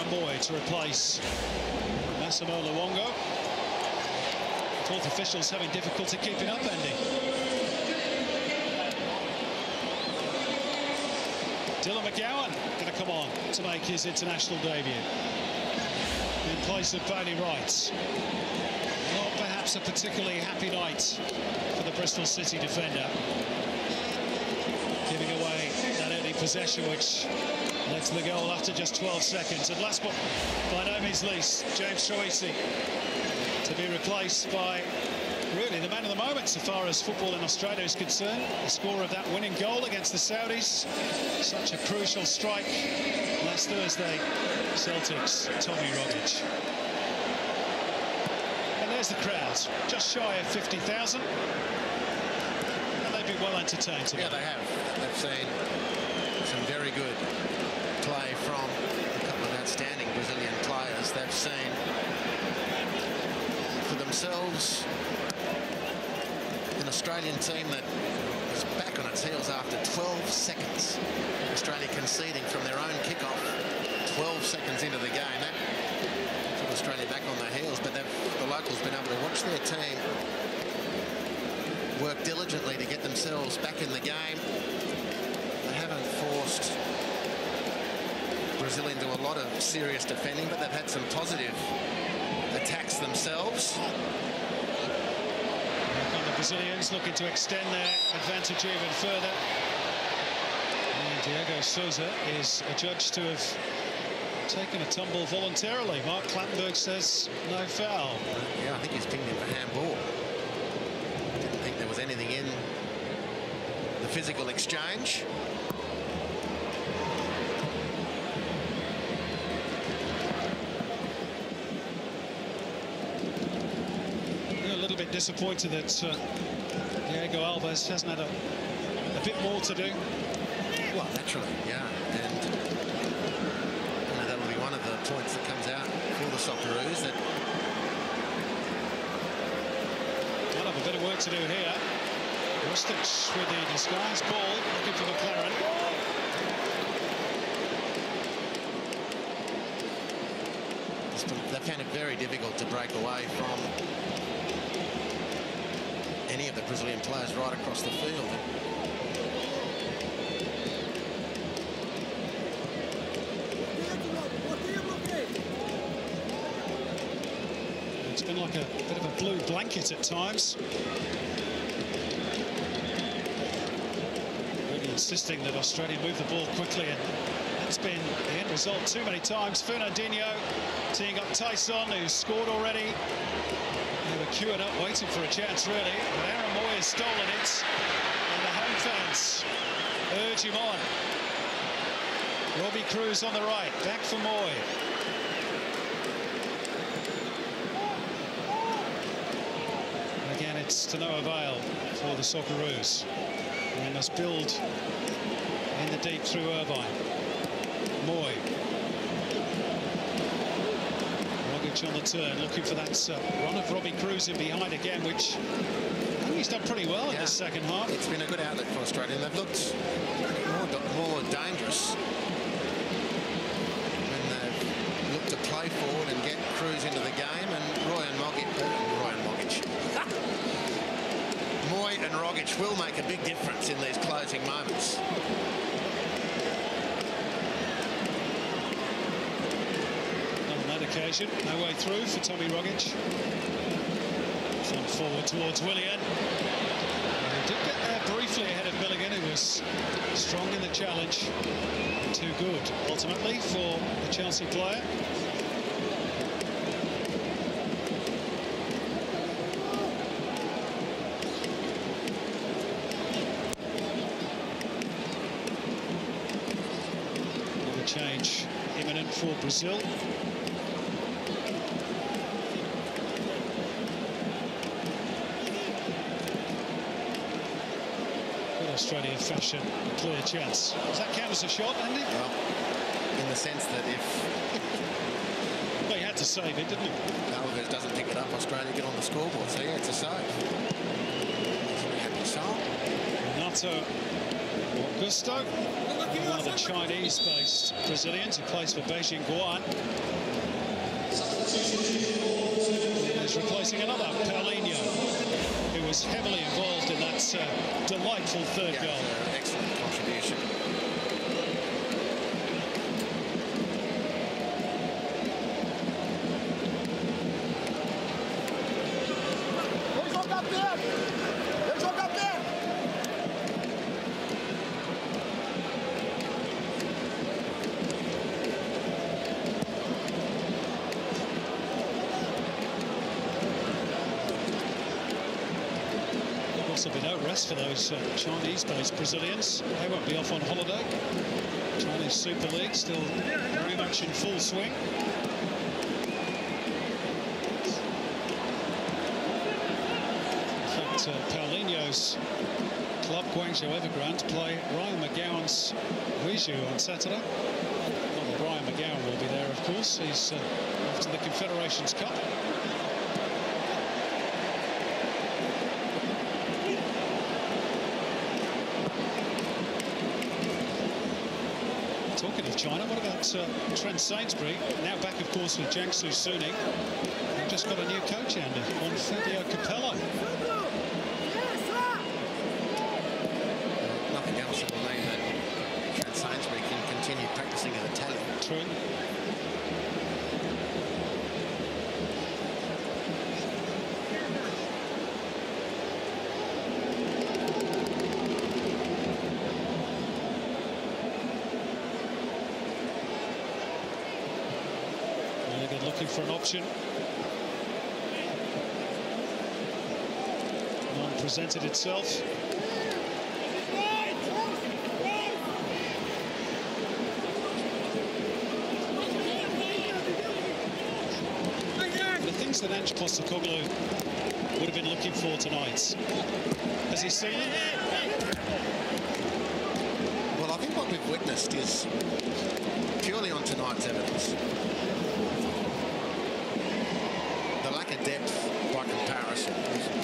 Moy to replace Massimo Luongo. 4th officials having difficulty keeping up, Andy. Dylan McGowan going to come on to make his international debut in place of Bailey Wright. Not perhaps a particularly happy night for the Bristol City defender, giving away that possession, which led to the goal after just 12 seconds. And last but by no means least, James Troisi to be replaced by really the man of the moment so far as football in Australia is concerned. The scorer of that winning goal against the Saudis. Such a crucial strike last Thursday. Celtics, Tommy Rogic. And there's the crowd, just shy of 50,000. And they've been well entertained today. Yeah, they have. They've seen some very good play from a couple of outstanding Brazilian players. They've seen for themselves an Australian team that was back on its heels after 12 seconds. Australia conceding from their own kickoff 12 seconds into the game. That put Australia back on their heels, but the locals been able to watch their team work diligently to get themselves back in the game. They haven't forced Brazil into a lot of serious defending, but they've had some positive attacks themselves. The Brazilians looking to extend their advantage even further. And Diego Souza is adjudged to have taken a tumble voluntarily. Mark Clattenburg says no foul. Yeah, I think he's pinged him for handball. Didn't think there was anything in the physical exchange. A little bit disappointed that Diego Alves hasn't had a bit more to do. Well, naturally, yeah. And that'll be one of the points that comes out for the Socceroos. That they'll have a bit of work to do here. Rustic with the disguised ball, looking for McLaren. They found it very difficult to break away from any of the Brazilian players right across the field. It's been like a bit of a blue blanket at times. Really insisting that Australia move the ball quickly, and that's been the end result too many times. Fernandinho teeing up Tyson, who's scored already. They were queuing up, waiting for a chance, really. But Aaron Moy has stolen it, and the home fans urge him on. Robbie Cruz on the right, back for Moy. Again, it's to no avail for the Socceroos. They must build in the deep through Irvine. Moy. On the turn, looking for that run of Robbie Cruz in behind again, which I think he's done pretty well in the second half. It's been a good outlet for Australia, and they've looked more dangerous when they've looked to play forward and get Cruz into the game. And Moy and Rogic will make a big difference in these closing moments. Occasion, no way through for Tommy Rogic. Front forward towards Willian. He did get there briefly ahead of Milligan, who was strong in the challenge. Too good, ultimately, for the Chelsea player. Another change imminent for Brazil. Australia fashion, clear chance. Does that count as a shot, Andy? Well, in the sense that if... Well, he had to save it, didn't he? Alves doesn't pick it up, Australia get on the scoreboard. So, yeah, it's a save. Happy soul. Nato Augusto, one of the Chinese-based Brazilians who plays for Beijing Guoan. He's replacing another, Paulinho, who was heavily involved in that delightful third goal. Excellent contribution. there'll be no rest for those Chinese-based Brazilians. They won't be off on holiday. Chinese Super League still very much in full swing. In fact, Paulinho's club, Guangzhou Evergrande, play Ryan McGowan's Huizhou on Saturday. Well, Ryan McGowan will be there, of course. He's off to the Confederations Cup. Talking of China, what about Trent Sainsbury? Now back, of course, with Jiangsu Suning. They've just got a new coach, Andy, on Fabio Capello. Nothing else will mean that Trent Sainsbury can continue practicing as Italian. True. Looking for an option. None presented itself. The things that Ange Postecoglou would have been looking for tonight, has he seen it? Well, I think what we've witnessed is purely on tonight's evidence. Depth by comparison.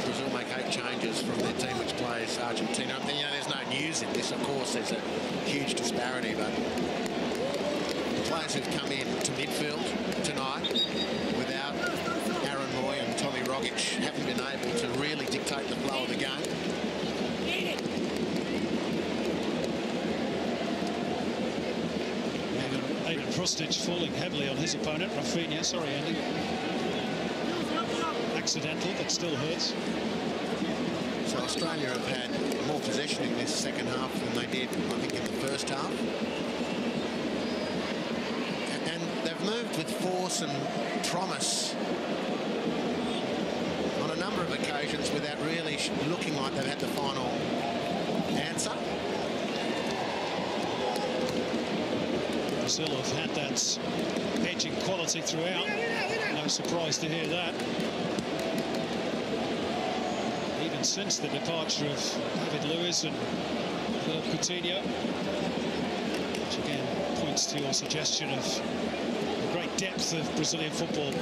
Brazil make 8 changes from their team which plays Argentina. You know, there's no news in this, of course. There's a huge disparity, but the players who've come in to midfield tonight without Aaron Moy and Tommy Rogic haven't been able to really dictate the flow of the game. Aiden Prostic falling heavily on his opponent, Rafinha. Sorry, Andy. Accidental, but still hurts. So Australia have had more possession in this second half than they did, I think, in the first half. And they've moved with force and promise on a number of occasions without really looking like they've had the final answer. Brazil have had that edging quality throughout. No surprise to hear that. Even since the departure of David Luiz and Philippe Coutinho, which again points to your suggestion of the great depth of Brazilian football.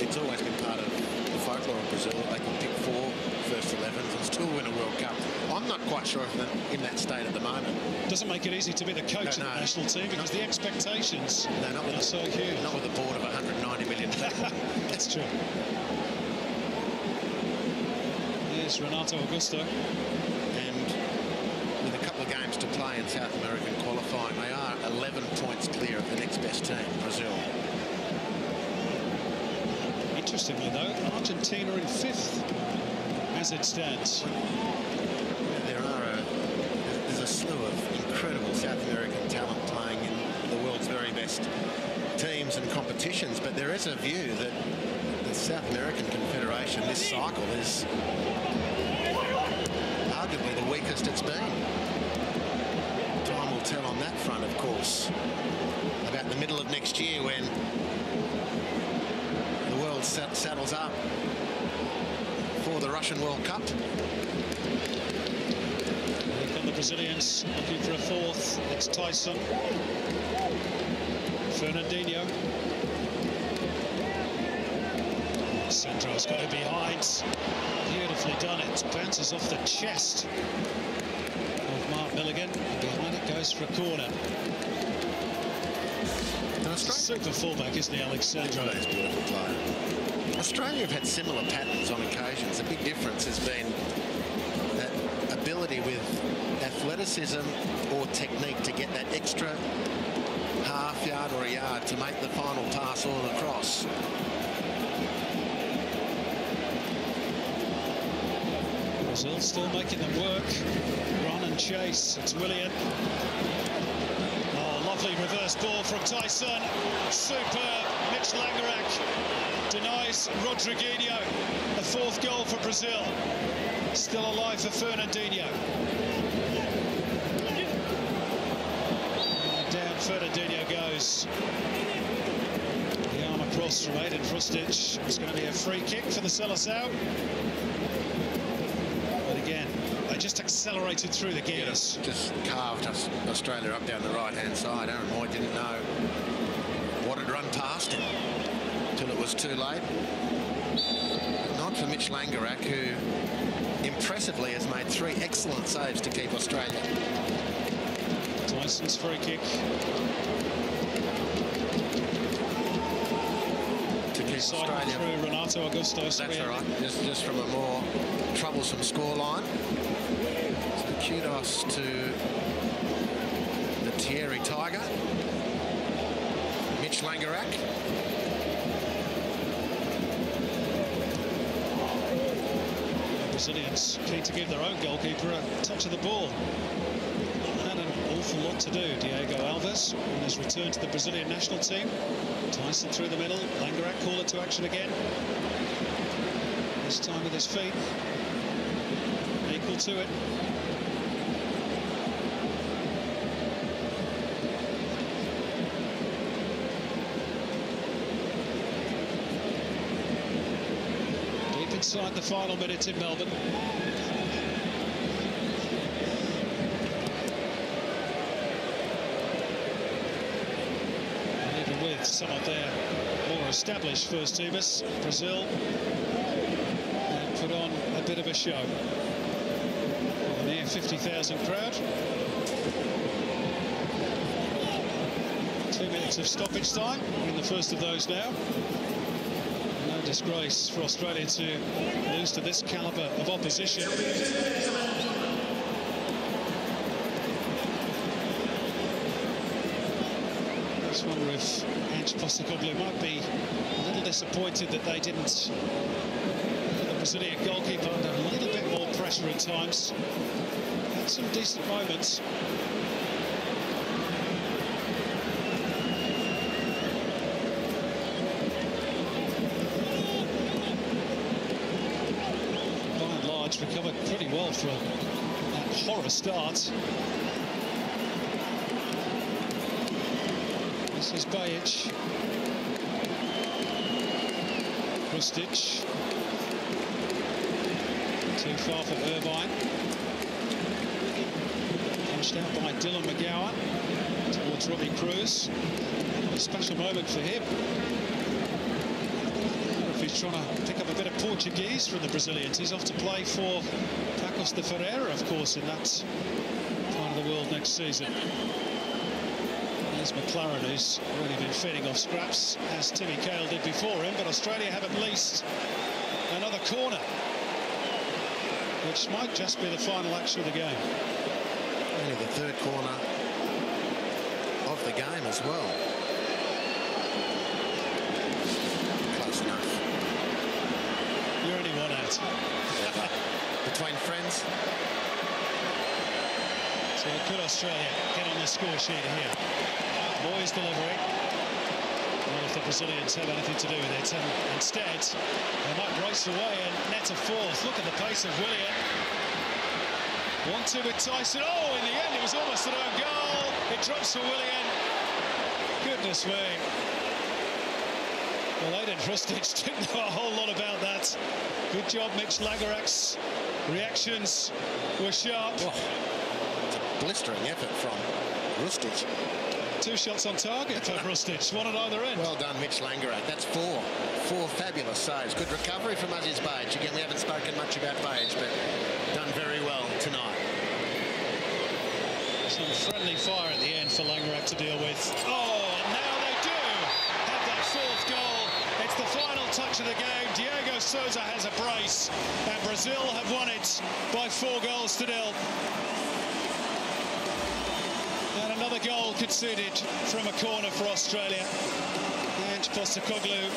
It's always been part of the folklore of Brazil that they can pick 4 first 11s and still win a World Cup. I'm not quite sure if they're in that state at the moment. Doesn't make it easy to be the coach of the national team because the expectations are so huge. Not with a board of 190 million people. That's true. Here's Renato Augusto. And with a couple of games to play in South American qualifying, they are 11 points clear of the next best team, Brazil. Interestingly, though, Argentina in 5th as it stands. There's a slew of incredible South American talent playing in the world's very best teams and competitions, but there is a view that the South American Confederation this cycle is arguably the weakest it's been. Time will tell on that front, of course. About the middle of next year when the world saddles up for the Russian World Cup. Here come the Brazilians looking for a 4th. It's Tyson. Fernandinho. Sandro's got it behind. Beautifully done. It bounces off the chest of Mark Milligan. And behind it goes for a corner. Super fullback, isn't he, Alexandro? He's a beautiful player. Australia have had similar patterns on occasions. The big difference has been that ability with athleticism or technique to get that extra half yard or a yard to make the final pass or the cross. Brazil still making them work. Run and chase. It's Willian. Oh, lovely reverse ball from Tyson. Superb. Mitch Langerak denies Rodriguinho. A 4th goal for Brazil. Still alive for Fernandinho. Down Fernandinho goes. The arm across from Ajdin Hrustic. It's going to be a free kick for the Seleção. But again, they just accelerated through the gears. Just carved Australia up down the right-hand side. Aaron Moy didn't know what had run past him till it was too late. Not for Mitch Langerak, who impressively has made 3 excellent saves to keep Australia. Tyson's free kick. To keep Australia through Renato Augusto. That's right, just from a more troublesome scoreline. So kudos to the Thierry Tiger. Mitch Langerak. Brazilians keen to give their own goalkeeper a touch of the ball. Had an awful lot to do. Diego Alves on his return to the Brazilian national team. Tyson through the middle. Langerak call it to action again. This time with his feet. Equal to it. Inside the final minutes in Melbourne. And even with some of their more established first teamers, Brazil put on a bit of a show. A near 50,000 crowd. 2 minutes of stoppage time. We're in the first of those now. Disgrace for Australia to lose to this calibre of opposition. I just wonder if Ange Postecoglou might be a little disappointed that they didn't put the Brazilian goalkeeper under a little bit more pressure at times. Had some decent moments. Recovered pretty well from that horror start. This is Bajic. Hrustic. Too far for Irvine. Punched out by Dylan McGowan towards Robbie Cruz. A special moment for him. He's trying to pick up a bit of Portuguese from the Brazilians. He's off to play for Paços de Ferreira, of course, in that part of the world next season. There's McLaren, who's really been feeding off scraps, as Timmy Cahill did before him, but Australia have at least another corner, which might just be the final action of the game. Only the 3rd corner of the game as well. You're only one out. Between friends. So could Australia get on the score sheet here? Moy's delivery. Well, if the Brazilians have anything to do with it. And instead, they might race away and net a 4th. Look at the pace of Willian. 1-2 with Tyson. Oh, in the end, it was almost an own goal. It drops for Willian. Goodness me. Well, Ajdin Hrustic didn't know a whole lot about that. Good job, Mitch Langerak's reactions were sharp. Oh, it's a blistering effort from Hrustic. 2 shots on target for Hrustic, one at either end. Well done, Mitch Langerak. That's 4 fabulous saves. Good recovery from Aziz Behich. Again, we haven't spoken much about Behich, but done very well tonight. Some friendly fire at the end for Langerak to deal with. Oh, and now they do have that 4th goal. It's the final touch of the game. Diego Sousa has a brace, and Brazil have won it by 4 goals to 0. And another goal conceded from a corner for Australia. Ange Postecoglou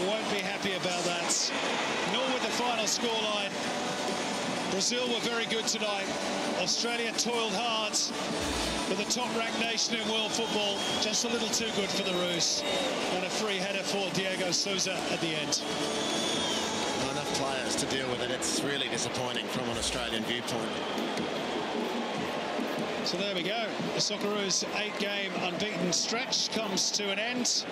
won't be happy about that, nor with the final scoreline. Brazil were very good tonight. Australia toiled hard, but the top-ranked nation in world football just a little too good for the Roos. And a free header for Diego Sousa at the end. Not enough players to deal with it. It's really disappointing from an Australian viewpoint. So there we go. The Socceroos' 8-game unbeaten stretch comes to an end.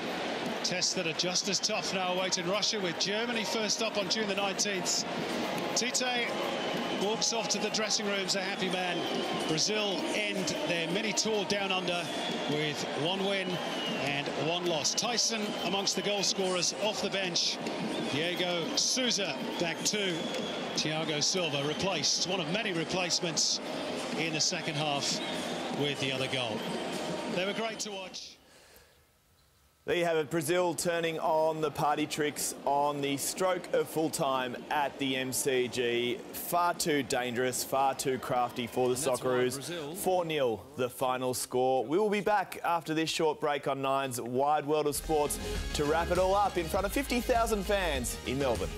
Tests that are just as tough now await in Russia, with Germany first up on June the 19th. Tite walks off to the dressing rooms a happy man. Brazil end their mini tour down under with 1 win and 1 loss. Tyson amongst the goal scorers off the bench. Diego Souza back too. Thiago Silva replaced, one of many replacements in the second half with the other goal. They were great to watch. There you have it, Brazil turning on the party tricks on the stroke of full time at the MCG. Far too dangerous, far too crafty for the Socceroos. 4-0 the final score. We will be back after this short break on Nine's Wide World of Sports to wrap it all up in front of 50,000 fans in Melbourne.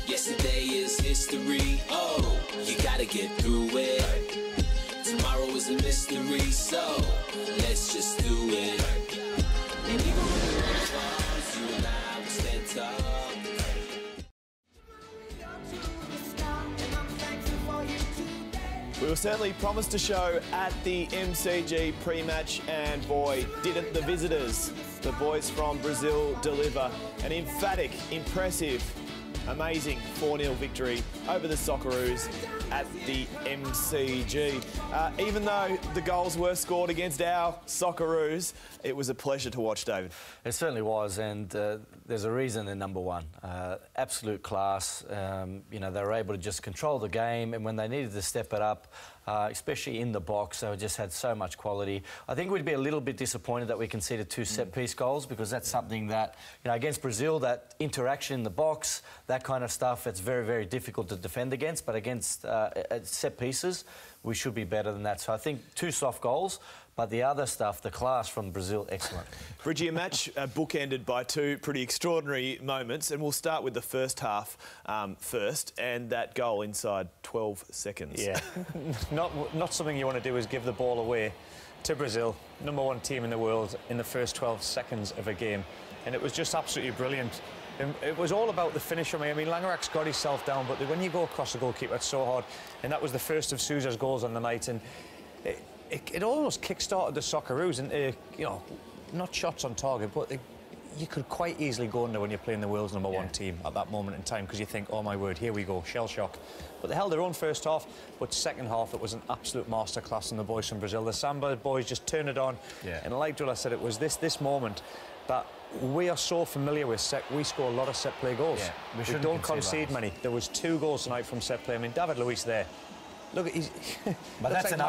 Yesterday is history. Oh, you gotta get through it. Tomorrow is a mystery, so let's just do it. And even when the world falls, you and I will stand tall. We were certainly promised a show at the MCG pre-match, and boy, didn't the visitors, the boys from Brazil, deliver. An emphatic, impressive, amazing 4-0 victory over the Socceroos at the MCG. Even though the goals were scored against our Socceroos, it was a pleasure to watch, David. It certainly was, and there's a reason they're number one. Absolute class. You know, they were able to just control the game, and when they needed to step it up, especially in the box, they just had so much quality. I think we'd be a little bit disappointed that we conceded 2 set-piece goals, because that's something that, you know, against Brazil, that interaction in the box, that kind of stuff, it's very, very difficult to defend against, but against set pieces, we should be better than that. So I think 2 soft goals, but the other stuff, the class from Brazil, excellent. Bridgie, a match bookended by 2 pretty extraordinary moments, and we'll start with the first half first, and that goal inside 12 seconds. Yeah, not something you want to do is give the ball away to Brazil, #1 team in the world, in the first 12 seconds of a game, and it was just absolutely brilliant. It was all about the finish. I mean, Langerak's got himself down, but when you go across the goalkeeper, it's so hard, and that was the first of Souza's goals on the night, and it almost kick-started the Socceroos into, you know, not shots on target, but you could quite easily go under when you're playing the world's #1 team at that moment in time, because you think, oh my word, here we go, shell shock. But they held their own first half, but second half it was an absolute masterclass from the boys from Brazil. The Samba boys just turned it on, and like Joel said, it was this moment that we are so familiar with. We score a lot of set play goals. Yeah, we don't concede many. There was 2 goals tonight from set play. I mean, David Luiz there. Look, he's. But that's an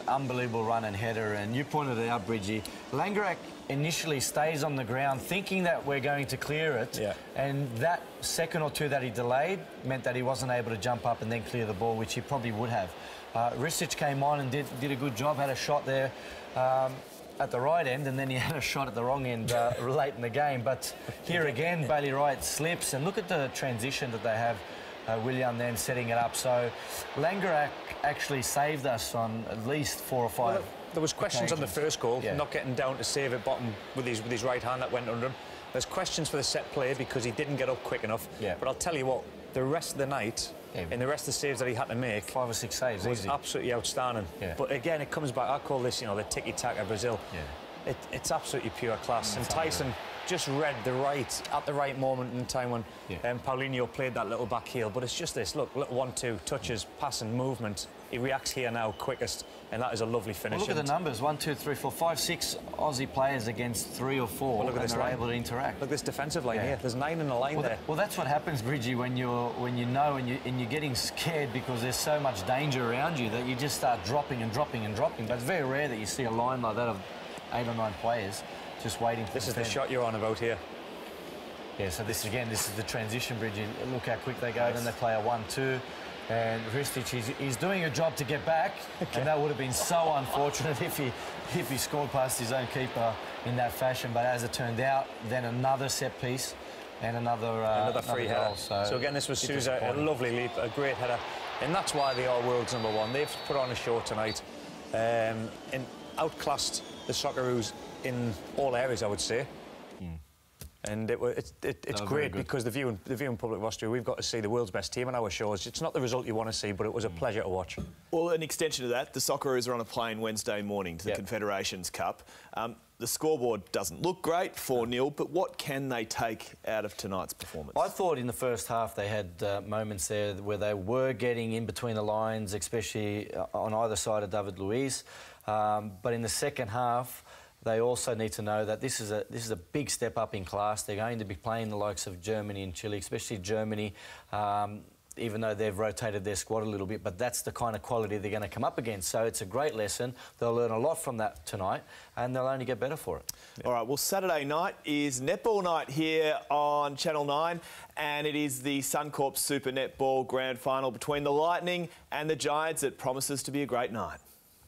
unbelievable run and header. And you pointed it out, Bridgie. Langerak initially stays on the ground, thinking that we're going to clear it. Yeah. And that second or 2 that he delayed meant that he wasn't able to jump up and then clear the ball, which he probably would have. Ristic came on and did a good job. Had a shot there at the right end, and then he had a shot at the wrong end late in the game. But here again, Bailey Wright slips, and look at the transition that they have. William then setting it up. So Langerak actually saved us on at least 4 or 5. Well, there was questions on the first goal, not getting down to save it bottom with his right hand that went under him. There's questions for the set play because he didn't get up quick enough. Yeah. But I'll tell you what, the rest of the night, and the rest of the saves that he had to make, 5 or 6 saves, was absolutely outstanding. Yeah. But again, it comes back. I call this, you know, the tiki-taka Brazil. Yeah. It's absolutely pure class. And Tyson just read at the right moment in time when Paulinho played that little back heel. But it's just this, look, little 1-2 touches, passing, movement. He reacts here now quickest, and that is a lovely finish. Well, look at the numbers: 1, 2, 3, 4, 5, 6 Aussie players against 3 or 4. Well, look at this line. Able to interact. Look at this defensive line here. There's 9 in the line there. Well, that's what happens, Bridgie, when you know and you're getting scared because there's so much danger around you that you just start dropping and dropping and dropping. But it's very rare that you see a line like that of 8 or 9 players just waiting for This is the shot you're on about here. Yeah, so this is the transition, Bridgie. Look how quick they go. Then they play a 1-2. And Ristic, he's doing a job to get back, and that would have been so unfortunate if he scored past his own keeper in that fashion. But as it turned out, then another set piece and another free header. So again, this was Souza, a lovely leap, a great header, and that's why they are world's #1. They've put on a show tonight and outclassed the Socceroos in all areas, I would say. And it's great because the viewing public of Austria, we've got to see the world's best team on our shows. It's not the result you want to see, but it was a pleasure to watch. Well, an extension of that, the Socceroos are on a plane Wednesday morning to the Confederations Cup. The scoreboard doesn't look great, 4-0, but what can they take out of tonight's performance? I thought in the first half they had moments there where they were getting in between the lines, especially on either side of David Luiz. But in the second half, they also need to know that this is a big step up in class. They're going to be playing the likes of Germany and Chile, especially Germany, even though they've rotated their squad a little bit, but that's the kind of quality they're going to come up against. So it's a great lesson. They'll learn a lot from that tonight, and they'll only get better for it. All right, well, Saturday night is netball night here on Channel 9, and it is the Suncorp Super Netball Grand Final between the Lightning and the Giants. It promises to be a great night.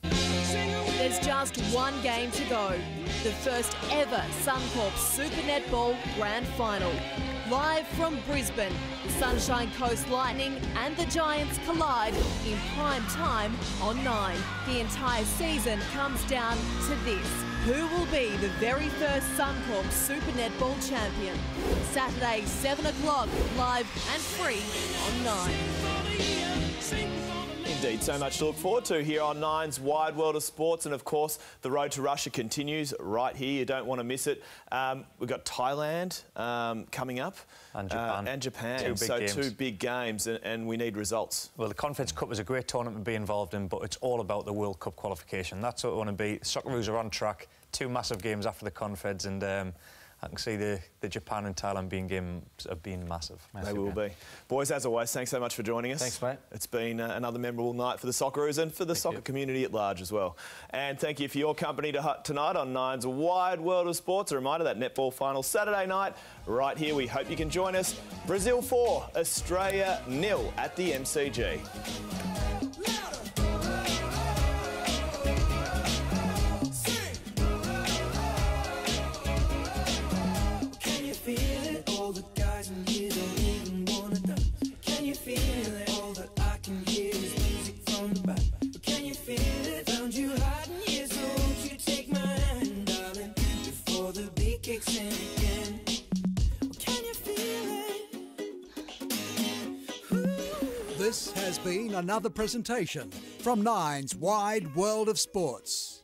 There's just one game to go. The first ever Suncorp Super Netball Grand Final. Live from Brisbane, the Sunshine Coast Lightning and the Giants collide in prime time on 9. The entire season comes down to this. Who will be the very first Suncorp Super Netball champion? Saturday, 7 o'clock, live and free on 9. Indeed, so much to look forward to here on Nine's Wide World of Sports, and of course the road to Russia continues right here. You don't want to miss it. We've got Thailand coming up and Japan. Two big games, and we need results. Well, the Confeds Cup is a great tournament to be involved in, but it's all about the World Cup qualification. That's what we want to be. Socceroos are on track. 2 massive games after the Confeds, and I can see the Japan and Thailand games have been massive. They will be. Boys, as always, thanks so much for joining us. Thanks, mate. It's been another memorable night for the Socceroos and for the soccer community at large as well. And thank you for your company tonight on Nine's Wide World of Sports. A reminder, that netball final Saturday night right here. We hope you can join us. Brazil 4, Australia 0 at the MCG. This has been another presentation from Nine's Wide World of Sports.